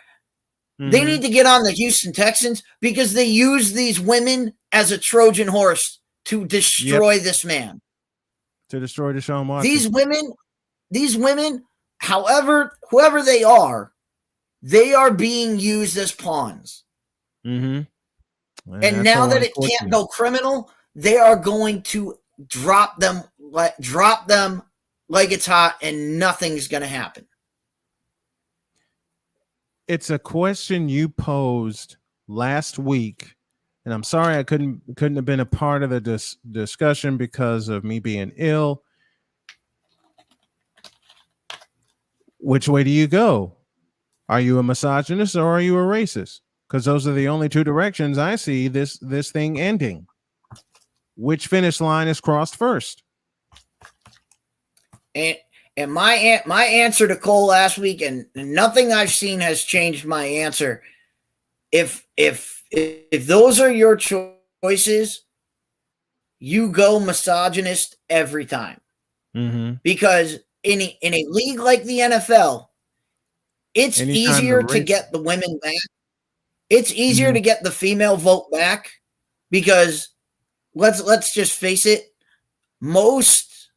T: Mm-hmm. They need to get on the Houston Texans, because they use these women as a Trojan horse to destroy this man.
E: To destroy Deshaun Watson.
T: These women, whoever they are being used as pawns.
E: Mm-hmm.
T: And now that it can't go criminal, they are going to drop them like it's hot, and nothing's going to happen.
E: It's a question you posed last week, and I'm sorry I couldn't have been a part of the discussion because of me being ill. Which way do you go? Are you a misogynist or are you a racist? Because those are the only two directions I see this thing ending. Which finish line is crossed first?
T: And my answer to Cole last week, and nothing I've seen has changed my answer. If those are your choices, you go misogynist every time.
E: Mm-hmm.
T: Because in a league like the NFL, it's easier to get the women back. It's easier to get the female vote back because let's just face it, most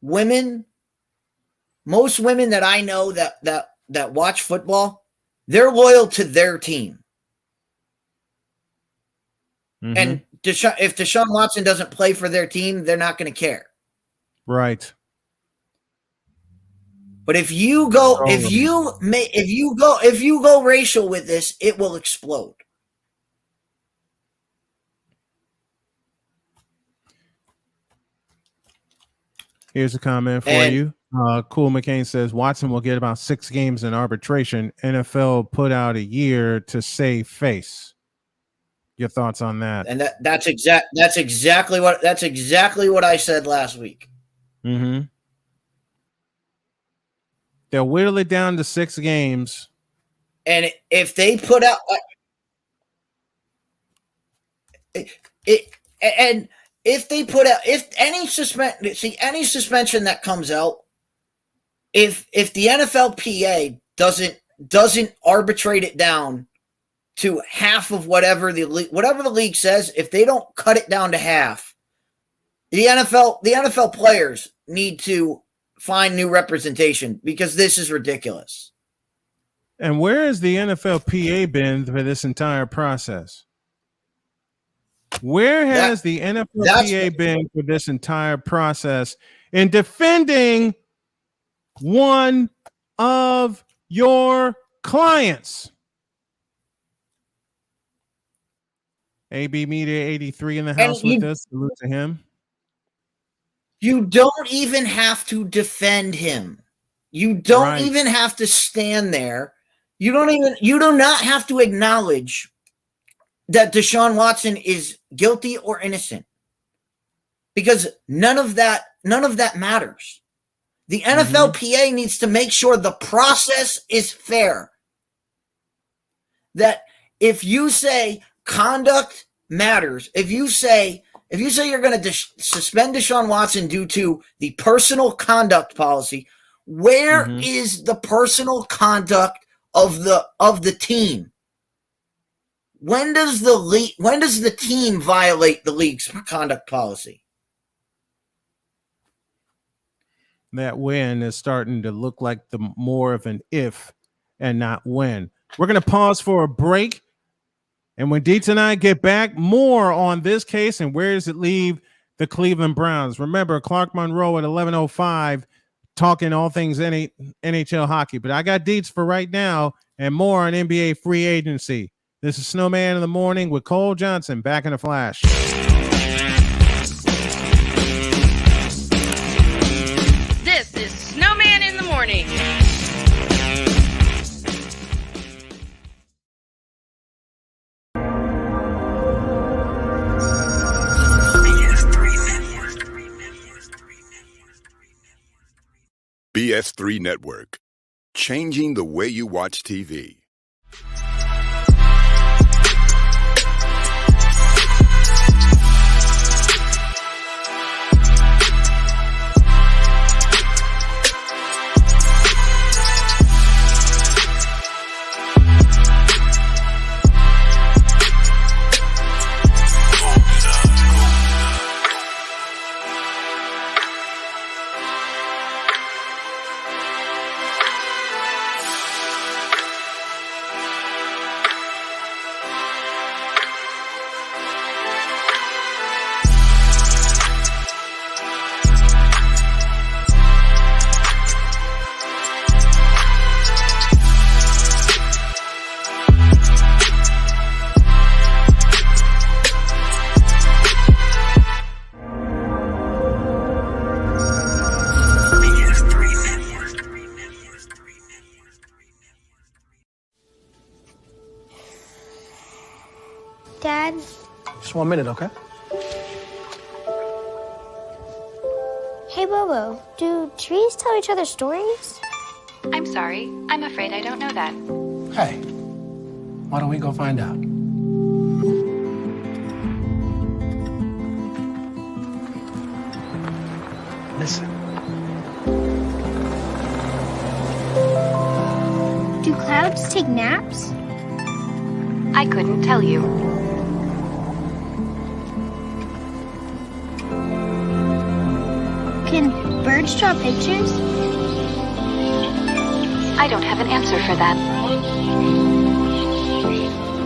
T: women that I know that watch football, they're loyal to their team. And if Deshaun Watson doesn't play for their team, they're not going to care.
E: Right.
T: But if you go racial with this, it will explode.
E: Here's a comment for you. Cool McCain says Watson will get about 6 games in arbitration. NFL put out a year to save face. Your thoughts on that?
T: And that's exactly what I said last week.
E: Mm-hmm. They'll whittle it down to 6 games.
T: And if they put out any suspension that comes out, if the NFLPA doesn't arbitrate it down to half of whatever the league says, if they don't cut it down to half, the NFL players need to find new representation because this is ridiculous.
E: And where has the NFLPA been for this entire process? Where has the NFLPA been for this entire process in defending one of your clients? AB Media 83 in the house with us. Salute to him.
T: You don't even have to defend him. You don't even have to stand there. You do not have to acknowledge that Deshaun Watson is guilty or innocent. Because none of that matters. The NFLPA needs to make sure the process is fair. That if you say conduct matters, if you say you're going to suspend Deshaun Watson due to the personal conduct policy, where is the personal conduct of the team? When does the team violate the league's conduct policy?
E: That when is starting to look like the more of an if and not when. We're going to pause for a break. And when Deets and I get back, more on this case and where does it leave the Cleveland Browns. Remember, Clark Monroe at 11:05 talking all things NHL hockey. But I got Deets for right now and more on NBA free agency. This is Snowman in the Morning with Cole Johnson. Back in a flash.
B: This is Snowman in the Morning.
G: BS3 Network. Changing the way you watch TV.
O: Dad?
P: Just 1 minute, okay?
O: Hey, Bobo, do trees tell each other stories?
Q: I'm sorry. I'm afraid I don't know that.
P: Hey, why don't we go find out? Listen.
O: Do clouds take naps?
Q: I couldn't tell you.
O: Can birds draw pictures?
Q: I don't have an answer for that.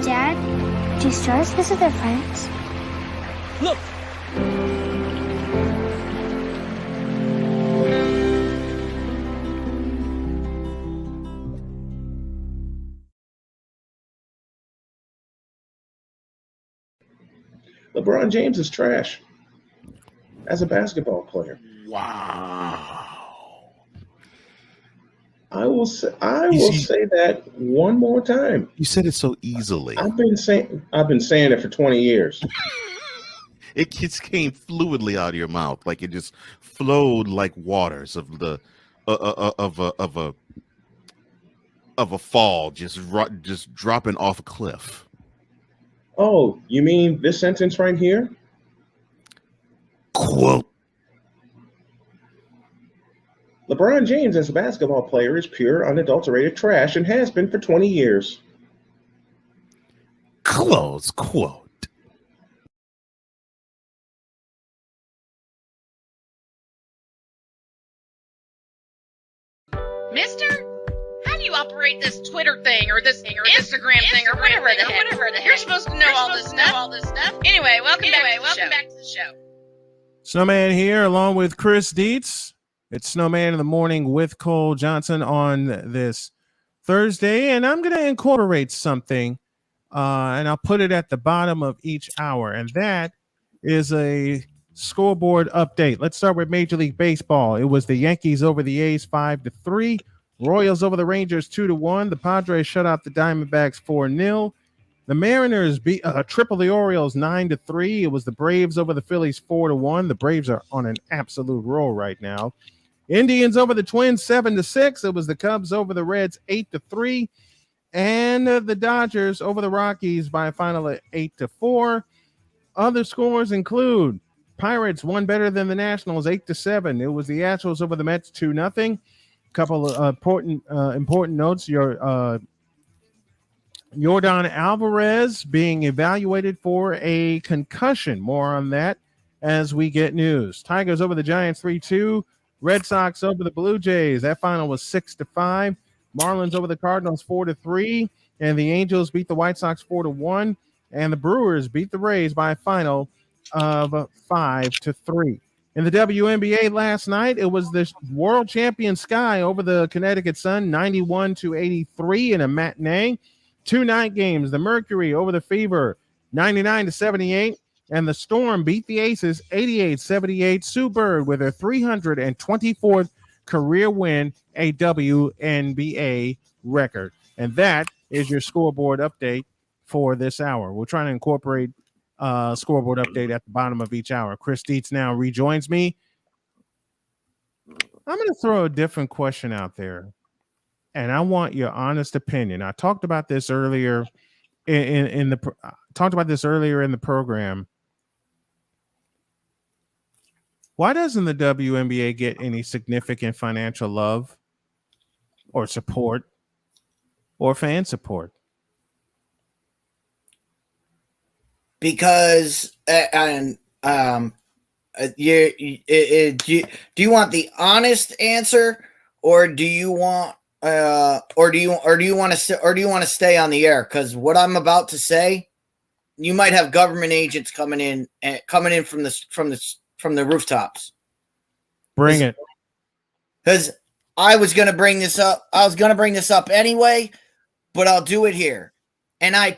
O: Dad, do stars visit their friends?
P: Look!
R: LeBron James is trash as a basketball player.
F: Wow.
R: I will say that one more time.
F: You said it so easily.
R: I've been saying it for 20 years.
F: It just came fluidly out of your mouth, like it just flowed like waters of the of a fall, just dropping off a cliff.
R: Oh, you mean this sentence right here?
F: Quote.
R: LeBron James as a basketball player is pure, unadulterated trash and has been for 20 years.
F: Close quote.
B: Mister, how do you operate this Twitter thing or this Instagram thing or whatever the heck? You're supposed to know all this stuff. Anyway, welcome back to the show.
E: Snowman here, along with Chris Dietz. It's Snowman in the Morning with Cole Johnson on this Thursday, and I'm going to incorporate something, and I'll put it at the bottom of each hour, and that is a scoreboard update. Let's start with Major League Baseball. It was the Yankees over the A's 5-3, Royals over the Rangers 2-1. The Padres shut out the Diamondbacks 4-0. The Mariners beat triple the Orioles 9-3. It was the Braves over the Phillies 4-1. The Braves are on an absolute roll right now. Indians over the Twins 7-6. It was the Cubs over the Reds 8-3. And the Dodgers over the Rockies by a final of 8-4. Other scores include Pirates won better than the Nationals 8-7. It was the Astros over the Mets 2-0. Couple of important notes. Yordan Alvarez being evaluated for a concussion. More on that as we get news. Tigers over the Giants 3-2. Red Sox over the Blue Jays. That final was 6-5. Marlins over the Cardinals 4-3. And the Angels beat the White Sox 4-1. And the Brewers beat the Rays by a final of 5-3. In the WNBA last night, it was the world champion Sky over the Connecticut Sun 91-83 in a matinee. 2 night games. The Mercury over the Fever 99-78. And the Storm beat the Aces 88-78. Sue Bird with her 324th career win, a WNBA record. And that is your scoreboard update for this hour. We're trying to incorporate scoreboard update at the bottom of each hour. Chris Dietz now rejoins me. I'm going to throw a different question out there, and I want your honest opinion. I talked about this earlier in the program. Why doesn't the WNBA get any significant financial love or support or fan support?
T: Because do you want the honest answer, or do you want to stay on the air? Because what I'm about to say, you might have government agents coming in from the rooftops.
E: Bring it.
T: Because I was going to bring this up. I was going to bring this up anyway, but I'll do it here. And I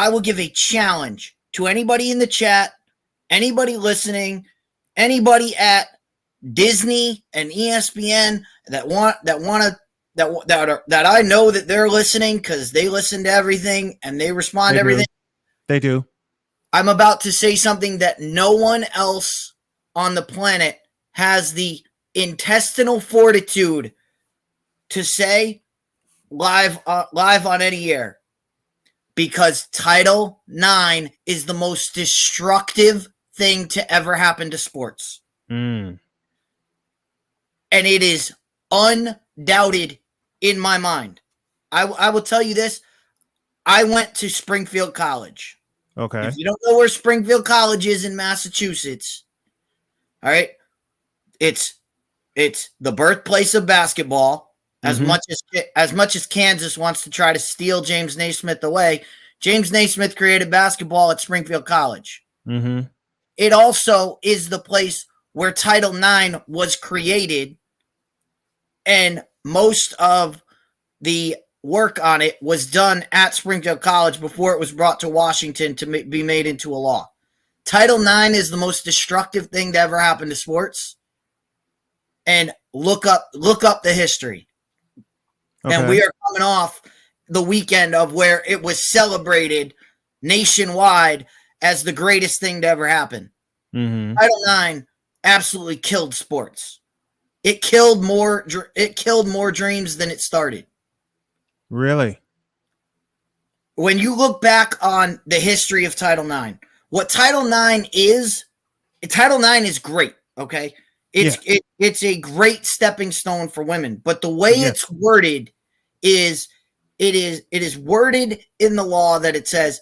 T: will give a challenge to anybody in the chat, anybody listening, anybody at Disney and ESPN that I know that they're listening, because they listen to everything and they respond to everything.
E: They do.
T: I'm about to say something that no one else on the planet has the intestinal fortitude to say live on any air. Because Title IX is the most destructive thing to ever happen to sports.
E: Mm.
T: And it is undoubted in my mind. I will tell you this. I went to Springfield College.
E: Okay.
T: If you don't know where Springfield College is in Massachusetts, all right, it's the birthplace of basketball. As much as Kansas wants to try to steal James Naismith away, James Naismith created basketball at Springfield College.
E: Mm-hmm.
T: It also is the place where Title IX was created, and most of the work on it was done at Springfield College before it was brought to Washington to be made into a law. Title IX is the most destructive thing to ever happen to sports. And look up the history. Okay. And we are coming off the weekend of where it was celebrated nationwide as the greatest thing to ever happen.
E: Mm-hmm.
T: Title IX absolutely killed sports. It killed more dreams than it started.
E: Really?
T: When you look back on the history of Title IX, what Title IX is great, okay? It's a great stepping stone for women, but the way it's worded is it is worded in the law that it says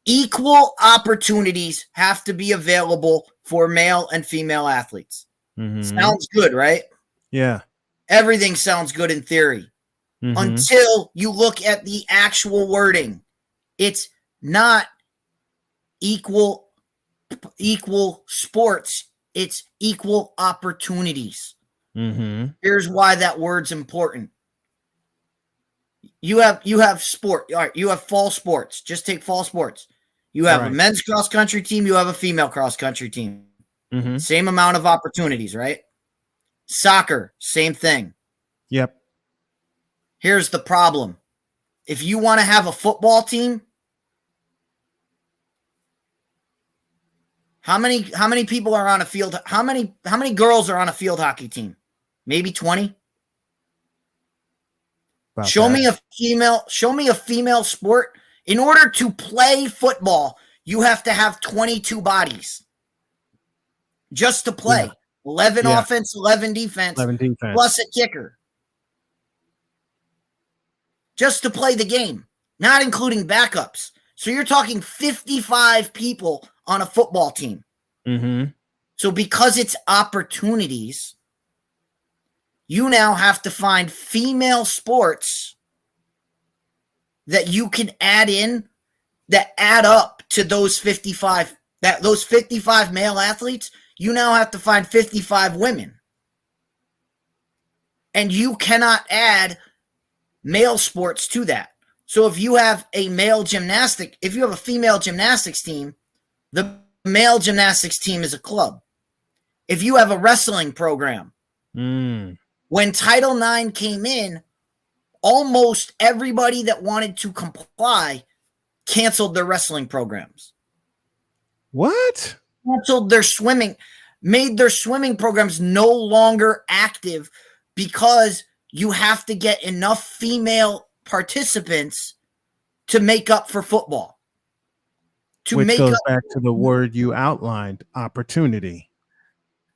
T: equal opportunities have to be available for male and female athletes.
E: Mm-hmm.
T: Sounds good, right?
E: Yeah.
T: Everything sounds good in theory until you look at the actual wording. It's not equal sports. It's equal opportunities.
E: Mm-hmm.
T: Here's why that word's important. You have sport. All right, you have fall sports. Just take fall sports. You have a men's cross country team. You have a female cross country team.
E: Mm-hmm.
T: Same amount of opportunities, right? Soccer, same thing.
E: Yep.
T: Here's the problem. If you want to have a football team, how many people are on a field? How many girls are on a field hockey team? Maybe 20. Show me a female sport. In order to play football, you have to have 22 bodies. Just to play. Yeah. 11 offense, 11 defense, plus a kicker. Just to play the game, not including backups. So you're talking 55 people on a football team.
E: Mm-hmm.
T: So because it's opportunities, you now have to find female sports that you can add in that add up to those 55. Those 55 male athletes, you now have to find 55 women. And you cannot add male sports to that. So if you have a female gymnastics team, the male gymnastics team is a club. If you have a wrestling program, when Title IX came in, almost everybody that wanted to comply canceled their wrestling programs.
E: What?
T: Canceled their swimming, made their swimming programs no longer active because you have to get enough female participants to make up for football.
E: Which goes back to the word you outlined, opportunity.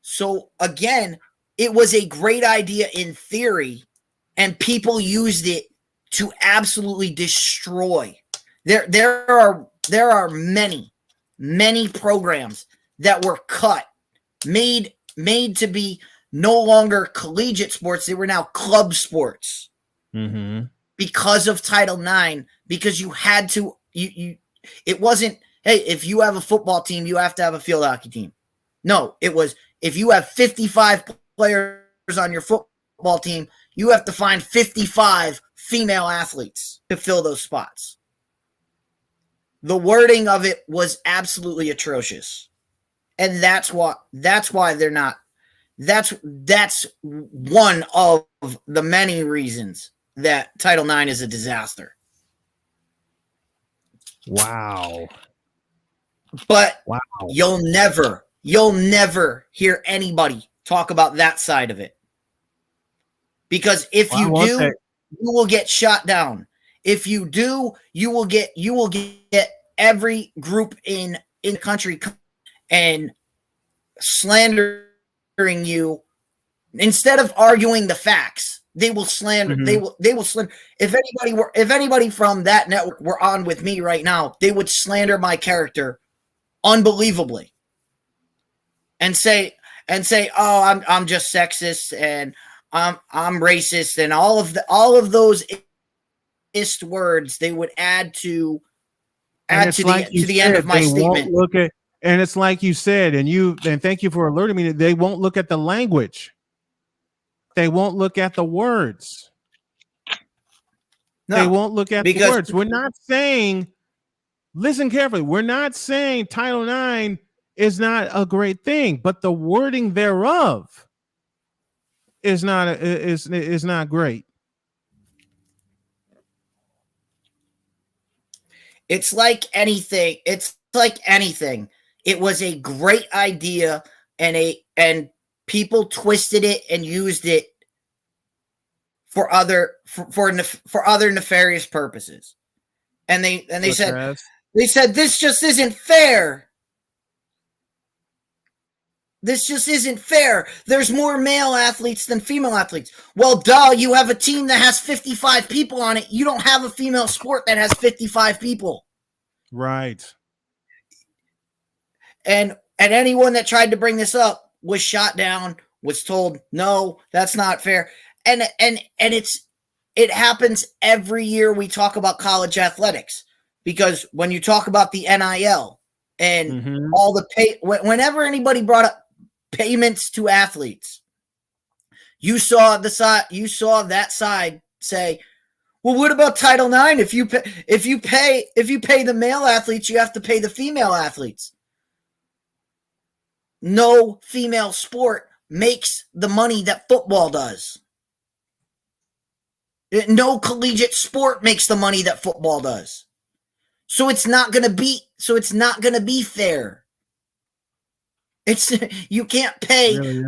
T: So again, it was a great idea in theory, and people used it to absolutely destroy. There are many programs that were cut, made to be no longer collegiate sports. They were now club sports because of Title IX, because you had to, it wasn't, hey, if you have a football team, you have to have a field hockey team. No, it was, if you have 55 players on your football team, you have to find 55 female athletes to fill those spots. The wording of it was absolutely atrocious. And that's why they're not. That's one of the many reasons that Title IX is a disaster.
E: Wow.
T: But you'll never hear anybody talk about that side of it. Because if you do, you will get shot down. If you do, you will get every group in the country and slandering you instead of arguing the facts. they will slander. They will slander. If anybody from that network were on with me right now, they would slander my character unbelievably, and say, oh, I'm just sexist and I'm racist and all of those words they would add to the end of my statement.
E: And it's like you said, and thank you for alerting me, they won't look at the language. They won't look at the words.
T: No,
E: they won't look at the words. We're not saying, listen carefully, we're not saying Title IX is not a great thing, but the wording thereof is not great.
T: It's like anything. It was a great idea, and people twisted it and used it for other nefarious purposes. And they said this just isn't fair. This just isn't fair. There's more male athletes than female athletes. Well, duh, you have a team that has 55 people on it. You don't have a female sport that has 55 people.
E: Right.
T: And anyone that tried to bring this up was shot down, was told, no, that's not fair. And it happens every year we talk about college athletics, because when you talk about the NIL and all the pay, whenever anybody brought up payments to athletes, you saw that side say, well, what about Title IX? If you pay the male athletes, you have to pay the female athletes. No female sport makes the money that football does. No collegiate sport makes the money that football does. So it's not going to be fair. You can't pay a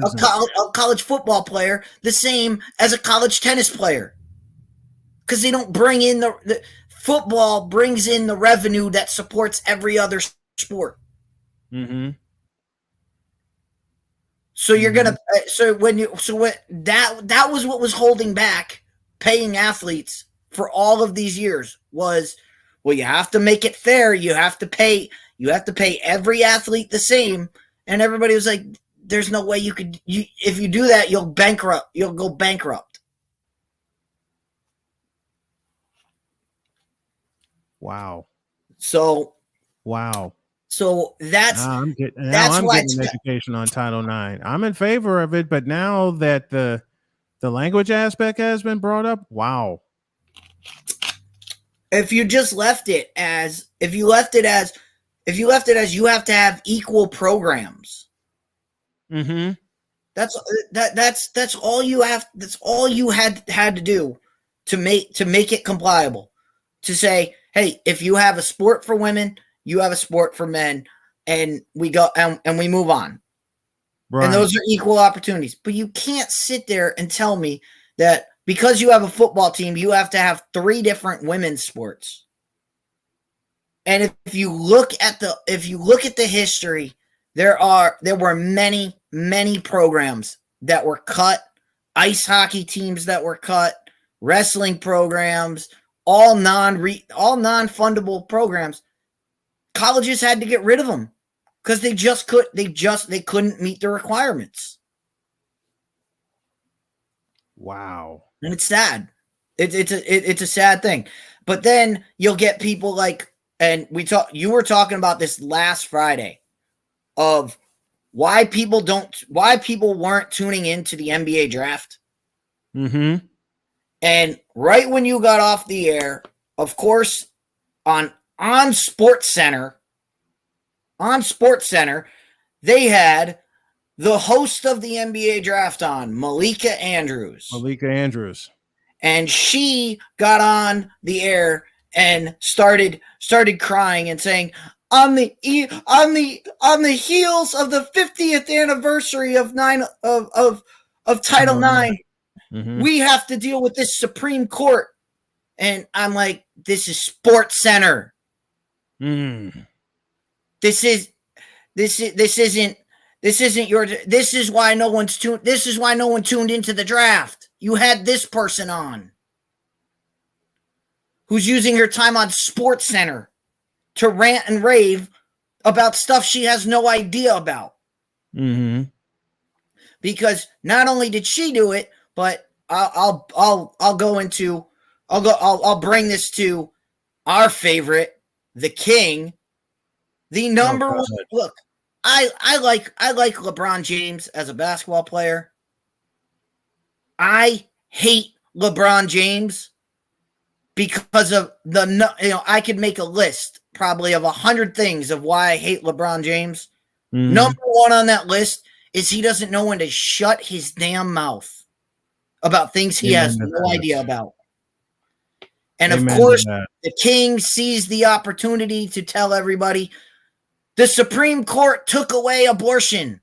T: college football player the same as a college tennis player, because they don't bring in the football brings in the revenue that supports every other sport. So you're gonna that was what was holding back paying athletes for all of these years was, well, you have to make it fair. You have to pay every athlete the same. And everybody was like, there's no way if you do that, you'll go bankrupt.
E: Wow.
T: So that's
E: I'm getting an education on Title IX. I'm in favor of it, but now that the language aspect has been brought up, wow.
T: If you just left it as you have to have equal programs. That's all you have. That's all you had to do to make it compliable. To say, hey, if you have a sport for women, you have a sport for men, and we go and we move on. Right. And those are equal opportunities. But you can't sit there and tell me that because you have a football team, you have to have 3 different women's sports. And if you look at the history, there were many programs that were cut, ice hockey teams that were cut, wrestling programs, all non-fundable programs. Colleges had to get rid of them because they couldn't meet the requirements.
E: Wow.
T: And it's sad. It's a sad thing. But then you'll get people like, and you were talking about this last Friday of why people weren't tuning into the NBA draft. And right when you got off the air, of course, on Sports Center, they had the host of the NBA draft on, Malika Andrews. And she got on the air and started crying and saying, on the heels of the 50th anniversary of Title IX, we have to deal with this Supreme Court. And I'm like, this is Sports Center. This is why no one tuned into the draft. you had this person on who's using her time on Sports Center to rant and rave about stuff she has no idea about.
E: Mm-hmm.
T: Because not only did she do it, but I'll bring this to our favorite, the King, the number one. Look, I like LeBron James as a basketball player. I hate LeBron James because of I could make a list probably of 100 things of why I hate LeBron James.
E: Mm-hmm.
T: Number one on that list is he doesn't know when to shut his damn mouth about things he has no idea about. And of course, the King sees the opportunity to tell everybody the Supreme Court took away abortion.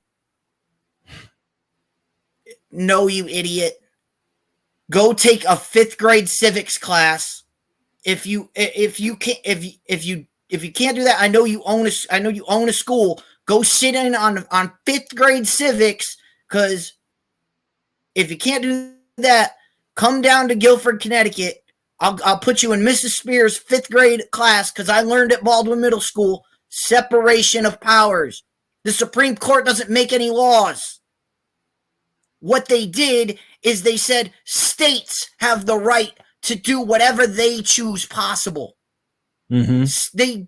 T: No, you idiot. Go take a 5th grade civics class. If you can't do that, I know you own a school. Go sit in on 5th grade civics, because if you can't do that, come down to Guilford, Connecticut. I'll put you in Mrs. Spears' 5th grade class, because I learned at Baldwin Middle School separation of powers. The Supreme Court doesn't make any laws. What they did is they said states have the right to do whatever they choose possible.
E: Mm-hmm.
T: They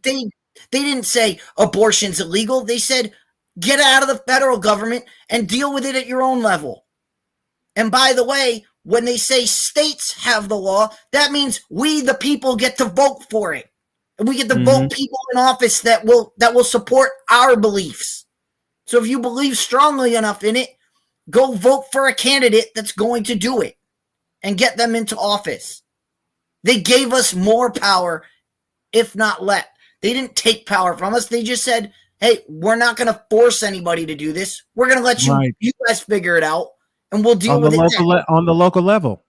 T: didn't say abortion's illegal. They said get out of the federal government and deal with it at your own level. And by the way, when they say states have the law, that means we, the people, get to vote for it. And we get to vote people in office that will support our beliefs. So if you believe strongly enough in it, go vote for a candidate that's going to do it and get them into office. They gave us more power, if not less. They didn't take power from us. They just said, hey, we're not going to force anybody to do this. We're going to let you guys figure it out, and we'll deal with it
E: on the local level.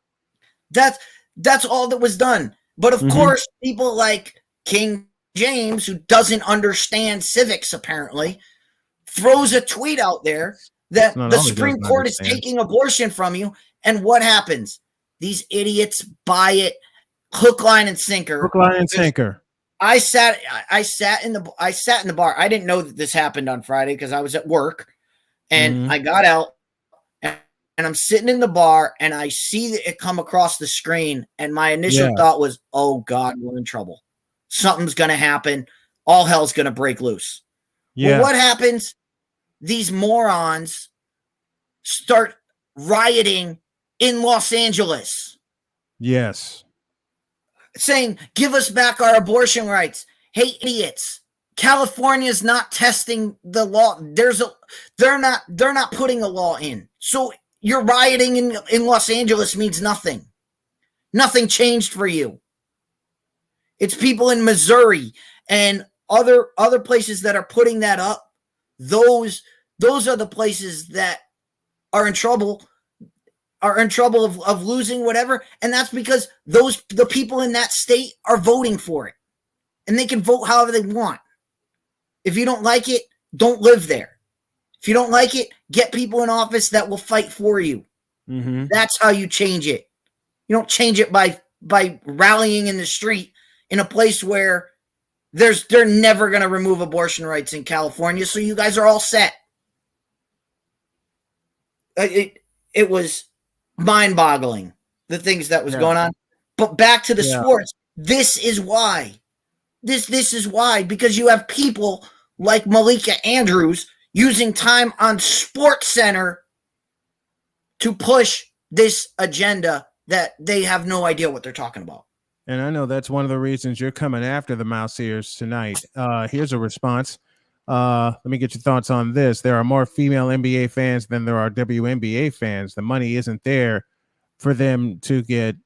T: That's all that was done. But of course, people like King James, who doesn't understand civics apparently, throws a tweet out there that the Supreme Court is taking abortion from you. And what happens? These idiots buy it hook, line, and sinker.
E: Hook, line, and sinker.
T: I sat in the bar. I didn't know that this happened on Friday because I was at work, and I got out and I'm sitting in the bar and I see it come across the screen, and my initial thought was, oh God, we're in trouble. Something's going to happen. All hell's going to break loose. Yeah. Well, what happens? These morons start rioting in Los Angeles.
E: Yes.
T: Saying, give us back our abortion rights. Hey, idiots. California's not testing the law. They're not putting a law in. So you're rioting in Los Angeles means nothing. Nothing changed for you. It's people in Missouri and other places that are putting that up. Those are the places that are in trouble of losing whatever, and that's because the people in that state are voting for it, and they can vote however they want. If you don't like it, don't live there. If you don't like it, get people in office that will fight for you. That's how you change it. You don't change it by rallying in the street in a place where they're never going to remove abortion rights in California, so you guys are all set. It was mind-boggling, the things that was going on. But back to the sports. This is why. This is why, because you have people like Malika Andrews using time on Sports Center to push this agenda that they have no idea what they're talking about.
E: And I know that's one of the reasons you're coming after the Mouse Ears tonight. Here's a response. Let me get your thoughts on this. There are more female NBA fans than there are WNBA fans. The money isn't there for them to get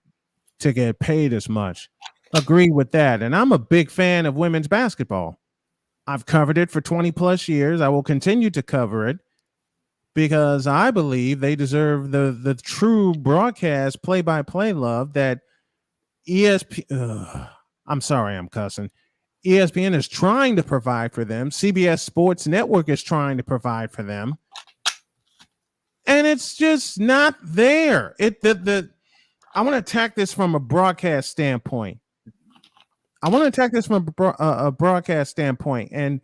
E: paid as much. Agree with that. And I'm a big fan of women's basketball. I've covered it for 20 plus years. I will continue to cover it because I believe they deserve the true broadcast play-by-play love that I'm sorry, I'm cussing. ESPN is trying to provide for them. CBS Sports Network is trying to provide for them. and it's just not there. I want to attack this from a broadcast standpoint. And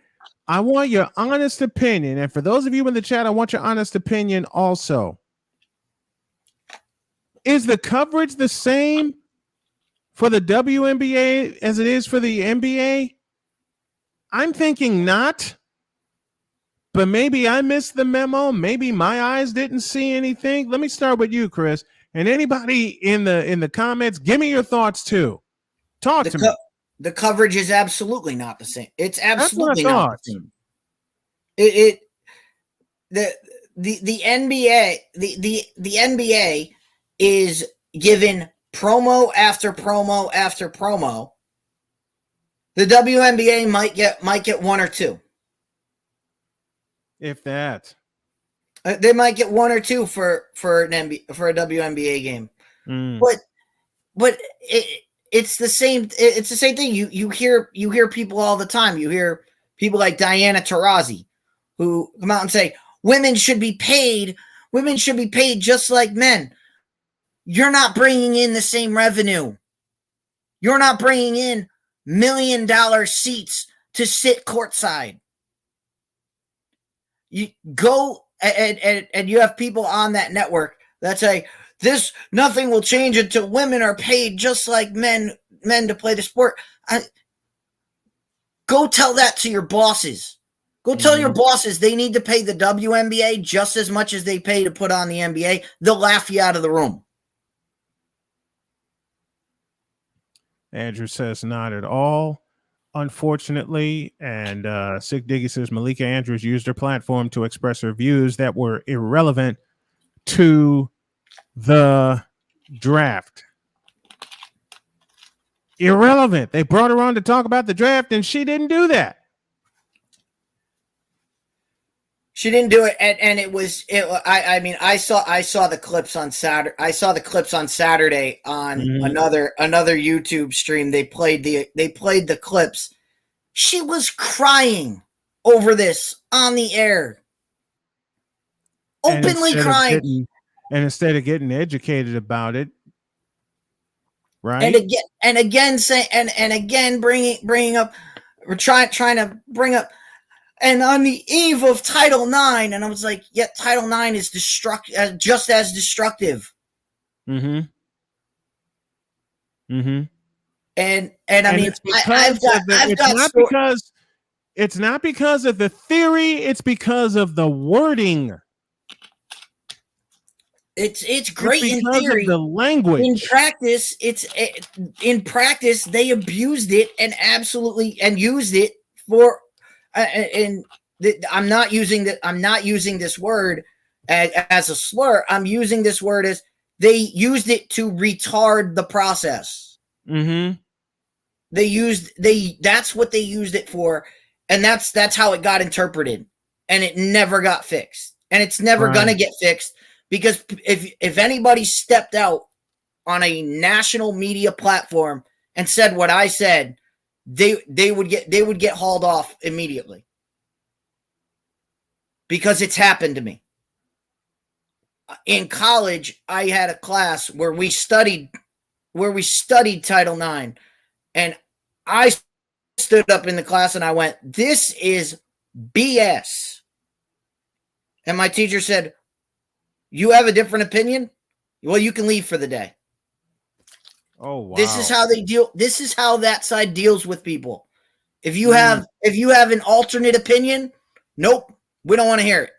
E: I want your honest opinion. And for those of you in the chat, I want your honest opinion also. Is the coverage the same for the WNBA as it is for the NBA? I'm thinking not, but maybe I missed the memo. Maybe my eyes didn't see anything. Let me start with you, Chris, and anybody in the comments. Give me your thoughts too. Talk to me.
T: The coverage is absolutely not the same. It's absolutely not the same. The NBA is given promo after promo after promo. The WNBA might get one or two,
E: if that.
T: They might get one or two for a WNBA game, but it's the same. It's the same thing. You hear people all the time. You hear people like Diana Taurasi who come out and say women should be paid. Women should be paid just like men. You're not bringing in the same revenue. You're not bringing in $1 million seats to sit courtside. You go and you have people on that network that say nothing will change until women are paid just like men to play the sport. Go tell that to your bosses. Go tell your bosses they need to pay the WNBA just as much as they pay to put on the NBA. They'll laugh you out of the room.
E: Andrew says not at all, unfortunately. And Sick Diggy says Malika Andrews used her platform to express her views that were irrelevant to the draft. Irrelevant. They brought her on to talk about the draft, and she didn't do that.
T: She didn't do it, and it was. I mean, I saw the clips on Saturday. I saw the clips on Saturday on another YouTube stream. They played the clips. She was crying over this on the air, openly crying.
E: And instead of getting educated about it, right?
T: And again bringing up, we're trying to bring up. And on the eve of Title IX, and I was like, yeah, Title IX is just as destructive.
E: Mm-hmm. Mm-hmm.
T: And I mean,
E: it's not because of the theory, it's because of the wording.
T: It's great in theory.
E: Of the language.
T: In practice, they abused it and used it for. I'm not using this word as a slur. I'm using this word as they used it to retard the process.
E: Mm-hmm.
T: That's what they used it for, and that's how it got interpreted, and it never got fixed, and it's never gonna get fixed because if anybody stepped out on a national media platform and said what I said, they would get hauled off immediately because it's happened to me. In college, I had a class where we studied Title IX, and I stood up in the class and I went, "This is BS." And my teacher said, "You have a different opinion? Well, you can leave for the day."
E: Oh, wow.
T: This is how they deal. This is how that side deals with people. If you have an alternate opinion, nope, we don't want to hear it.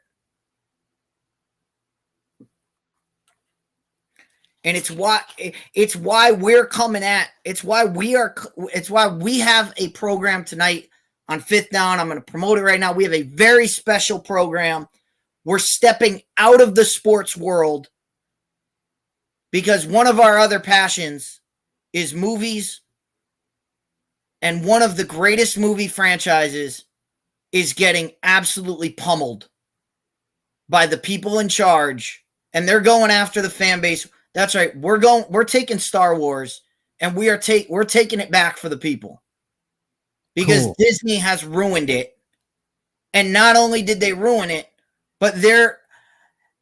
T: And it's why we're coming at. It's why we have a program tonight on Fifth Down. I'm going to promote it right now. We have a very special program. We're stepping out of the sports world because one of our other passions is movies, and one of the greatest movie franchises is getting absolutely pummeled by the people in charge, and they're going after the fan base. That's right. We're taking Star Wars, and we're taking it back for the people because Disney has ruined it. And not only did they ruin it, but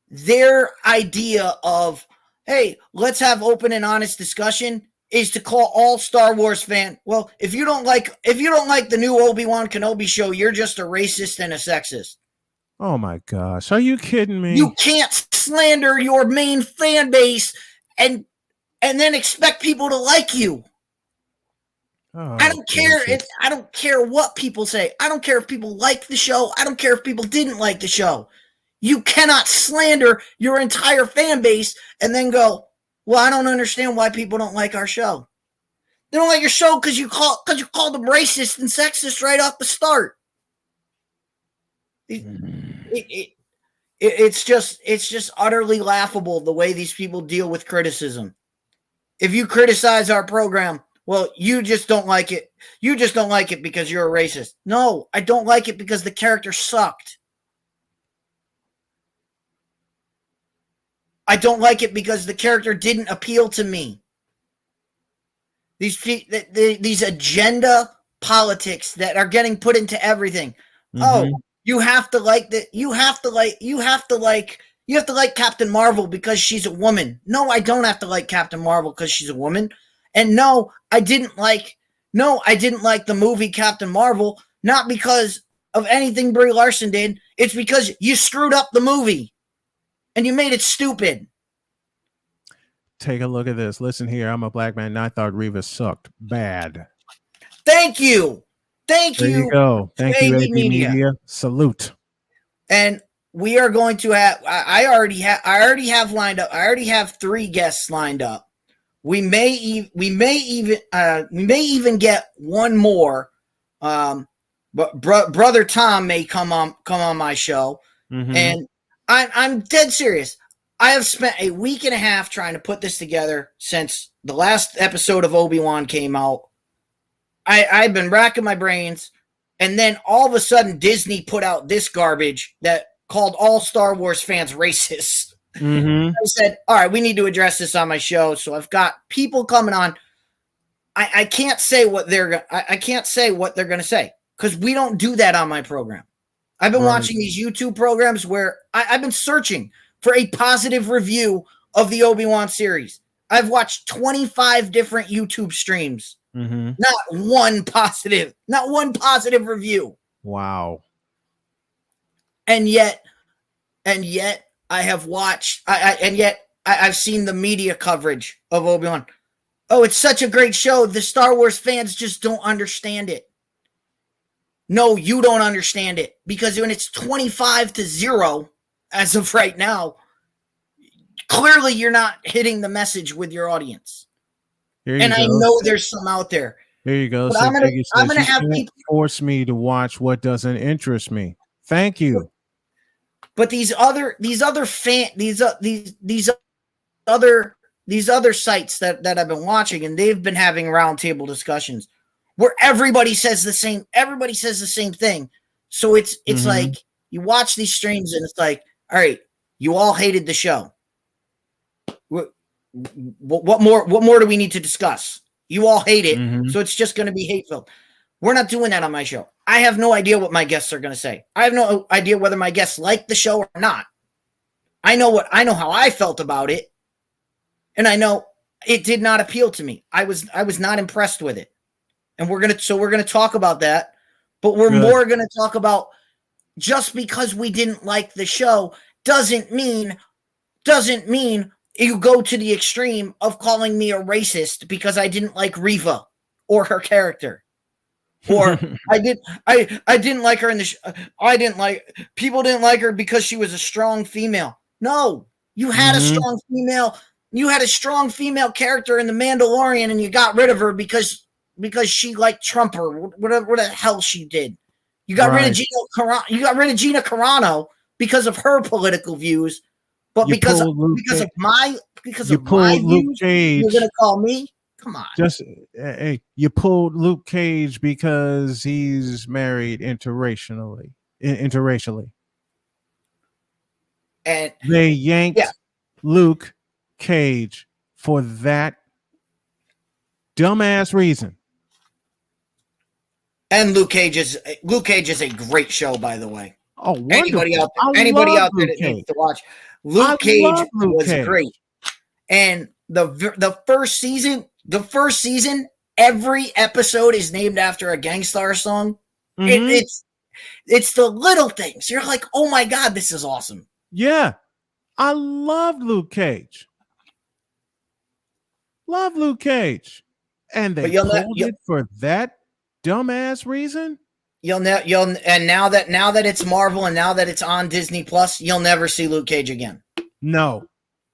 T: their idea of, hey, let's have open and honest discussion is to call all Star Wars fan. Well, if you don't like the new Obi-Wan Kenobi show, you're just a racist and a sexist.
E: Oh my gosh. Are you kidding me?
T: You can't slander your main fan base and then expect people to like you.
E: Oh,
T: I don't care I don't care what people say. I don't care if people like the show. I don't care if people didn't like the show. You cannot slander your entire fan base and then go, well, I don't understand why people don't like our show. They don't like your show because you called them racist and sexist right off the start. It's just utterly laughable the way these people deal with criticism. If you criticize our program, well, you just don't like it. You just don't like it because you're a racist. No, I don't like it because the character sucked. I don't like it because the character didn't appeal to me. These agenda politics that are getting put into everything. Mm-hmm. Oh, you have to like that. You have to like Captain Marvel because she's a woman. No, I don't have to like Captain Marvel because she's a woman. And no, I didn't like the movie Captain Marvel, not because of anything Brie Larson did. It's because you screwed up the movie. And you made it stupid.
E: Take a look at this. Listen here. I'm a black man, and I thought Reva sucked bad.
T: Thank you. There
E: you go. Thank you, AP Media. Salute.
T: And we are going to have. I already have lined up. I already have 3 guests lined up. We may even get one more. But brother Tom may come on my show, and I'm dead serious. I have spent a week and a half trying to put this together since the last episode of Obi-Wan came out. I've been racking my brains, and then all of a sudden Disney put out this garbage that called all Star Wars fans racist. I said, all right, we need to address this on my show. So I've got people coming on. I can't say what they're going to say because we don't do that on my program. I've been watching these YouTube programs where I've been searching for a positive review of the Obi-Wan series. I've watched 25 different YouTube streams. Not one positive review.
E: Wow.
T: And yet I have watched, I've seen the media coverage of Obi-Wan. Oh, it's such a great show. The Star Wars fans just don't understand it. No, you don't understand it because when it's 25-0 as of right now, clearly you're not hitting the message with your audience. And I know there's some out there.
E: There you go.
T: But I'm gonna have people
E: force me to watch what doesn't interest me. Thank you.
T: But these other sites that I've been watching, and they've been having roundtable discussions where everybody says the same thing. So it's like you watch these streams and it's like, all right, you all hated the show. What more do we need to discuss? You all hate it, so it's just going to be hate-filled. We're not doing that on my show. I have no idea what my guests are going to say. I have no idea whether my guests like the show or not. I know how I felt about it, and I know it did not appeal to me. I was not impressed with it, and we're gonna talk about that. But we're more going to talk about just because we didn't like the show doesn't mean you go to the extreme of calling me a racist because I didn't like Reva or her character. Or I didn't like her in the people didn't like her because she was a strong female. No, you had a strong female character in The Mandalorian and you got rid of her because she liked Trump or whatever the hell she did. You got rid of Gina Carano because of her political views. But because of my views, you're gonna call me? Come on.
E: You pulled Luke Cage because he's married interracially.
T: And
E: they yanked Luke Cage for that dumbass reason.
T: And Luke Cage is a great show, by the way.
E: Oh, wonderful.
T: Anybody out there that needs to watch. Luke Cage
E: Luke
T: was
E: Cage.
T: great. And the first season, every episode is named after a Gangstar song.
E: Mhm.
T: It's the little things. You're like, oh my God, this is awesome.
E: Yeah. I love Luke Cage. Love Luke Cage. And they pulled it for that dumbass reason?
T: And now that it's Marvel and now that it's on Disney Plus, you'll never see Luke Cage again.
E: No.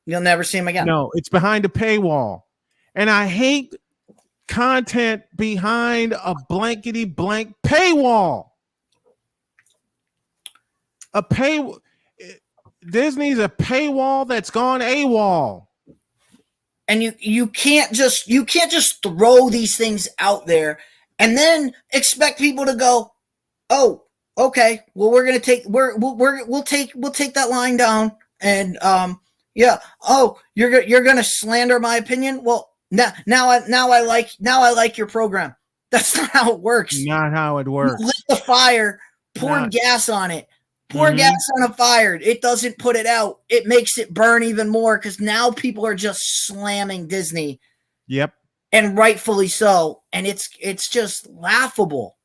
T: You'll never see him again.
E: No, it's behind a paywall. And I hate content behind a blankety blank paywall. Disney's a paywall that's gone AWOL.
T: And you can't just throw these things out there and then expect people to go, oh, okay, well we'll take that line down and yeah, oh, you're gonna slander my opinion. Well, now I like your program. That's not how it works.
E: Not how it works.
T: You lit the fire, poured gas on it. Pour gas on a fire. It doesn't put it out. It makes it burn even more because now people are just slamming Disney.
E: Yep.
T: And rightfully so. And it's just laughable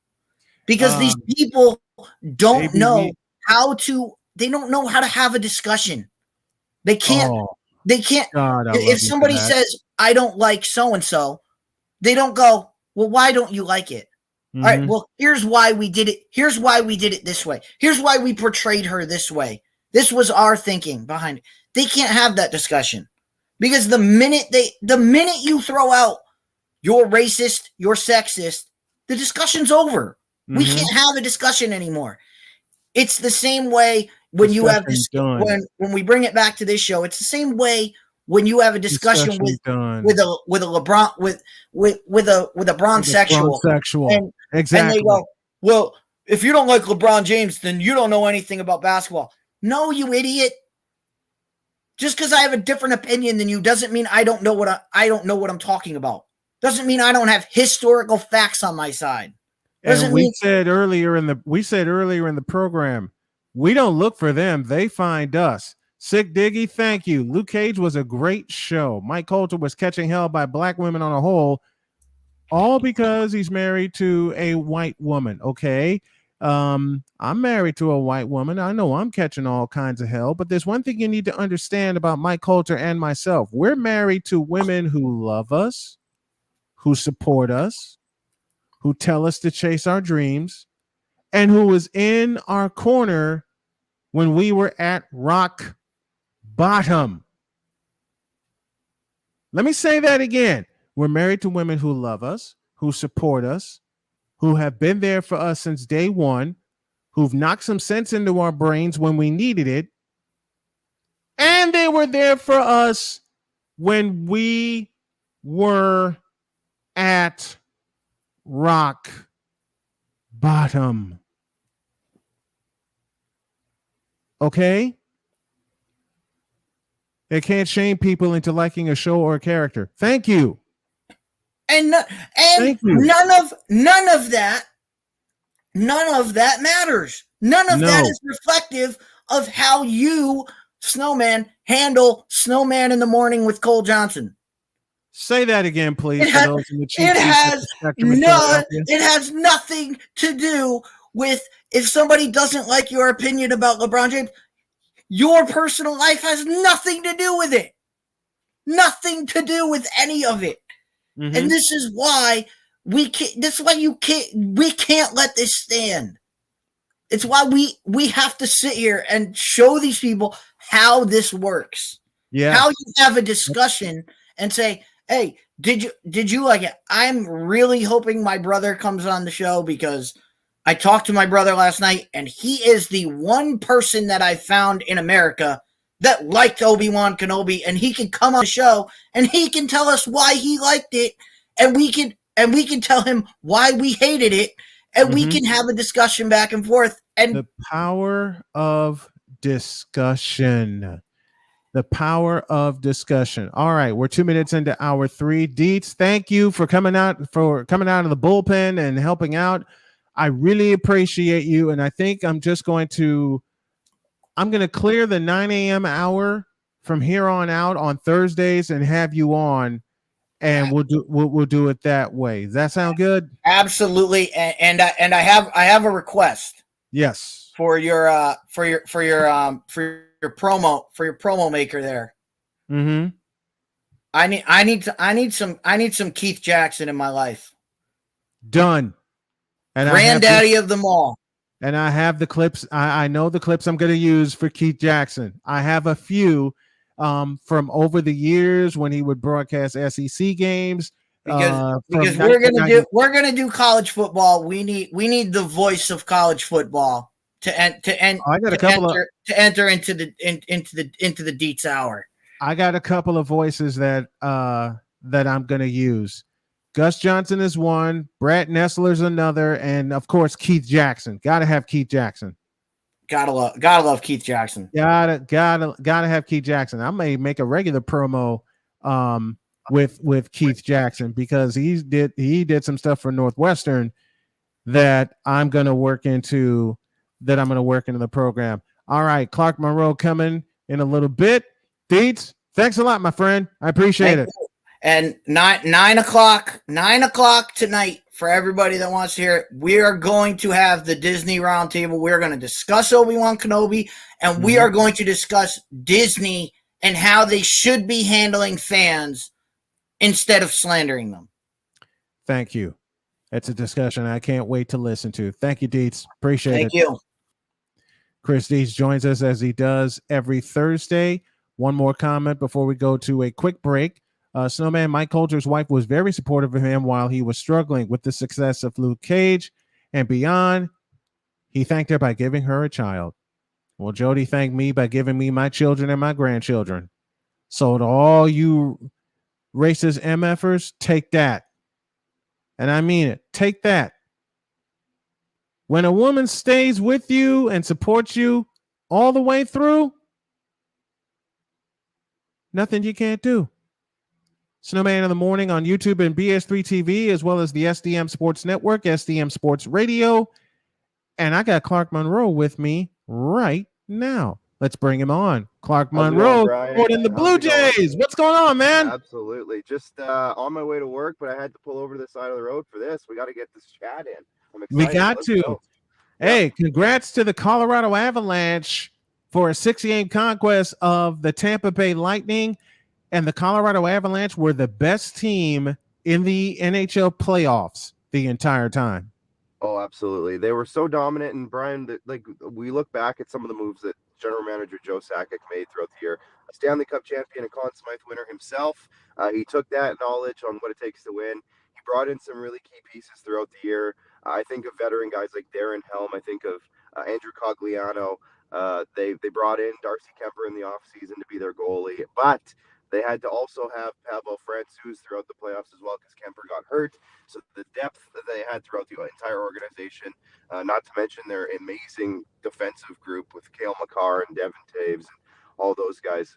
T: because these people don't know how to have a discussion. They can't.
E: God,
T: if somebody says, I don't like so-and-so, they don't go, well, why don't you like it? All right, well, here's why we did it. Here's why we did it this way. Here's why we portrayed her this way. This was our thinking behind it. They can't have that discussion because the minute you throw out you're racist, you're sexist, the discussion's over. We can't have a discussion anymore. It's the same way when you have this, when we bring it back to this show. It's the same way when you have a discussion with a LeBron with a bronsexual. And,
E: exactly.
T: And they go, well, if you don't like LeBron James, then you don't know anything about basketball. No, you idiot. Just because I have a different opinion than you doesn't mean I don't know what I'm talking about. Doesn't mean I don't have historical facts on my side.
E: And we said earlier in the program, we don't look for them, they find us. Sick Diggy, thank you. Luke Cage was a great show. Mike Coulter was catching hell by black women on a whole, all because he's married to a white woman. Okay. I'm married to a white woman. I know I'm catching all kinds of hell, but there's one thing you need to understand about Mike Coulter and myself. We're married to women who love us, who support us, who tell us to chase our dreams, and who was in our corner when we were at rock bottom. Let me say that again. We're married to women who love us, who support us, who have been there for us since day one, who've knocked some sense into our brains when we needed it, and they were there for us when we were at rock bottom. Okay? They can't shame people into liking a show or a character. Thank you.
T: And none of that matters. None of that is reflective of how you, Snowman, handle Snowman in the Morning with Cole Johnson.
E: Say that again, please.
T: It has nothing to do with if somebody doesn't like your opinion about LeBron James. Your personal life has nothing to do with it. Nothing to do with any of it. And this is why we can't let this stand. It's why we have to sit here and show these people how this works.
E: Yeah.
T: How you have a discussion and say, hey, did you like it? I'm really hoping my brother comes on the show because I talked to my brother last night and he is the one person that I found in America that liked Obi-Wan Kenobi, and he can come on the show and he can tell us why he liked it, and we can tell him why we hated it, and we can have a discussion back and forth. And
E: the power of discussion. The power of discussion. All right, we're 2 minutes into hour 3. Deets, thank you for coming out of the bullpen and helping out. I really appreciate you, and I think I'm I'm going to clear the 9 a.m. hour from here on out on Thursdays and have you on, and we'll do it that way. Does that sound good?
T: Absolutely. And I have a request.
E: Yes.
T: For your promo maker there.
E: Mm-hmm.
T: I need some Keith Jackson in my life.
E: Done. And
T: Granddaddy of them all.
E: And I have the clips. I know the clips I'm going to use for Keith Jackson. I have a few from over the years when he would broadcast SEC games.
T: Because we're gonna do college football. We need the voice of college football to enter into the Deets hour.
E: I got a couple of voices that I'm going to use. Gus Johnson is one, Brad Nessler's another, and of course Keith Jackson. Got to have Keith Jackson.
T: Gotta love Keith Jackson.
E: Gotta have Keith Jackson. I may make a regular promo with Keith Jackson because he did some stuff for Northwestern that I'm gonna work into the program. All right, Clark Monroe coming in a little bit. Deets, thanks a lot, my friend. I appreciate it.
T: And 9 o'clock tonight for everybody that wants to hear it. We are going to have the Disney Roundtable. We're going to discuss Obi-Wan Kenobi, and we are going to discuss Disney and how they should be handling fans instead of slandering them.
E: Thank you. It's a discussion I can't wait to listen to. Thank you, Deets. Appreciate it.
T: Thank you.
E: Chris Deets joins us as he does every Thursday. One more comment before we go to a quick break. Snowman, Mike Coulter's wife, was very supportive of him while he was struggling with the success of Luke Cage and beyond. He thanked her by giving her a child. Well, Jody thanked me by giving me my children and my grandchildren. So to all you racist MFers, take that. And I mean it. Take that. When a woman stays with you and supports you all the way through, nothing you can't do. Snowman in the Morning on YouTube and BS3 TV, as well as the SDM Sports Network, SDM Sports Radio. And I got Clark Monroe with me right now. Let's bring him on. Clark Monroe, supporting the Blue Jays. What's going on, man?
U: Absolutely. Just on my way to work, but I had to pull over to the side of the road for this. We got to get this chat in. I'm excited.
E: We got to. Hey, congrats to the Colorado Avalanche for a 6-game conquest of the Tampa Bay Lightning. And the Colorado Avalanche were the best team in the NHL playoffs the entire time.
U: Oh, absolutely. They were so dominant. And Brian, like, we look back at some of the moves that general manager Joe Sakic made throughout the year. A Stanley Cup champion and Conn Smythe winner himself. He took that knowledge on what it takes to win. He brought in some really key pieces throughout the year. I think of veteran guys like Darren Helm. I think of Andrew Cogliano. They brought in Darcy Kemper in the offseason to be their goalie. But they had to also have Pavel Francouz throughout the playoffs as well because Kemper got hurt. So the depth that they had throughout the entire organization, not to mention their amazing defensive group with Cale Makar and Devin Taves and all those guys.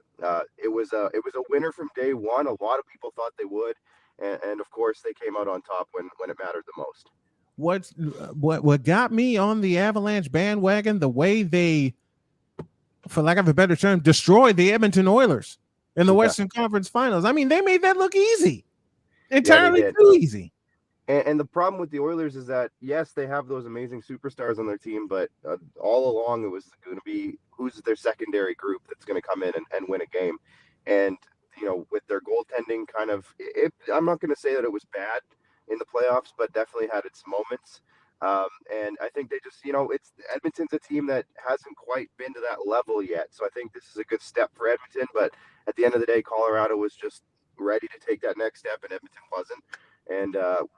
U: It was a winner from day one. A lot of people thought they would, and of course they came out on top when it mattered the most.
E: What got me on the Avalanche bandwagon, the way they, for lack of a better term, destroyed the Edmonton Oilers in the Western Conference Finals. I mean, they made that look easy. Entirely too easy.
U: And the problem with the Oilers is that, yes, they have those amazing superstars on their team, but all along it was going to be who's their secondary group that's going to come in and win a game. And, you know, with their goaltending kind of, I'm not going to say that it was bad in the playoffs, but definitely had its moments. And I think they just, you know, Edmonton's a team that hasn't quite been to that level yet. So I think this is a good step for Edmonton. But at the end of the day, Colorado was just ready to take that next step, and Edmonton wasn't. And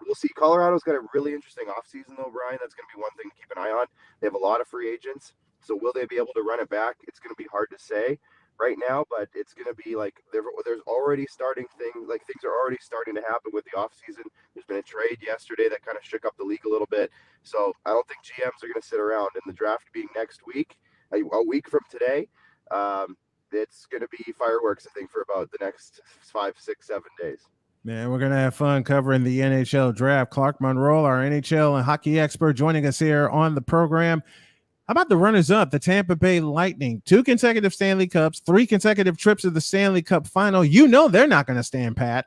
U: we'll see. Colorado's got a really interesting offseason, though, Brian. That's going to be one thing to keep an eye on. They have a lot of free agents. So will they be able to run it back? It's going to be hard to say right now, but it's going to be like there's already starting things, like things are already starting to happen with the offseason. There's been a trade yesterday that kind of shook up the league a little bit. So I don't think GMs are going to sit around. And the draft being next week, a week from today, it's going to be fireworks, I think, for about the next 5, 6, 7 days.
E: Man, we're going to have fun covering the NHL draft. Clark Monroe, our NHL and hockey expert, joining us here on the program. How about the runners-up, the Tampa Bay Lightning? 2 consecutive Stanley Cups, 3 consecutive trips to the Stanley Cup final. You know they're not going to stand pat.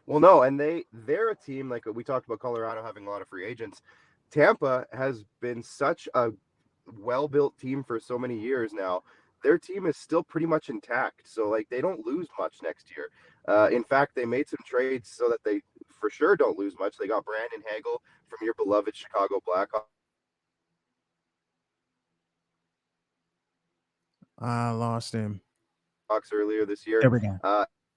U: Well, no, and they're a team, like we talked about Colorado having a lot of free agents. Tampa has been such a well-built team for so many years now. Their team is still pretty much intact, so like they don't lose much next year. In fact, they made some trades so that they for sure don't lose much. They got Brandon Hagel from your beloved Chicago Blackhawks.
E: I lost him
U: Earlier this year.
E: There we go.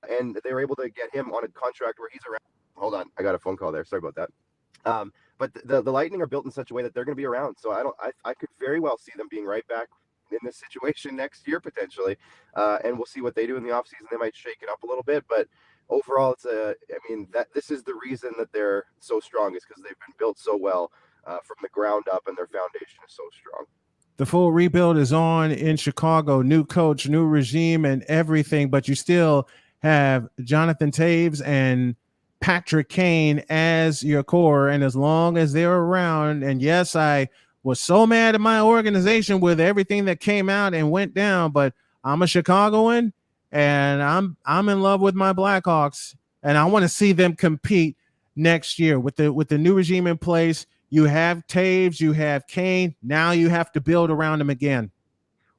U: And they were able to get him on a contract where he's around. Hold on, I got a phone call there. Sorry about that. But the Lightning are built in such a way that they're going to be around. So I could very well see them being right back in this situation next year potentially. And we'll see what they do in the offseason. They might shake it up a little bit, but overall, this is the reason that they're so strong is because they've been built so well from the ground up, and their foundation is so strong.
E: The full rebuild is on in Chicago. New coach, new regime, and everything. But you still have Jonathan Toews and Patrick Kane as your core. And as long as they're around, and yes, I was so mad at my organization with everything that came out and went down, but I'm a Chicagoan and I'm in love with my Blackhawks, and I want to see them compete next year with the new regime in place. You have Toews, you have Kane. Now you have to build around him again.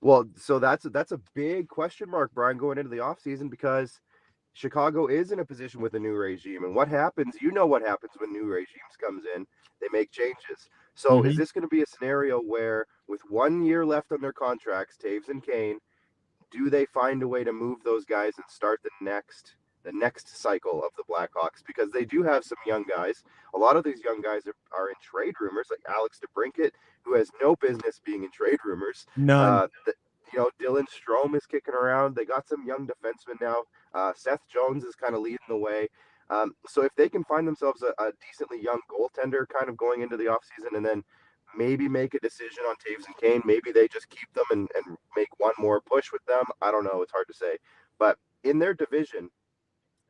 U: Well, so that's a big question mark, Brian, going into the offseason, because Chicago is in a position with a new regime. And what happens, what happens when new regimes comes in, they make changes. So is this going to be a scenario where with 1 year left on their contracts, Toews and Kane, do they find a way to move those guys and start the next cycle of the Blackhawks? Because they do have some young guys. A lot of these young guys are in trade rumors, like Alex DeBrincat, who has no business being in trade rumors.
E: None.
U: Dylan Strome is kicking around. They got some young defensemen now. Seth Jones is kind of leading the way. So if they can find themselves a decently young goaltender kind of going into the offseason, and then maybe make a decision on Toews and Kane, maybe they just keep them and make one more push with them. I don't know. It's hard to say. But in their division,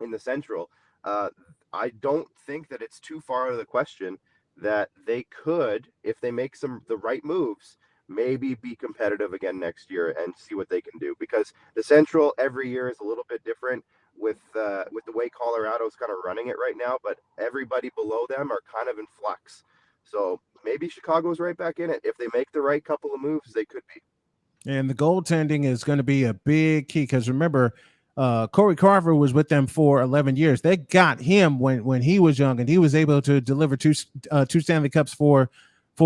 U: in the Central, I don't think that it's too far out of the question that they could, if they make the right moves, maybe be competitive again next year and see what they can do. Because the Central every year is a little bit different with the way Colorado's kind of running it right now, but everybody below them are kind of in flux. So maybe Chicago's right back in it. If they make the right couple of moves, they could be.
E: And the goaltending is going to be a big key, because remember, Corey Carver was with them for 11 years. They got him when he was young, and he was able to deliver two Stanley Cups for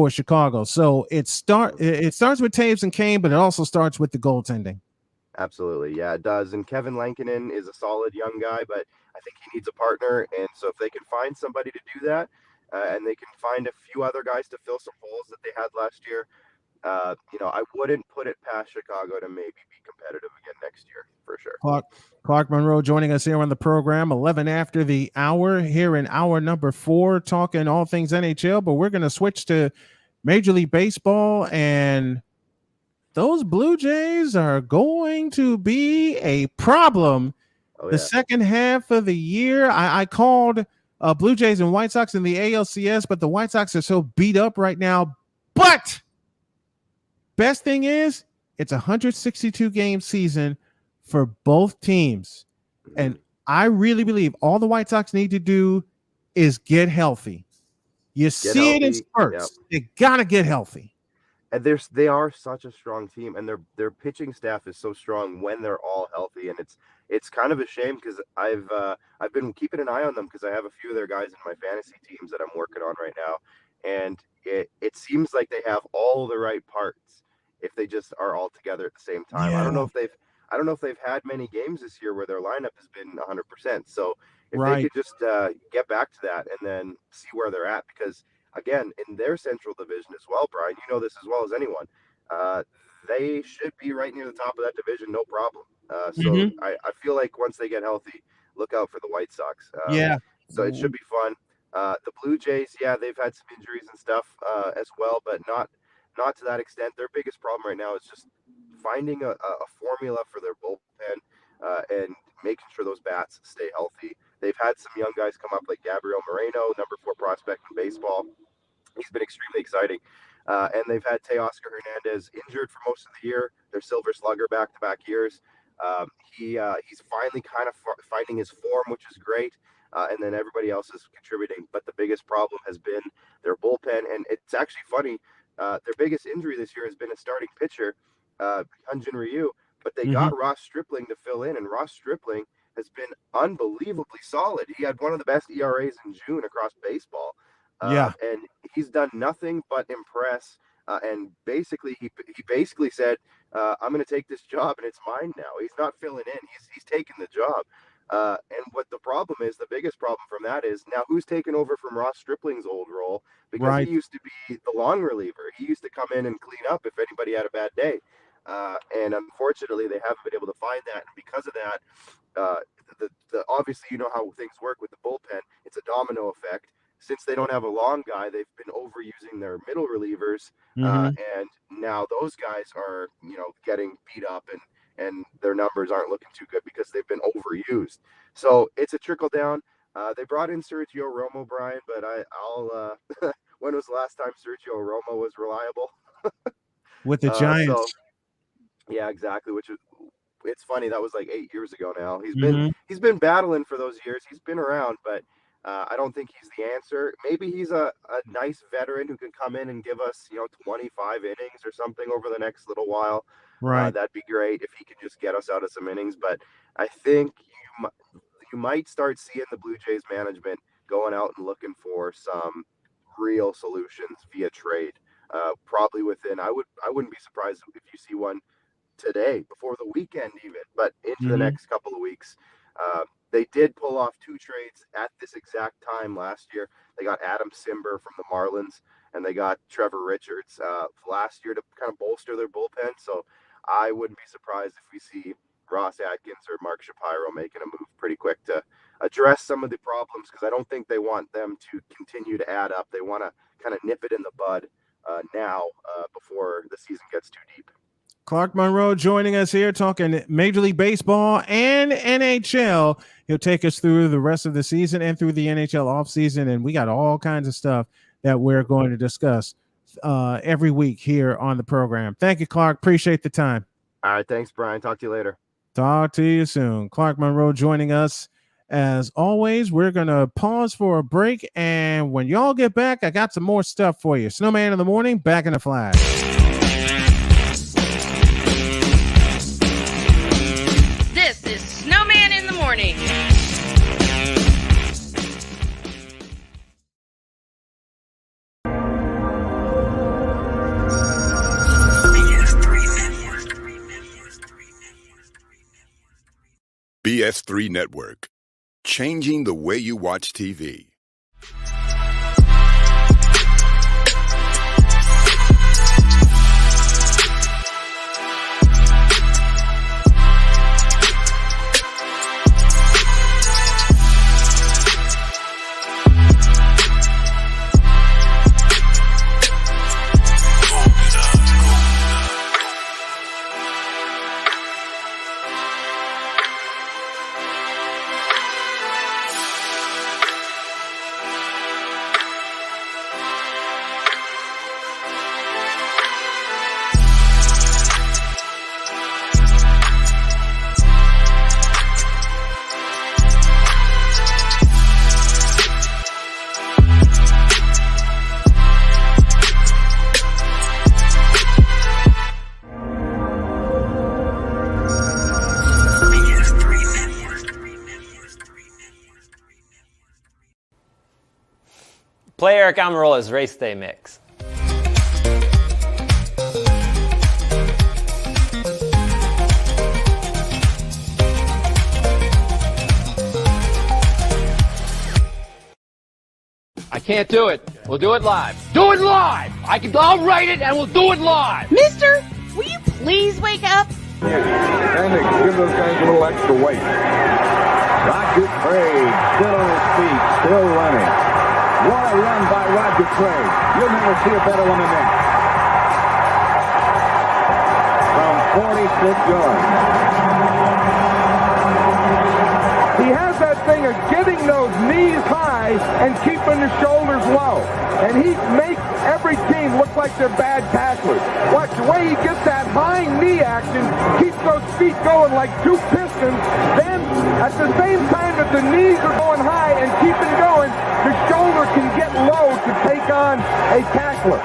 E: Chicago. So it starts with Toews and Kane, but it also starts with the goaltending.
U: Absolutely. Yeah, it does. And Kevin Lankinen is a solid young guy, but I think he needs a partner. And so if they can find somebody to do that, and they can find a few other guys to fill some holes that they had last year, I wouldn't put it past Chicago to maybe be competitive again next year for sure.
E: Clark Monroe joining us here on the program, 11 after the hour, here in hour number 4, talking all things NHL. But we're going to switch to Major League Baseball, and those Blue Jays are going to be a problem the second half of the year. I called Blue Jays and White Sox in the ALCS, but the White Sox are so beat up right now. But best thing is, it's a 162 game season for both teams. And I really believe all the White Sox need to do is get healthy. You see it in spurts. Yep. They got to get healthy.
U: And they are such a strong team, and their pitching staff is so strong when they're all healthy. And it's kind of a shame, because I've been keeping an eye on them, because I have a few of their guys in my fantasy teams that I'm working on right now. And it seems like they have all the right parts if they just are all together at the same time. Yeah. I don't know if they've had many games this year where their lineup has been 100%. So if they could just get back to that and then see where they're at, because again, in their Central Division as well, Brian, you know this as well as anyone, they should be right near the top of that division, no problem. So I feel like once they get healthy, look out for the White Sox. So it should be fun. The Blue Jays, they've had some injuries and stuff as well, but not to that extent. Their biggest problem right now is just finding a formula for their bullpen and making sure those bats stay healthy. They've had some young guys come up like Gabriel Moreno, number 4 prospect in baseball. He's been extremely exciting. And they've had Teoscar Hernandez injured for most of the year. Their Silver Slugger back-to-back years. He's finally kind of finding his form, which is great. And then everybody else is contributing. But the biggest problem has been their bullpen. And it's actually funny. Their biggest injury this year has been a starting pitcher, Hyunjin Ryu. But they got Ross Stripling to fill in. And Ross Stripling has been unbelievably solid. He had one of the best ERAs in June across baseball. And he's done nothing but impress. And basically, he basically said, I'm going to take this job and it's mine now. He's not filling in. He's taking the job. And what the problem is, the biggest problem from that is now who's taken over from Ross Stripling's old role, because he used to be the long reliever. He used to come in and clean up if anybody had a bad day. And unfortunately, they haven't been able to find that. And because of that, obviously, you know how things work with the bullpen. It's a domino effect. Since they don't have a long guy, they've been overusing their middle relievers. And now those guys are, getting beat up and their numbers aren't looking too good because they've been overused. So it's a trickle down. They brought in Sergio Romo, Brian, but I'll when was the last time Sergio Romo was reliable?
E: With the Giants.
U: Yeah, exactly. It's funny, that was like 8 years ago now. He's been battling for those years. He's been around, but I don't think he's the answer. Maybe he's a nice veteran who can come in and give us 25 innings or something over the next little while.
E: Right.
U: That'd be great if he could just get us out of some innings. But I think you might start seeing the Blue Jays management going out and looking for some real solutions via trade. Probably within, I wouldn't be surprised if you see one today, before the weekend even, but into the next couple of weeks. They did pull off 2 trades at this exact time last year. They got Adam Simber from the Marlins, and they got Trevor Richards last year to kind of bolster their bullpen. So I wouldn't be surprised if we see Ross Atkins or Mark Shapiro making a move pretty quick to address some of the problems, because I don't think they want them to continue to add up. They want to kind of nip it in the bud now before the season gets too deep.
E: Clark Monroe joining us here, talking Major League Baseball and NHL. He'll take us through the rest of the season and through the NHL offseason, and we got all kinds of stuff that we're going to discuss every week here on the program. Thank you, Clark. Appreciate the time.
U: All right, thanks, Brian. Talk to you later.
E: Talk to you soon. Clark Monroe joining us. As always, we're going to pause for a break, and when y'all get back, I got some more stuff for you. Snowman in the morning, back in a flash.
B: This is Snowman in the morning.
G: BS3 Network. Changing the way you watch TV.
H: Play Eric Almirola's Race Day Mix.
A: I can't do it. We'll do it live. Do it live! I'll write it and we'll do it live!
J: Mister, will you please wake up?
I: And they give those guys a little extra weight. Roger Craig, still on his feet, still running. What a run by Roger Craig. You'll never see a better one than that. From 46 yards. He He has that thing of getting those knees high and keeping the shoulders low. And he makes every team look like they're bad tacklers. Watch the way he gets that high knee action, keeps those feet going like two pistons. Then, at the same time that the knees are going high and keeping going, the shoulder can get low to take on a tackler.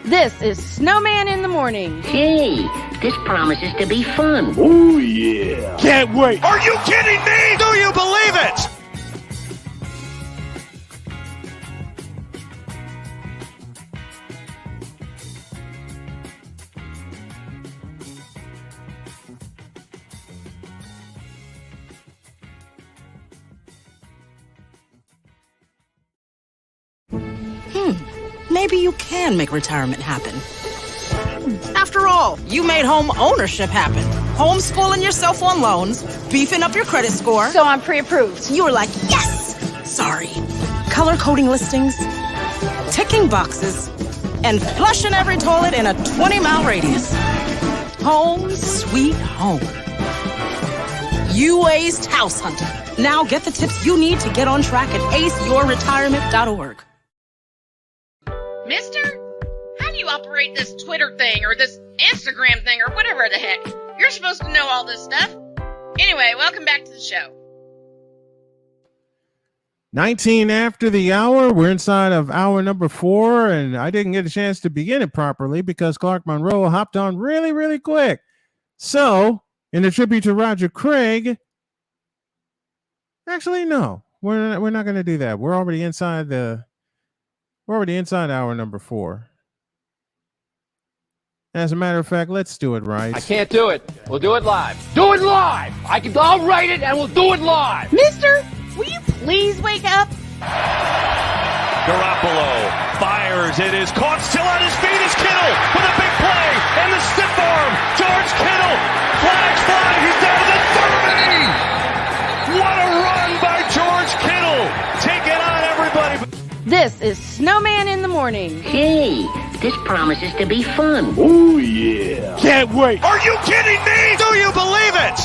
B: This is Snowman in the morning.
S: Hey, this promises to be fun.
C: Oh, yeah. Can't wait. Are you kidding me? Do you believe it?
J: Maybe you can make retirement happen. After all, you made home ownership happen. Homeschooling yourself on loans, beefing up your credit score.
B: So I'm pre-approved.
J: You were like, yes! Sorry. Color coding listings, ticking boxes, and flushing every toilet in a 20-mile radius. Home sweet home. You aced House Hunter. Now get the tips you need to get on track at aceyourretirement.org.
B: Mister, how do you operate this Twitter thing or this Instagram thing or whatever the heck? You're supposed to know all this stuff. Anyway, welcome back to the show.
E: 19 after the hour. We're inside of hour number 4, and I didn't get a chance to begin it properly because Clark Monroe hopped on really, really quick. So, in a tribute to Roger Craig, actually, no, we're not going to do that. We're already inside hour number 4. As a matter of fact, let's do it right.
A: I can't do it. We'll do it live. Do it live! I'll write it and we'll do it live!
B: Mister, will you please wake up?
C: Garoppolo fires. It is caught still on his feet is Kittle with a big play and the stiff arm. George Kittle. Flags fly. He's down to the 30. What a run by George Kittle. Take it on, everybody.
B: This is Snowman in the morning.
S: Hey, this promises to be fun.
C: Oh, yeah. Can't wait. Are you kidding me? Do you believe it?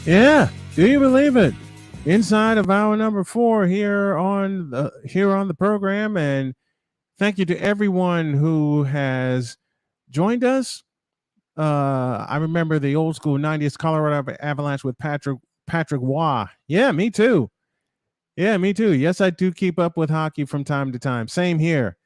E: Yeah, do you believe it? Inside of hour number 4 here on the program, and thank you to everyone who has joined us. I remember the old school 90s Colorado Avalanche with Patrick Waugh. Yeah, me too. Yes, I do keep up with hockey from time to time. Same here.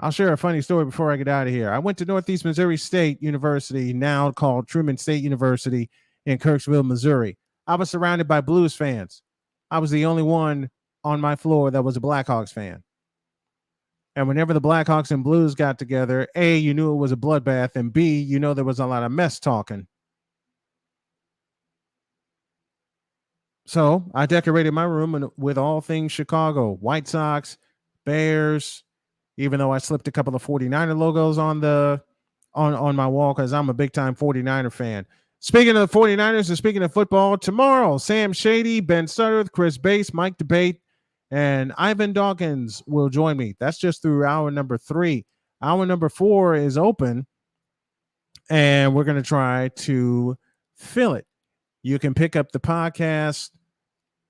E: I'll share a funny story before I get out of here. I went to Northeast Missouri State University, now called Truman State University in Kirksville, Missouri. I was surrounded by Blues fans. I was the only one on my floor that was a Blackhawks fan. And whenever the Blackhawks and Blues got together, A, you knew it was a bloodbath, and B, you know there was a lot of mess talking. So I decorated my room with all things Chicago, White Sox, Bears, even though I slipped a couple of 49er logos on my wall because I'm a big-time 49er fan. Speaking of the 49ers and speaking of football, tomorrow, Sam Shady, Ben Sutterth, Chris Bass, Mike DeBate, and Ivan Dawkins will join me. That's just through hour number 3. Hour number 4 is open, and we're going to try to fill it. You can pick up the podcast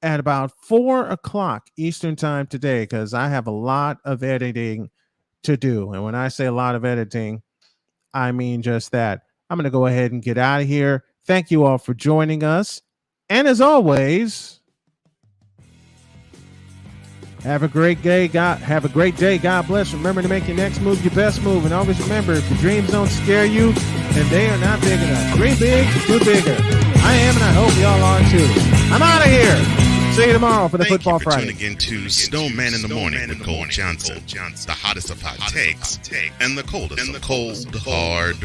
E: at about 4 o'clock Eastern time today because I have a lot of editing to do. And when I say a lot of editing, I mean just that. I'm going to go ahead and get out of here. Thank you all for joining us. And as always, have a great day. Have a great day. God bless. Remember to make your next move your best move. And always remember, if your dreams don't scare you, then they are not big enough. Dream big, do bigger. I am, and I hope y'all are too. I'm out of here. See you tomorrow for the Football Friday.
N: Thank you for tuning in to Snowman in the Morning with Cole Johnson, the hottest of hot takes, and the coldest of cold, hard